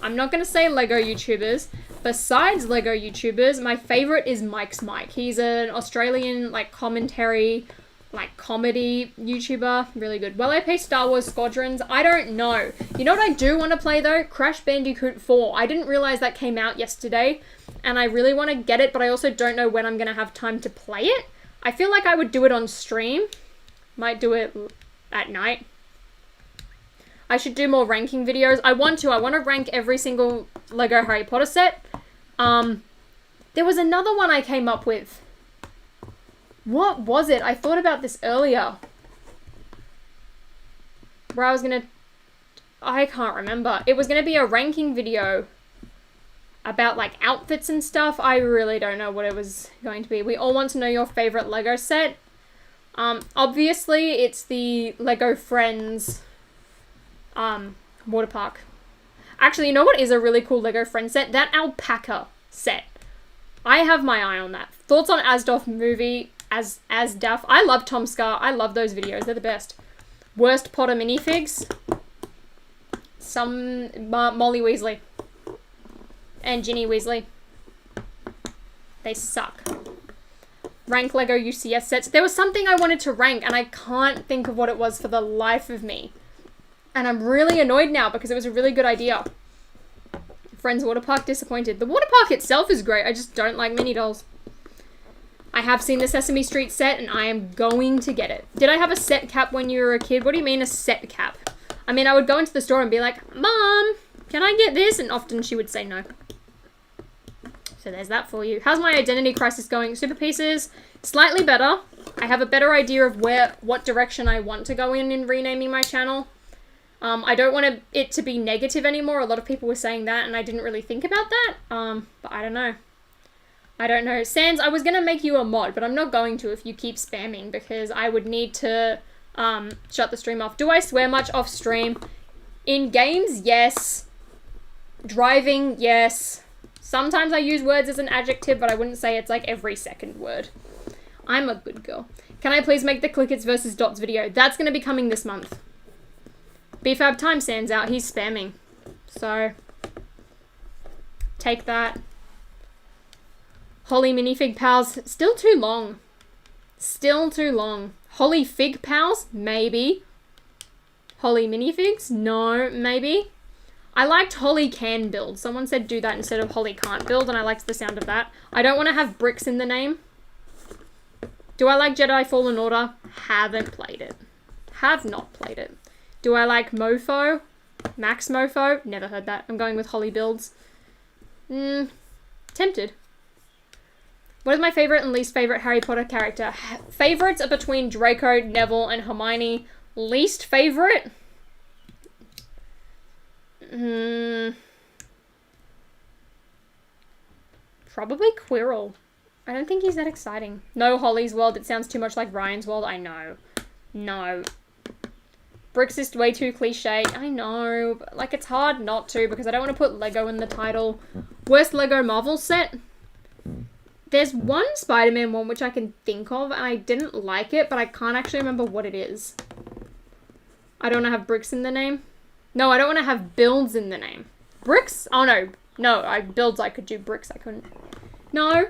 I'm not going to say Lego YouTubers. Besides Lego YouTubers, my favorite is Mike's Mike. He's an Australian, like, commentary, like, comedy YouTuber. Really good. Will I play Star Wars Squadrons? I don't know. You know what I do want to play, though? Crash Bandicoot 4. I didn't realize that came out yesterday, and I really want to get it, but I also don't know when I'm going to have time to play it. I feel like I would do it on stream. Might do it at night. I should do more ranking videos. I want to rank every single Lego Harry Potter set. There was another one I came up with. What was it? I thought about this earlier. Where I was gonna... I can't remember. It was gonna be a ranking video about, like, outfits and stuff. I really don't know what it was going to be. We all want to know your favorite Lego set. Obviously, it's the Lego Friends... water park. Actually, you know what is a really cool Lego Friends set? That alpaca set. I have my eye on that. Thoughts on Asdoff movie? Asdaff. I love Tom Scar. I love those videos. They're the best. Worst Potter minifigs? Molly Weasley. And Ginny Weasley. They suck. Rank Lego UCS sets. There was something I wanted to rank and I can't think of what it was for the life of me. And I'm really annoyed now because it was a really good idea. Friends Water Park disappointed. The water park itself is great. I just don't like mini dolls. I have seen the Sesame Street set and I am going to get it. Did I have a set cap when you were a kid? What do you mean a set cap? I mean, I would go into the store and be like, Mom, can I get this? And often she would say no. So there's that for you. How's my identity crisis going? Super Pieces, slightly better. I have a better idea of what direction I want to go in renaming my channel. I don't want it to be negative anymore. A lot of people were saying that, and I didn't really think about that. But I don't know. I don't know. Sans, I was going to make you a mod, but I'm not going to if you keep spamming, because I would need to shut the stream off. Do I swear much off stream? In games, yes. Driving, yes. Sometimes I use words as an adjective, but I wouldn't say it's like every second word. I'm a good girl. Can I please make the Clickets versus Dots video? That's going to be coming this month. BFAB time Sans out. He's spamming. So, take that. Holly minifig pals. Still too long. Still too long. Holly fig pals? Maybe. Holly minifigs? No, maybe. I liked Holly can build. Someone said do that instead of Holly can't build, and I liked the sound of that. I don't want to have bricks in the name. Do I like Jedi Fallen Order? Haven't played it. Have not played it. Do I like Mofo? Max Mofo? Never heard that. I'm going with Holly builds. Tempted. What is my favorite and least favorite Harry Potter character? Favorites are between Draco, Neville, and Hermione. Least favorite? Probably Quirrell. I don't think he's that exciting. No, Holly's world. It sounds too much like Ryan's world. I know. No. Bricks is way too cliche. I know. But, like, it's hard not to because I don't want to put Lego in the title. Worst Lego Marvel set? There's one Spider-Man one which I can think of and I didn't like it, but I can't actually remember what it is. I don't want to have bricks in the name. No, I don't want to have builds in the name. Bricks? Oh no. No, builds I could do, bricks I couldn't. No.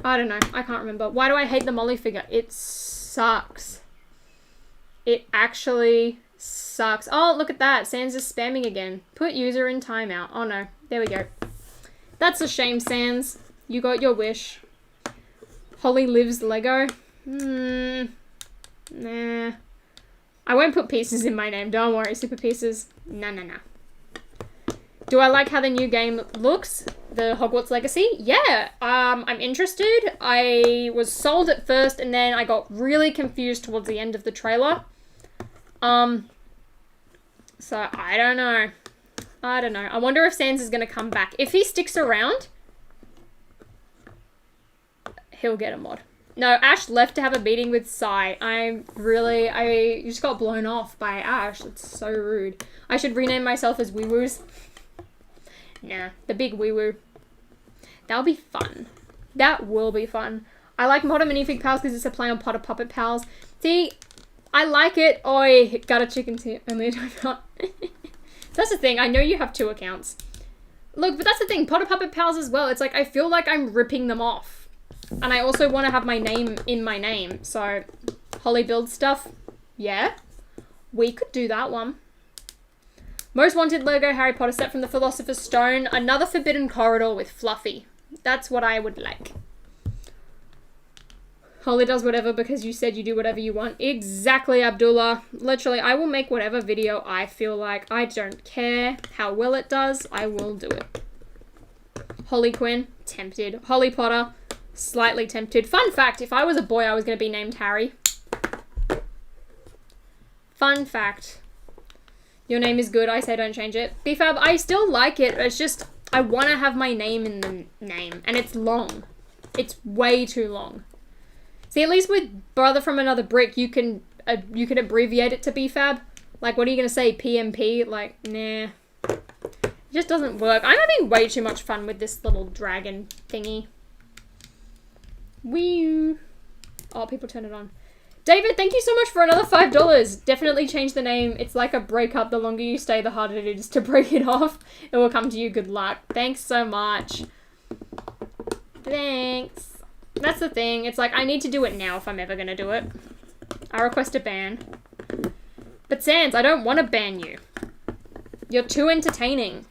I don't know. I can't remember. Why do I hate the Molly figure? It sucks. It actually sucks. Oh, look at that. Sans is spamming again. Put user in timeout. Oh no. There we go. That's a shame, Sans. You got your wish. Holly lives Lego. Nah. I won't put pieces in my name. Don't worry, super pieces. Nah. Do I like how the new game looks? The Hogwarts Legacy? Yeah, I'm interested. I was sold at first and then I got really confused towards the end of the trailer. So I don't know. I wonder if Sans is going to come back. If he sticks around, he'll get a mod. No, Ash left to have a meeting with Sai. I just got blown off by Ash. That's so rude. I should rename myself as Wee Woos. Nah, the big Wee Woo. That'll be fun. That will be fun. I like Potter Minifig Pals because it's a play on Potter Puppet Pals. See, I like it. Oi, got a chicken too. Only That's the thing. I know you have 2 accounts. Look, but that's the thing. Potter Puppet Pals as well. It's like I feel like I'm ripping them off. And I also want to have my name in my name. So, Holly build stuff. Yeah. We could do that one. Most wanted Lego Harry Potter set from the Philosopher's Stone. Another Forbidden Corridor with Fluffy. That's what I would like. Holly does whatever because you said you do whatever you want. Exactly, Abdullah. Literally, I will make whatever video I feel like. I don't care how well it does. I will do it. Holly Quinn, tempted. Holly Potter, slightly tempted. Fun fact, if I was a boy, I was going to be named Harry. Fun fact. Your name is good. I say don't change it. BFAB, I still like it. It's just, I want to have my name in the name. And it's long. It's way too long. See, at least with Brother from Another Brick, you can abbreviate it to BFAB. Like, what are you going to say? PMP? Like, nah. It just doesn't work. I'm having way too much fun with this little dragon thingy. Wee. Oh, people turn it on. David, thank you so much for another $5. Definitely change the name. It's like a breakup. The longer you stay, the harder it is to break it off. It will come to you. Good luck. Thanks so much. Thanks. That's the thing. It's like, I need to do it now if I'm ever going to do it. I request a ban. But Sans, I don't want to ban you. You're too entertaining.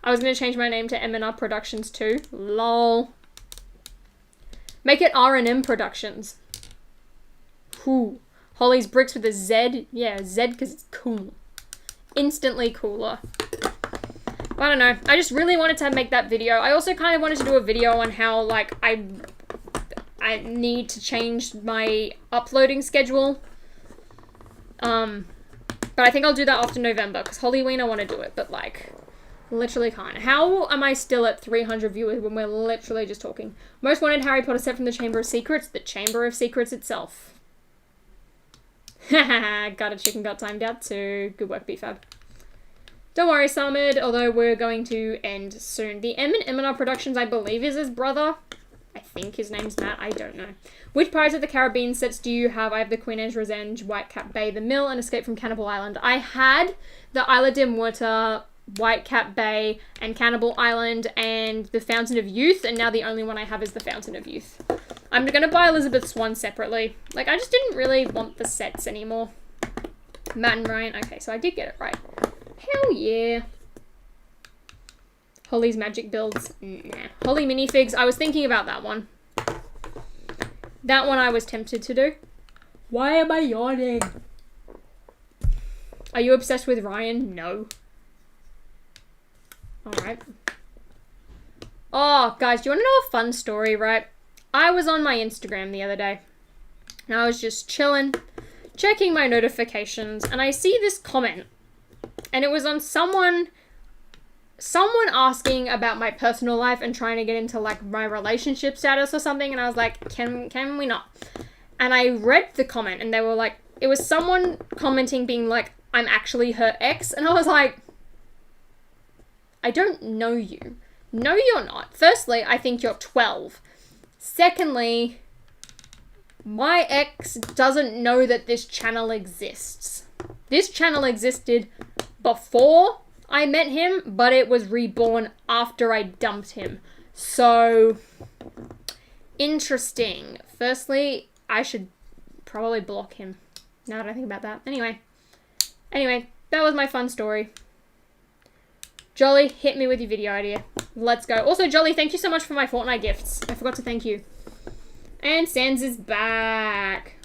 I was going to change my name to M&R Productions too. Lol. Make it R&M Productions. Cool. Holly's Bricks with a Z. Yeah, Z because it's cool. Instantly cooler. I don't know. I just really wanted to make that video. I also kind of wanted to do a video on how, like, I need to change my uploading schedule. But I think I'll do that after November, because Halloween I want to do it, but, like, literally can't. How am I still at 300 viewers when we're literally just talking? Most wanted Harry Potter set from the Chamber of Secrets? The Chamber of Secrets itself. Haha, got a chicken got timed out too. Good work, BFAB. Don't worry, Samad, although we're going to end soon. The M&R Productions, I believe, is his brother. I think his name's Matt. I don't know. Which Pirates of the Caribbean sets do you have? I have the Queen Anne's Revenge, Whitecap Bay, The Mill, and Escape from Cannibal Island. I had the Isla de Muerta, Whitecap Bay, and Cannibal Island, and the Fountain of Youth, and now the only one I have is the Fountain of Youth. I'm going to buy Elizabeth's one separately. Like, I just didn't really want the sets anymore. Matt and Ryan. Okay, so I did get it right. Hell yeah. Holly's magic builds. Nah. Holly minifigs. I was thinking about that one. That one I was tempted to do. Why am I yawning? Are you obsessed with Ryan? No. Alright. Oh, guys, do you want to know a fun story, right? I was on my Instagram the other day, and I was just chilling, checking my notifications, and I see this comment, and it was on someone asking about my personal life and trying to get into, like, my relationship status or something, and I was like, can we not? And I read the comment, and they were like, it was someone commenting being like, I'm actually her ex, and I was like, I don't know you. No, you're not. Firstly, I think you're 12. Secondly, my ex doesn't know that this channel exists. This channel existed before I met him, but it was reborn after I dumped him. So, interesting. Firstly, I should probably block him. Now that I think about that. Anyway, that was my fun story. Jolly, hit me with your video idea. Let's go. Also, Jolly, thank you so much for my Fortnite gifts. I forgot to thank you. And Sans is back.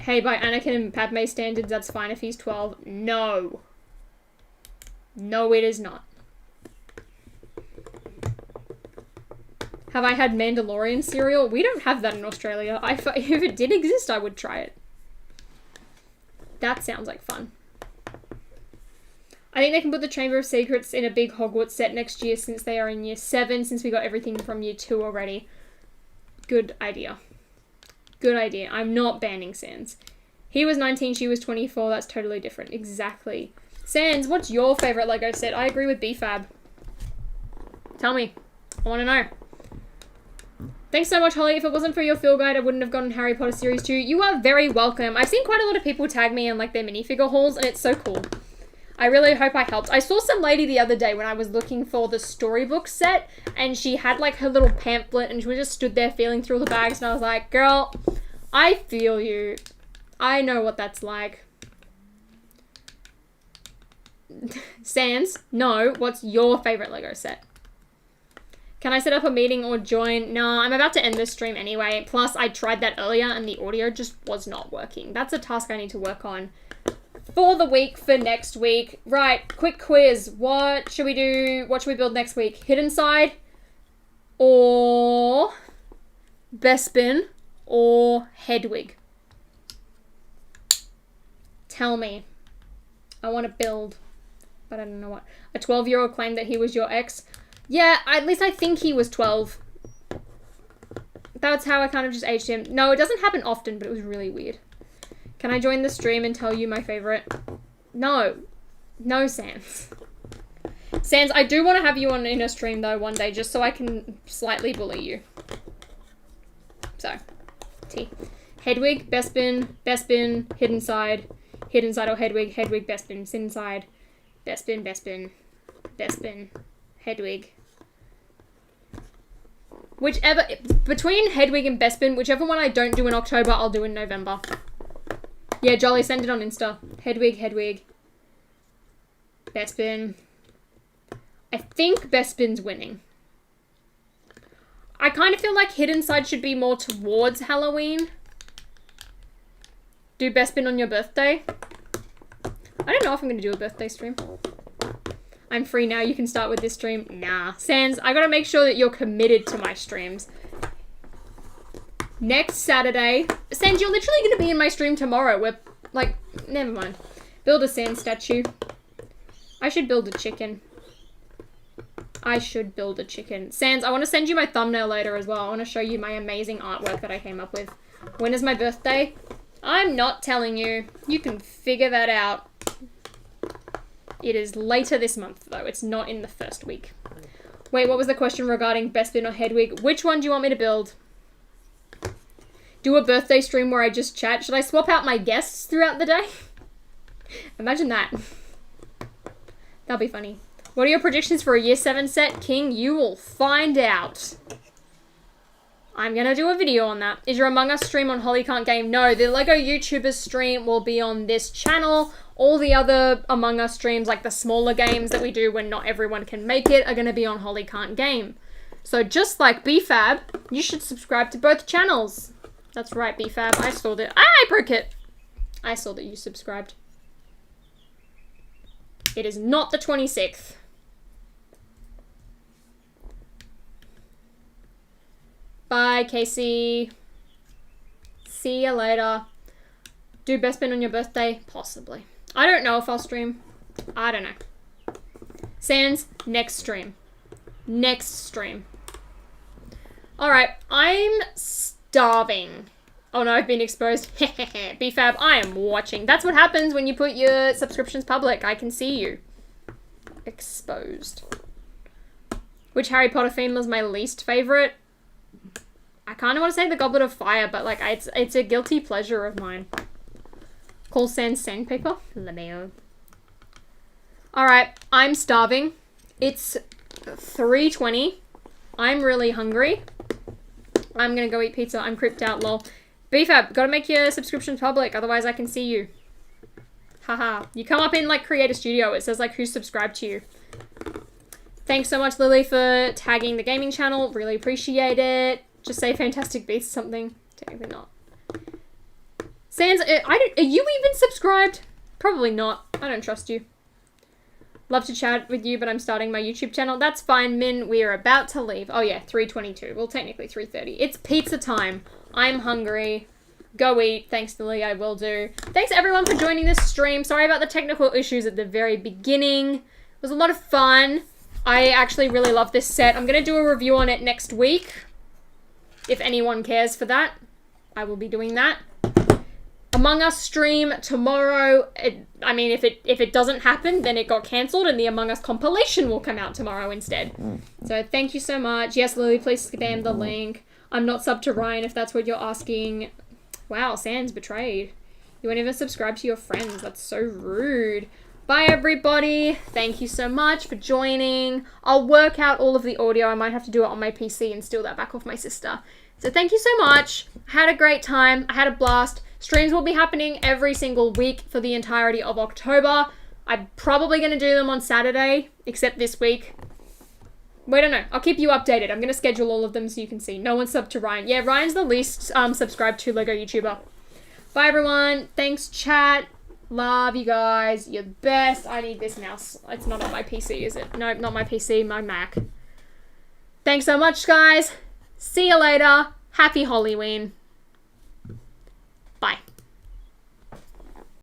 Hey, by Anakin and Padme standards, that's fine if he's 12. No. No, it is not. Have I had Mandalorian cereal? We don't have that in Australia. If it did exist, I would try it. That sounds like fun. I think they can put the Chamber of Secrets in a big Hogwarts set next year since they are in year 7, since we got everything from year 2 already. Good idea. Good idea. I'm not banning Sans. He was 19, she was 24. That's totally different. Exactly. Sans, what's your favourite Lego set? I agree with BFAB. Tell me. I want to know. Thanks so much, Holly. If it wasn't for your field guide, I wouldn't have gotten Harry Potter Series 2. You are very welcome. I've seen quite a lot of people tag me in like their minifigure hauls, and it's so cool. I really hope I helped. I saw some lady the other day when I was looking for the storybook set, and she had like her little pamphlet, and she just stood there feeling through the bags, and I was like, girl, I feel you. I know what that's like. Sans, no, what's your favourite Lego set? Can I set up a meeting or join? No, I'm about to end this stream anyway. Plus, I tried that earlier and the audio just was not working. That's a task I need to work on for the week, for next week. Right, quick quiz. What should we do? What should we build next week? Hidden Side or Bespin or Hedwig? Tell me. I want to build, but I don't know what. A 12-year-old claimed that he was your ex. Yeah, at least I think he was 12. That's how I kind of just aged him. No, it doesn't happen often, but it was really weird. Can I join the stream and tell you my favourite? No. No, Sans. Sans, I do want to have you on in a stream, though, one day, just so I can slightly bully you. So, T. Hedwig, Bespin, Hidden Side or Hedwig, Bespin, Sin Side, Bespin, Hedwig. Whichever, between Hedwig and Bespin, whichever one I don't do in October, I'll do in November. Yeah, Jolly, send it on Insta. Hedwig. Bespin. I think Bespin's winning. I kind of feel like Hidden Side should be more towards Halloween. Do Bespin on your birthday. I don't know if I'm going to do a birthday stream. I'm free now, you can start with this stream. Nah. Sans, I gotta make sure that you're committed to my streams. Next Saturday. Sans, you're literally gonna be in my stream tomorrow. We're, like, never mind. Build a sand statue. I should build a chicken. Sans, I want to send you my thumbnail later as well. I want to show you my amazing artwork that I came up with. When is my birthday? I'm not telling you. You can figure that out. It is later this month, though. It's not in the first week. Wait, what was the question regarding Bespin or Hedwig? Which one do you want me to build? Do a birthday stream where I just chat? Should I swap out my guests throughout the day? Imagine that. That'll be funny. What are your predictions for a Year 7 set? King, you will find out. I'm gonna do a video on that. Is your Among Us stream on Holly Can't Game? No, the Lego YouTubers stream will be on this channel. All the other Among Us streams, like the smaller games that we do when not everyone can make it, are gonna be on Holly Can't Game. So just like BFAB, you should subscribe to both channels. That's right, BFAB. I saw that. I broke it. I saw that you subscribed. It is not the 26th. Bye, Casey. See you later. Do best spin on your birthday? Possibly. I don't know if I'll stream. I don't know. Sans, next stream. Next stream. Alright, I'm starving. Oh no, I've been exposed. BFAB, I am watching. That's what happens when you put your subscriptions public. I can see you. Exposed. Which Harry Potter theme was my least favorite? I kind of want to say the Goblet of Fire, but like it's a guilty pleasure of mine. Call Sans sandpaper? LMAO. Alright, I'm starving. It's 3:20. I'm really hungry. I'm gonna go eat pizza. I'm creeped out, lol. BFAB, gotta make your subscriptions public, otherwise I can see you. Haha. You come up in like Creator Studio, it says like who's subscribed to you. Thanks so much, Lily, for tagging the gaming channel. Really appreciate it. Just say Fantastic Beasts something. Technically not. Sans, are you even subscribed? Probably not. I don't trust you. Love to chat with you, but I'm starting my YouTube channel. That's fine, Min. We are about to leave. Oh yeah, 3:22. Well, technically 3:30. It's pizza time. I'm hungry. Go eat. Thanks, Lily. I will do. Thanks everyone for joining this stream. Sorry about the technical issues at the very beginning. It was a lot of fun. I actually really love this set. I'm going to do a review on it next week. If anyone cares for that, I will be doing that. Among Us stream tomorrow. I mean, if it doesn't happen, then it got cancelled and the Among Us compilation will come out tomorrow instead. So thank you so much. Yes, Lily, please spam the link. I'm not subbed to Ryan if that's what you're asking. Wow, Sans betrayed. You won't even subscribe to your friends. That's so rude. Bye, everybody. Thank you so much for joining. I'll work out all of the audio. I might have to do it on my PC and steal that back off my sister. So thank you so much. I had a great time. I had a blast. Streams will be happening every single week for the entirety of October. I'm probably going to do them on Saturday, except this week. We don't know. I'll keep you updated. I'm going to schedule all of them so you can see. No one's subbed to Ryan. Yeah, Ryan's the least subscribed to Lego YouTuber. Bye, everyone. Thanks, chat. Love you guys. You're the best. I need this mouse. It's not on my PC, is it? Nope, not my PC, my Mac. Thanks so much, guys. See you later. Happy Halloween.